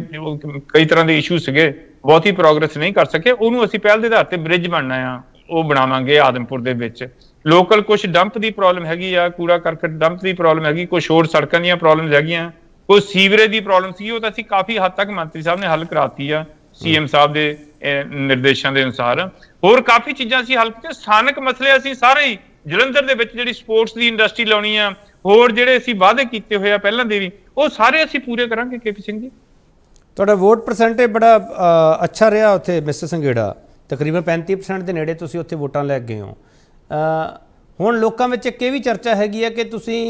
ਕਈ ਤਰ੍ਹਾਂ ਦੇ ਇਸ਼ੂ ਸੀਗੇ, ਬਹੁਤੀ ਪ੍ਰੋਗਰੈਸ ਨਹੀਂ ਕਰ ਸਕੇ, ਉਹਨੂੰ ਅਸੀਂ ਪਹਿਲ ਦੇ ਆਧਾਰ ਤੇ ਬ੍ਰਿਜ ਬਣਨਾ ਆ, ਉਹ ਬਣਾਵਾਂਗੇ ਆਦਮਪੁਰ ਦੇ ਵਿੱਚ। ਲੋਕਲ ਕੁਝ ਡੰਪ ਦੀ ਪ੍ਰੋਬਲਮ ਹੈਗੀ ਆ, ਕੂੜਾ ਕਰਕਟ ਡੰਪ ਦੀ ਪ੍ਰੋਬਲਮ ਹੈਗੀ, ਕੁਝ ਹੋਰ ਸੜਕਾਂ ਦੀਆਂ ਪ੍ਰੋਬਲਮਸ ਹੈਗੀਆਂ, ਕੋਈ ਸੀਵਰੇਜ ਦੀ ਪ੍ਰੋਬਲਮ ਸੀ, ਉਹ ਤਾਂ ਅਸੀਂ ਕਾਫੀ ਹੱਦ ਤੱਕ ਮੰਤਰੀ ਸਾਹਿਬ ਨੇ ਹੱਲ ਕਰਾਤੀ ਆ ਸੀਐਮ ਸਾਹਿਬ ਦੇ ਨਿਰਦੇਸ਼ਾਂ ਦੇ ਅਨੁਸਾਰ। ਹੋਰ ਕਾਫੀ ਚੀਜ਼ਾਂ ਅਸੀਂ ਹੱਲ ਕੀਤੀਆਂ। ਸਥਾਨਕ ਮਸਲੇ ਅਸੀਂ ਸਾਰੇ ਹੀ ਜਲੰਧਰ ਦੇ ਵਿੱਚ ਜਿਹੜੀ ਸਪੋਰਟਸ ਦੀ ਇੰਡਸਟਰੀ ਲਾਉਣੀ ਆ, ਹੋਰ ਜਿਹੜੇ ਅਸੀਂ ਵਾਅਦੇ ਕੀਤੇ ਹੋਏ ਆ ਪਹਿਲਾਂ ਦੇ ਵੀ, ਉਹ ਸਾਰੇ ਅਸੀਂ ਪੂਰੇ ਕਰਾਂਗੇ। ਕੇਪੀ ਸਿੰਘ ਜੀ, ਤੁਹਾਡਾ ਵੋਟ ਪਰਸੈਂਟੇਜ ਬੜਾ ਅੱਛਾ ਰਿਹਾ ਉੱਥੇ ਮਿਸਟਰ ਸੰਘੇੜਾ, ਤਕਰੀਬਨ 35% ਦੇ ਨੇੜੇ ਤੁਸੀਂ ਉੱਥੇ ਵੋਟਾਂ ਲੈ ਗਏ ਹੋ। ਹੁਣ ਲੋਕਾਂ ਵਿੱਚ ਇੱਕ ਇਹ ਵੀ ਚਰਚਾ ਹੈਗੀ ਹੈ ਕਿ ਤੁਸੀਂ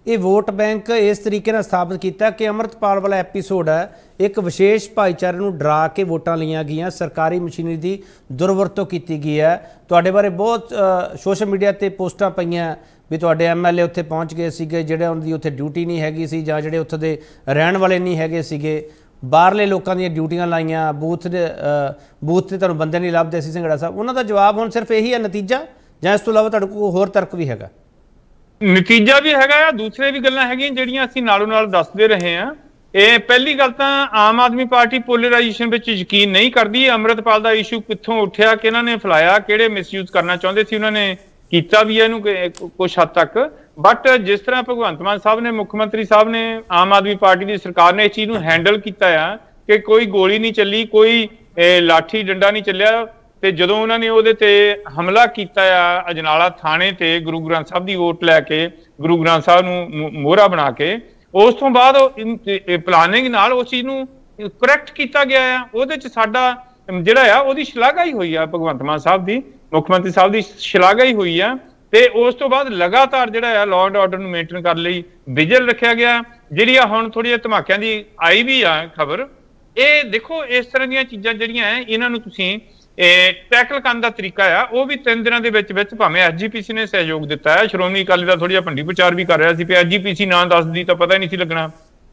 ਇਹ ਵੋਟ ਬੈਂਕ ਇਸ ਤਰੀਕੇ ਨਾਲ ਸਥਾਪਿਤ ਕੀਤਾ ਕਿ ਅੰਮ੍ਰਿਤਪਾਲ ਵਾਲਾ ਐਪੀਸੋਡ ਹੈ, ਇੱਕ ਵਿਸ਼ੇਸ਼ ਭਾਈਚਾਰੇ ਨੂੰ ਡਰਾ ਕੇ ਵੋਟਾਂ ਲਈਆਂ ਗਈਆਂ, ਸਰਕਾਰੀ ਮਸ਼ੀਨਰੀ ਦੀ ਦੁਰਵਰਤੋਂ ਕੀਤੀ ਗਈ ਹੈ। ਤੁਹਾਡੇ ਬਾਰੇ ਬਹੁਤ ਸੋਸ਼ਲ ਮੀਡੀਆ 'ਤੇ ਪੋਸਟਾਂ ਪਈਆਂ ਵੀ ਤੁਹਾਡੇ ਐਮਐਲਏ ਉੱਥੇ ਪਹੁੰਚ ਗਏ ਸੀਗੇ, ਜਿਹੜੇ ਉਹਨਾਂ ਦੀ ਉੱਥੇ ਡਿਊਟੀ ਨਹੀਂ ਹੈਗੀ ਸੀ, ਜਾਂ ਜਿਹੜੇ ਉੱਥੇ ਦੇ ਰਹਿਣ ਵਾਲੇ ਨਹੀਂ ਹੈਗੇ ਸੀਗੇ, ਬਾਹਰਲੇ ਲੋਕਾਂ ਦੀਆਂ ਡਿਊਟੀਆਂ ਲਾਈਆਂ, ਬੂਥ 'ਤੇ ਤੁਹਾਨੂੰ ਬੰਦੇ ਨਹੀਂ ਲੱਭਦੇ ਸੀ। ਸੰਘੇੜਾ ਸਾਹਿਬ, ਉਹਨਾਂ ਦਾ ਜਵਾਬ ਹੁਣ ਸਿਰਫ ਇਹੀ ਹੈ ਨਤੀਜਾ, ਜਾਂ ਇਸ ਤੋਂ ਇਲਾਵਾ ਤੁਹਾਡੇ ਕੋਲ ਹੋਰ ਤਰਕ ਵੀ ਹੈਗਾ? ਨਤੀਜਾ ਵੀ ਹੈਗਾ ਆ, ਦੂਸਰੇ ਵੀ ਗੱਲਾਂ ਹੈਗੀਆਂ ਜਿਹੜੀਆਂ ਅਸੀਂ ਨਾਲੋਂ ਨਾਲ ਦੱਸਦੇ ਰਹੇ ਹਾਂ। ਇਹ ਪਹਿਲੀ ਗੱਲ ਤਾਂ ਆਮ ਆਦਮੀ ਪਾਰਟੀ ਪੋਲਰਾਈਜੇਸ਼ਨ ਵਿੱਚ ਯਕੀਨ ਨਹੀਂ ਕਰਦੀ। ਅੰਮ੍ਰਿਤਪਾਲ ਦਾ ਇਸ਼ੂ ਕਿੱਥੋਂ ਉੱਠਿਆ, ਕਿਹਨਾਂ ਨੇ ਫੈਲਾਇਆ, ਕਿਹੜੇ ਮਿਸਯੂਜ਼ ਕਰਨਾ ਚਾਹੁੰਦੇ ਸੀ, ਉਹਨਾਂ ਨੇ ਕੀਤਾ ਵੀ ਇਹਨੂੰ ਕੁਛ ਹੱਦ ਤੱਕ। ਬਟ ਜਿਸ ਤਰ੍ਹਾਂ ਭਗਵੰਤ ਮਾਨ ਸਾਹਿਬ ਨੇ, ਮੁੱਖ ਮੰਤਰੀ ਸਾਹਿਬ ਨੇ, ਆਮ ਆਦਮੀ ਪਾਰਟੀ ਦੀ ਸਰਕਾਰ ਨੇ ਇਸ ਚੀਜ਼ ਨੂੰ ਹੈਂਡਲ ਕੀਤਾ ਆ ਕਿ ਕੋਈ ਗੋਲੀ ਨਹੀਂ ਚੱਲੀ, ਕੋਈ ਲਾਠੀ ਡੰਡਾ ਨਹੀਂ ਚੱਲਿਆ। ਤੇ ਜਦੋਂ ਉਹਨਾਂ ਨੇ ਉਹਦੇ ਤੇ ਹਮਲਾ ਕੀਤਾ ਆ ਅਜਨਾਲਾ ਥਾਣੇ ਤੇ, ਗੁਰੂ ਗ੍ਰੰਥ ਸਾਹਿਬ ਦੀ ਵੋਟ ਲੈ ਕੇ, ਗੁਰੂ ਗ੍ਰੰਥ ਸਾਹਿਬ ਨੂੰ ਮੋਹਰਾ ਬਣਾ ਕੇ, ਉਸ ਤੋਂ ਬਾਅਦ ਪਲਾਨਿੰਗ ਨਾਲ ਉਸ ਚੀਜ਼ ਨੂੰ ਕਰੈਕਟ ਕੀਤਾ ਗਿਆ ਆ। ਉਹਦੇ ਚ ਸਾਡਾ ਜਿਹੜਾ ਆ ਉਹਦੀ ਸ਼ਲਾਘਾ ਹੀ ਹੋਈ ਆ, ਭਗਵੰਤ ਮਾਨ ਸਾਹਿਬ ਦੀ, ਮੁੱਖ ਮੰਤਰੀ ਸਾਹਿਬ ਦੀ ਸ਼ਲਾਘਾ ਹੀ ਹੋਈ ਆ। ਤੇ ਉਸ ਤੋਂ ਬਾਅਦ ਲਗਾਤਾਰ ਜਿਹੜਾ ਆ ਲਾਅ ਐਂਡ ਆਰਡਰ ਨੂੰ ਮੇਨਟੇਨ ਕਰਨ ਲਈ ਵਿਜਲ ਰੱਖਿਆ ਗਿਆ। ਜਿਹੜੀ ਆ ਹੁਣ ਥੋੜ੍ਹੀਆਂ ਧਮਾਕਿਆਂ ਦੀ ਆਈ ਵੀ ਆ ਖਬਰ, ਇਹ ਦੇਖੋ ਇਸ ਤਰ੍ਹਾਂ ਦੀਆਂ ਚੀਜ਼ਾਂ ਜਿਹੜੀਆਂ ਆ, ਇਹਨਾਂ ਨੂੰ ਤੁਸੀਂ ਟੈਕਲ ਕਰਨ ਦਾ ਤਰੀਕਾ ਆ, ਉਹ ਵੀ 3 ਦਿਨਾਂ ਦੇ ਵਿੱਚ ਭਾਵੇਂ ਐਸਜੀਪੀਸੀ ਨੇ ਸਹਿਯੋਗ ਦਿੱਤਾ ਹੈ। ਸ਼੍ਰੋਮਣੀ ਅਕਾਲੀ ਦਲ ਥੋੜ੍ਹਾ ਜਿਹਾ ਭੰਡੀ ਪ੍ਰਚਾਰ ਵੀ ਕਰ ਰਿਹਾ ਸੀ, ਐਸਜੀਪੀਸੀ ਨਾਂ ਦੱਸਦੀ ਤਾਂ ਪਤਾ ਹੀ ਨਹੀਂ ਸੀ ਲੱਗਣਾ।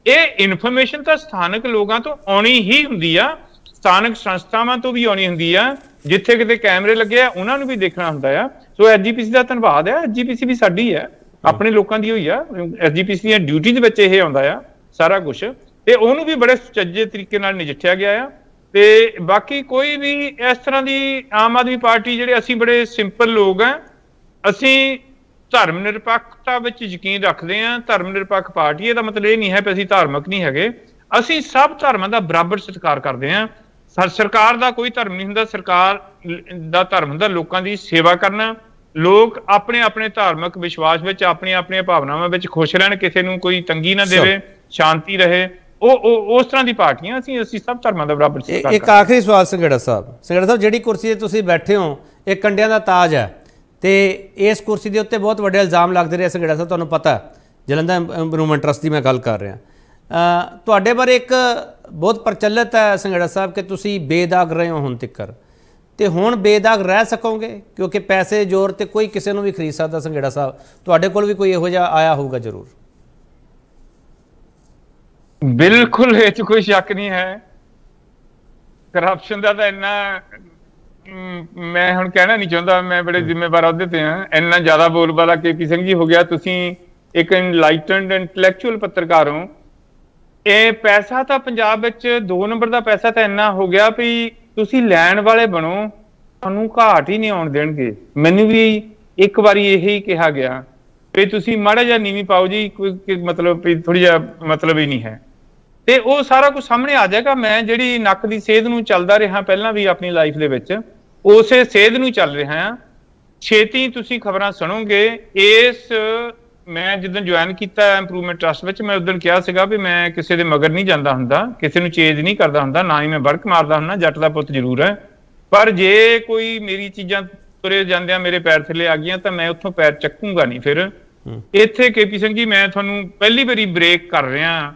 ਇਹ ਇਨਫੋਰਮੇਸ਼ਨ ਤਾਂ ਸਥਾਨਕ ਲੋਕਾਂ ਤੋਂ ਆਉਣੀ ਹੀ ਹੁੰਦੀ ਆ, ਸਥਾਨਕ ਸੰਸਥਾਵਾਂ ਤੋਂ ਵੀ ਆਉਣੀ ਹੁੰਦੀ ਆ, ਜਿੱਥੇ ਕਿਤੇ ਕੈਮਰੇ ਲੱਗੇ ਆ ਉਹਨਾਂ ਨੂੰ ਵੀ ਦੇਖਣਾ ਹੁੰਦਾ ਆ। ਸੋ ਐਸਜੀਪੀਸੀ ਦਾ ਧੰਨਵਾਦ ਹੈ, ਐਸਜੀਪੀਸੀ ਵੀ ਸਾਡੀ ਹੈ, ਆਪਣੇ ਲੋਕਾਂ ਦੀ ਹੋਈ ਆ, ਐਸਜੀਪੀਸੀ ਦੀਆਂ ਡਿਊਟੀ ਦੇ ਵਿੱਚ ਇਹ ਆਉਂਦਾ ਆ ਸਾਰਾ ਕੁਛ, ਤੇ ਉਹਨੂੰ ਵੀ ਬੜੇ ਸੁਚੱਜੇ ਤਰੀਕੇ ਨਾਲ ਨਜਿੱਠਿਆ ਗਿਆ ਆ। ਤੇ ਬਾਕੀ ਕੋਈ ਵੀ ਇਸ ਤਰ੍ਹਾਂ ਦੀ ਆਮ ਆਦਮੀ ਪਾਰਟੀ, ਜਿਹੜੇ ਅਸੀਂ ਬੜੇ ਸਿੰਪਲ ਲੋਕ ਆ, ਅਸੀਂ ਧਰਮ ਨਿਰਪੱਖਤਾ ਵਿੱਚ ਯਕੀਨ ਰੱਖਦੇ ਹਾਂ। ਧਰਮ ਨਿਰਪੱਖ ਪਾਰਟੀ, ਇਹਦਾ ਮਤਲਬ ਇਹ ਨਹੀਂ ਹੈ ਕਿ ਅਸੀਂ ਧਾਰਮਿਕ ਨਹੀਂ ਹੈਗੇ, ਅਸੀਂ ਸਭ ਧਰਮਾਂ ਦਾ ਬਰਾਬਰ ਸਤਿਕਾਰ ਕਰਦੇ ਹਾਂ। ਸਰਕਾਰ ਦਾ ਕੋਈ ਧਰਮ ਨਹੀਂ ਹੁੰਦਾ, ਸਰਕਾਰ ਦਾ ਧਰਮ ਹੁੰਦਾ ਲੋਕਾਂ ਦੀ ਸੇਵਾ ਕਰਨਾ। ਲੋਕ ਆਪਣੇ ਆਪਣੇ ਧਾਰਮਿਕ ਵਿਸ਼ਵਾਸ ਵਿੱਚ, ਆਪਣੀਆਂ ਆਪਣੀਆਂ ਭਾਵਨਾਵਾਂ ਵਿੱਚ ਖੁਸ਼ ਰਹਿਣ, ਕਿਸੇ ਨੂੰ ਕੋਈ ਤੰਗੀ ਨਾ ਦੇਵੇ, ਸ਼ਾਂਤੀ ਰਹੇ, ਉਹ ਉਸ ਤਰ੍ਹਾਂ ਦੀ ਪਾਰਟੀਆਂ। ਅਸੀਂ ਸਭ ਧਰਮਾਂ ਦਾ ਬਰਾਬਰ ਸਤਿਕਾਰ ਕਰਦੇ ਹਾਂ। ਇੱਕ ਆਖਰੀ ਸਵਾਲ ਸੰਘੇੜਾ ਸਾਹਿਬ, ਜਿਹੜੀ ਕੁਰਸੀ ਤੇ ਤੁਸੀਂ ਬੈਠੇ ਹੋ ਇਹ ਕੰਡਿਆਂ ਦਾ ਤਾਜ ਹੈ, ਤੇ ਇਸ ਕੁਰਸੀ ਦੇ ਉੱਤੇ ਬਹੁਤ ਵੱਡੇ ਇਲਜ਼ਾਮ ਲੱਗਦੇ ਰਹੇ ਸੰਘੇੜਾ ਸਾਹਿਬ, ਤੁਹਾਨੂੰ ਪਤਾ ਜਲੰਧਰ ਇੰਪਰੂਵਮੈਂਟ ਟਰਸਟ ਦੀ ਮੈਂ ਗੱਲ ਕਰ ਰਿਹਾ। ਤੁਹਾਡੇ ਬਾਰੇ ਇੱਕ ਬਹੁਤ ਪ੍ਰਚਲਿਤ ਹੈ ਸੰਘੇੜਾ ਸਾਹਿਬ ਕਿ ਤੁਸੀਂ ਬੇਦਾਗ ਰਹੇ ਹੋ ਹੁਣ ਤੱਕ, ਤੇ ਹੁਣ ਬੇਦਾਗ ਰਹਿ ਸਕੋਗੇ? ਕਿਉਂਕਿ ਪੈਸੇ ਜ਼ੋਰ ਤੇ ਕੋਈ ਕਿਸੇ ਨੂੰ ਵੀ ਖਰੀਦ ਸਕਦਾ ਸੰਘੇੜਾ ਸਾਹਿਬ, ਤੁਹਾਡੇ ਕੋਲ ਵੀ ਕੋਈ ਇਹੋ ਜਿਹਾ ਆਇਆ ਹੋਊਗਾ ਜ਼ਰੂਰ। ਬਿਲਕੁਲ, ਇਹ 'ਚ ਕੋਈ ਸ਼ੱਕ ਨਹੀਂ ਹੈ। ਕਰਪਸ਼ਨ ਦਾ ਤਾਂ ਇੰਨਾ ਮੈਂ ਹੁਣ ਕਹਿਣਾ ਨਹੀਂ ਚਾਹੁੰਦਾ, ਮੈਂ ਬੜੇ ਜ਼ਿੰਮੇਵਾਰ ਅਹੁਦੇ ਤੇ ਹਾਂ। ਇੰਨਾ ਜ਼ਿਆਦਾ ਬੋਲਬਾਲਾ ਕੇਪੀ ਸਿੰਘ ਜੀ ਹੋ ਗਿਆ। ਤੁਸੀਂ ਇੱਕ ਇਨਲਾਈਟਨਡ ਇੰਟੈਲੈਕਚੁਅਲ ਪੱਤਰਕਾਰ ਹੋ। ਇਹ ਪੈਸਾ ਤਾਂ ਪੰਜਾਬ ਵਿੱਚ 2 ਨੰਬਰ ਦਾ ਪੈਸਾ ਤਾਂ ਇੰਨਾ ਹੋ ਗਿਆ ਵੀ ਤੁਸੀਂ ਲੈਣ ਵਾਲੇ ਬਣੋ, ਤੁਹਾਨੂੰ ਘਾਟ ਹੀ ਨਹੀਂ ਆਉਣ ਦੇਣਗੇ। ਮੈਨੂੰ ਵੀ ਇੱਕ ਵਾਰੀ ਇਹੀ ਕਿਹਾ ਗਿਆ ਵੀ ਤੁਸੀਂ ਮਾੜਾ ਜਿਹਾ ਨੀਵੀਂ ਪਾਓ ਜੀ, ਕੋਈ ਮਤਲਬ ਵੀ ਥੋੜੀ ਜਿਹਾ ਮਤਲਬ ਹੀ ਨਹੀਂ ਹੈ, ਤੇ ਉਹ ਸਾਰਾ ਕੁਝ ਸਾਹਮਣੇ ਆ ਜਾਏਗਾ। ਮੈਂ ਜਿਹੜੀ ਨੱਕ ਦੀ ਸੇਧ ਨੂੰ ਚੱਲਦਾ ਰਿਹਾ ਪਹਿਲਾਂ ਵੀ ਆਪਣੀ ਲਾਈਫ ਦੇ ਵਿੱਚ, ਉਸੇ ਸੇਧ ਨੂੰ ਚੱਲ ਰਿਹਾ ਹਾਂ। ਛੇਤੀ ਤੁਸੀਂ ਖਬਰਾਂ ਸੁਣੋਗੇ। ਮੈਂ ਜਿੱਦਣ ਜੁਆਇਨ ਕੀਤਾ ਇੰਪਰੂਵਮੈਂਟ ਟਰਸਟ ਵਿੱਚ, ਮੈਂ ਉਦੋਂ ਕਿਹਾ ਸੀਗਾ ਵੀ ਮੈਂ ਕਿਸੇ ਦੇ ਮਗਰ ਨਹੀਂ ਜਾਂਦਾ ਹੁੰਦਾ, ਕਿਸੇ ਨੂੰ ਚੇਂਜ ਨਹੀਂ ਕਰਦਾ ਹੁੰਦਾ, ਨਾ ਹੀ ਮੈਂ ਬੜਕ ਮਾਰਦਾ ਹੁੰਦਾ। ਜੱਟ ਦਾ ਪੁੱਤ ਜ਼ਰੂਰ ਹੈ, ਪਰ ਜੇ ਕੋਈ ਮੇਰੀ ਚੀਜ਼ਾਂ ਤੁਰੇ ਜਾਂਦਿਆਂ ਮੇਰੇ ਪੈਰ ਥੱਲੇ ਆ ਗਈਆਂ ਤਾਂ ਮੈਂ ਉੱਥੋਂ ਪੈਰ ਚੱਕੂਗਾ ਨਹੀਂ। ਫਿਰ ਇੱਥੇ ਕੇਪੀ ਸਿੰਘ ਜੀ, ਮੈਂ ਤੁਹਾਨੂੰ ਪਹਿਲੀ ਵਾਰੀ ਬ੍ਰੇਕ ਕਰ ਰਿਹਾ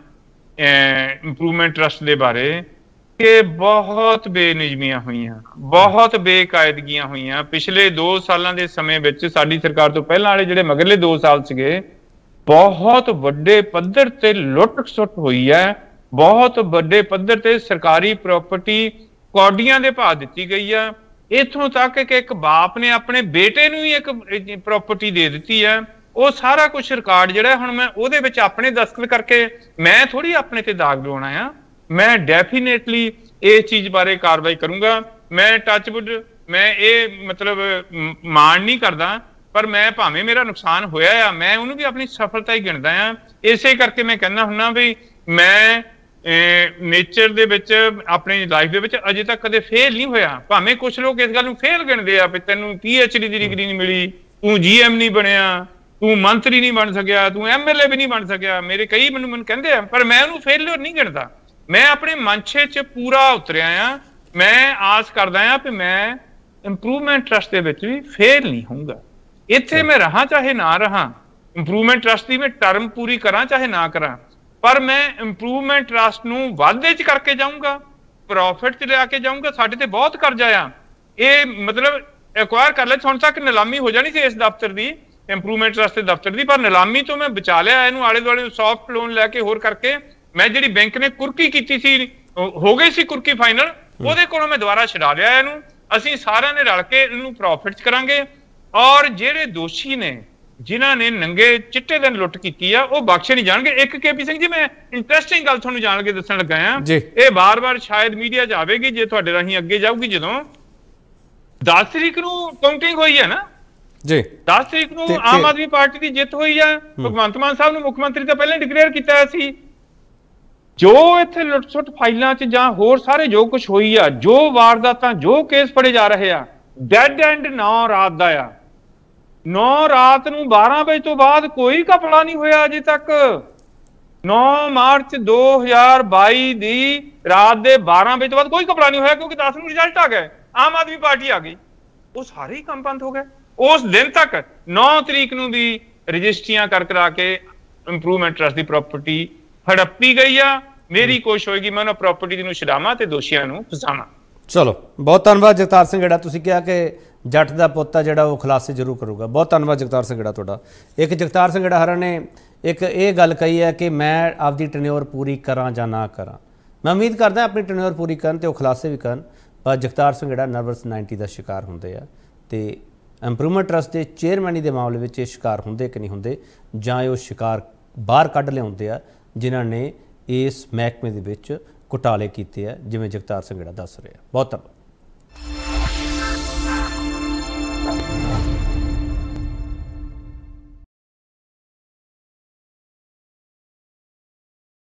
ਇੰਪਰੂਵਮੈਂਟ ਟਰਸਟ ਦੇ ਬਾਰੇ ਕਿ ਬਹੁਤ ਬੇਨਿਯਮੀਆਂ ਹੋਈਆਂ, ਬਹੁਤ ਬੇਕਾਇਦਗੀਆਂ ਹੋਈਆਂ ਪਿਛਲੇ 2 ਸਾਲਾਂ ਦੇ ਸਮੇਂ ਵਿੱਚ। ਸਾਡੀ ਸਰਕਾਰ ਤੋਂ ਪਹਿਲਾਂ ਵਾਲੇ ਜਿਹੜੇ ਮਗਰਲੇ 2 ਸਾਲ ਸੀਗੇ, ਬਹੁਤ ਵੱਡੇ ਪੱਧਰ ਤੇ ਲੁੱਟ-ਖਸੁੱਟ ਹੋਈ ਹੈ, ਬਹੁਤ ਵੱਡੇ ਪੱਧਰ ਤੇ ਸਰਕਾਰੀ ਪ੍ਰਾਪਰਟੀ ਕੌਡੀਆਂ ਦੇ ਭਾਅ ਦਿੱਤੀ ਗਈ ਆ। ਇੱਥੋਂ ਤੱਕ ਕਿ ਇੱਕ ਬਾਪ ਨੇ ਆਪਣੇ ਬੇਟੇ ਨੂੰ ਹੀ ਇੱਕ ਪ੍ਰਾਪਰਟੀ ਦੇ ਦਿੱਤੀ ਹੈ। ਉਹ ਸਾਰਾ ਕੁਝ ਰਿਕਾਰਡ ਜਿਹੜਾ ਹੁਣ ਮੈਂ ਉਹਦੇ ਵਿੱਚ ਆਪਣੇ ਦਸਤਖਤ ਕਰਕੇ ਮੈਂ ਥੋੜੀ ਆਪਣੇ ਤੇ ਦਾਗ ਲਵਾਉਣਾ ਆ। ਮੈਂ ਡੈਫੀਨੇਟਲੀ ਇਸ ਚੀਜ਼ ਬਾਰੇ ਕਾਰਵਾਈ ਕਰੂੰਗਾ। ਮੈਂ ਟੱਚਵੁੱਡ ਮੈਂ ਇਹ ਮਤਲਬ ਮਾਣ ਨਹੀਂ ਕਰਦਾ, ਪਰ ਮੈਂ ਭਾਵੇਂ ਮੇਰਾ ਨੁਕਸਾਨ ਹੋਇਆ ਆ, ਮੈਂ ਉਹਨੂੰ ਵੀ ਆਪਣੀ ਸਫਲਤਾ ਹੀ ਗਿਣਦਾ ਆ। ਇਸੇ ਕਰਕੇ ਮੈਂ ਕਹਿੰਦਾ ਹੁੰਨਾ ਵੀ ਮੈਂ ਨੇਚਰ ਦੇ ਵਿੱਚ ਆਪਣੀ ਲਾਈਫ ਦੇ ਵਿੱਚ ਅਜੇ ਤੱਕ ਕਦੇ ਫੇਲ ਨਹੀਂ ਹੋਇਆ। ਭਾਵੇਂ ਕੁਝ ਲੋਕ ਇਸ ਗੱਲ ਨੂੰ ਫੇਲ ਗਿਣਦੇ ਆ ਵੀ ਤੈਨੂੰ PhD ਦੀ ਡਿਗਰੀ ਨਹੀਂ ਮਿਲੀ, ਤੂੰ GM ਨਹੀਂ ਬਣਿਆ, ਤੂੰ ਮੰਤਰੀ ਨਹੀਂ ਬਣ ਸਕਿਆ, ਤੂੰ MLA ਵੀ ਨਹੀਂ ਬਣ ਸਕਿਆ। ਮੇਰੇ ਕਈ ਮੈਨੂੰ ਕਹਿੰਦੇ ਆ, ਪਰ ਮੈਂ ਉਹਨੂੰ ਫੇਲਿਅਰ ਨਹੀਂ ਗਿਣਦਾ। ਮੈਂ ਆਪਣੇ ਮਨਸ਼ੇ 'ਚ ਪੂਰਾ ਉਤਰਿਆ ਆ। ਮੈਂ ਆਸ ਕਰਦਾ ਆ ਕਿ ਮੈਂ ਇੰਪਰੂਵਮੈਂਟ ਟਰਸਟ ਦੇ ਵਿੱਚ ਵੀ ਫੇਲ ਨਹੀਂ ਹੋਊਂਗਾ। ਇੱਥੇ ਮੈਂ ਰਹਾਂ ਚਾਹੇ ਨਾ ਰਹਾਂ, ਇੰਪਰੂਵਮੈਂਟ ਟਰਸਟ ਦੀ ਮੈਂ ਟਰਮ ਪੂਰੀ ਕਰਾਂ ਚਾਹੇ ਨਾ ਕਰਾਂ, ਪਰ ਮੈਂ ਇੰਪਰੂਵਮੈਂਟ ਟਰਸਟ ਨੂੰ ਵਾਧੇ 'ਚ ਕਰਕੇ ਜਾਊਂਗਾ, ਪ੍ਰੋਫਿਟ 'ਚ ਲਿਆ ਕੇ ਜਾਊਂਗਾ। ਸਾਡੇ ਤੇ ਬਹੁਤ ਕਰਜ਼ਾ ਆ। ਇਹ ਮਤਲਬ ਐਕਵਾਇਰ ਕਰ ਲੈ, ਹੁਣ ਤੱਕ ਨਿਲਾਮੀ ਹੋ ਜਾਣੀ ਸੀ ਇਸ ਦਫ਼ਤਰ ਦੀ, ਇੰਪਰੂਵਮੈਂਟ ਟਰਸਟ ਦੇ ਦਫ਼ਤਰ ਦੀ, ਪਰ ਨਿਲਾਮੀ ਤੋਂ ਮੈਂ ਬਚਾ ਲਿਆ ਇਹਨੂੰ। ਆਲੇ ਦੁਆਲੇ ਸੌਫਟ ਲੋਨ ਲੈ ਕੇ ਹੋਰ ਕਰਕੇ ਮੈਂ ਜਿਹੜੀ ਬੈਂਕ ਨੇ ਕੁਰਕੀ ਕੀਤੀ ਸੀ, ਹੋ ਗਈ ਸੀ ਕੁਰਕੀ ਫਾਈਨਲ, ਉਹਦੇ ਕੋਲੋਂ ਮੈਂ ਦੁਬਾਰਾ ਛਡਾ ਲਿਆ ਇਹਨੂੰ। ਅਸੀਂ ਸਾਰਿਆਂ ਨੇ ਰਲ ਕੇ ਇਹਨੂੰ ਪ੍ਰੋਫਿਟ 'ਚ ਕਰਾਂਗੇ, ਔਰ ਜਿਹੜੇ ਦੋਸ਼ੀ ਨੇ ਜਿਨ੍ਹਾਂ ਨੇ ਨੰਗੇ ਚਿੱਟੇ ਦਿਨ ਲੁੱਟ ਕੀਤੀ ਆ ਉਹ ਬਖਸ਼ੇ ਨਹੀਂ ਜਾਣਗੇ। ਇੱਕ KP ਸਿੰਘ ਜੀ, ਮੈਂ ਇੰਟਰਸਟਿੰਗ ਗੱਲ ਤੁਹਾਨੂੰ ਜਾਣ ਕੇ ਦੱਸਣ ਲੱਗਾ ਆ। ਇਹ ਬਾਰ-ਬਾਰ ਸ਼ਾਇਦ ਮੀਡੀਆ 'ਚ ਆਵੇਗੀ, ਜੇ ਤੁਹਾਡੇ ਰਾਹੀਂ ਅੱਗੇ ਜਾਊਗੀ। ਜਦੋਂ 10 ਤਰੀਕ ਨੂੰ ਕਾਊਂਟਿੰਗ ਹੋਈ ਹੈ ਨਾ ਜੀ, 10 ਤਰੀਕ ਨੂੰ ਆਮ ਆਦਮੀ ਪਾਰਟੀ ਦੀ ਜਿੱਤ ਹੋਈ ਆ। ਭਗਵੰਤ ਮਾਨ ਸਾਹਿਬ ਨੂੰ ਮੁੱਖ ਮੰਤਰੀ ਤਾਂ ਪਹਿਲਾਂ ਡਿਕਲੇਅਰ ਕੀਤਾ ਸੀ। ਜੋ ਇੱਥੇ ਲੁੱਟ-ਸੁੱਟ ਫਾਈਲਾਂ 'ਚ ਜਾਂ ਹੋਰ ਸਾਰੇ ਜੋ ਕੁਝ ਹੋਈ ਆ, ਜੋ ਵਾਰਦਾਤਾਂ, ਜੋ ਕੇਸ ਫੜੇ ਜਾ ਰਹੇ ਆ, ਡੈਡ ਐਂਡ 9 ਰਾਤ ਦਾ ਆ। 9 ਰਾਤ ਨੂੰ 12 ਵਜੇ ਤੋਂ ਬਾਅਦ ਕੋਈ ਘਪਲਾ ਨਹੀਂ ਹੋਇਆ ਅਜੇ ਤੱਕ। 9 ਮਾਰਚ 2022 ਦੀ ਰਾਤ ਦੇ 12 ਵਜੇ ਤੋਂ ਬਾਅਦ ਕੋਈ ਘਪਲਾ ਨਹੀਂ ਹੋਇਆ, ਕਿਉਂਕਿ 10 ਨੂੰ ਰਿਜ਼ਲਟ ਆ ਗਏ, ਆਮ ਆਦਮੀ ਪਾਰਟੀ ਆ ਗਈ। ਉਹ ਸਾਰੇ ਹੀ ਕੰਮ ਬੰਦ ਹੋ ਗਏ। ਉਸ ਦਿਨ ਤੱਕ 9 ਤਰੀਕ ਨੂੰ ਵੀ ਰਜਿਸਟਰੀਆਂ ਕਰਾ ਕੇ ਇੰਪਰੂਵਮੈਂਟ ਟਰਸਟ ਦੀ ਪ੍ਰਾਪਰਟੀ ਹੜੱਪੀ ਗਈ ਆ। ਮੇਰੀ ਕੋਸ਼ਿਸ਼ ਹੋਏਗੀ ਮੈਂ ਉਹਨਾਂ ਪ੍ਰਾਪਰਟੀ ਨੂੰ ਛਡਾਵਾਂ ਤੇ ਦੋਸ਼ੀਆਂ ਨੂੰ ਫਸਾਵਾਂ। ਚਲੋ, ਬਹੁਤ ਧੰਨਵਾਦ ਜਗਤਾਰ ਸਿੰਘ ਜਿਹੜਾ ਤੁਸੀਂ ਕਿਹਾ ਕਿ ਜੱਟ ਦਾ ਪੁੱਤ ਆ ਜਿਹੜਾ ਉਹ ਖੁਲਾਸੇ ਜ਼ਰੂਰ ਕਰੂਗਾ। ਬਹੁਤ ਧੰਨਵਾਦ ਜਗਤਾਰ ਸਿੰਘ ਜਿਹੜਾ ਤੁਹਾਡਾ। ਇੱਕ ਜਗਤਾਰ ਸਿੰਘ ਜਿਹੜਾ ਹਰਾਂ ਨੇ ਇੱਕ ਇਹ ਗੱਲ ਕਹੀ ਹੈ ਕਿ ਮੈਂ ਆਪਦੀ ਟੈਨਿਓਰ ਪੂਰੀ ਕਰਾਂ ਜਾਂ ਨਾ ਕਰਾਂ। ਮੈਂ ਉਮੀਦ ਕਰਦਾ ਆਪਣੀ ਟੈਨਿਓਰ ਪੂਰੀ ਕਰਨ ਤੇ ਉਹ ਖੁਲਾਸੇ ਵੀ ਕਰਨ, ਪਰ ਜਗਤਾਰ ਸਿੰਘ ਜਿਹੜਾ ਨਰਵਸ 90 ਦਾ ਸ਼ਿਕਾਰ ਹੁੰਦੇ ਆ ਤੇ ਇੰਪਰੂਵਮੈਂਟ ਟਰਸਟ ਦੇ ਚੇਅਰਮੈਨੀ ਦੇ ਮਾਮਲੇ ਵਿੱਚ ਇਹ ਸ਼ਿਕਾਰ ਹੁੰਦੇ ਕਿ ਨਹੀਂ ਹੁੰਦੇ, ਜਾਂ ਉਹ ਸ਼ਿਕਾਰ ਬਾਹਰ ਕੱਢ ਲਿਆਉਂਦੇ ਆ ਜਿਨ੍ਹਾਂ ਨੇ ਇਸ ਮਹਿਕਮੇ ਦੇ ਵਿੱਚ ਘੁਟਾਲੇ ਕੀਤੇ ਆ, ਜਿਵੇਂ ਜਗਤਾਰ ਸਿੰਘ ਜਿਹੜਾ ਦੱਸ ਰਿਹਾ। ਬਹੁਤ ਧੰਨਵਾਦ।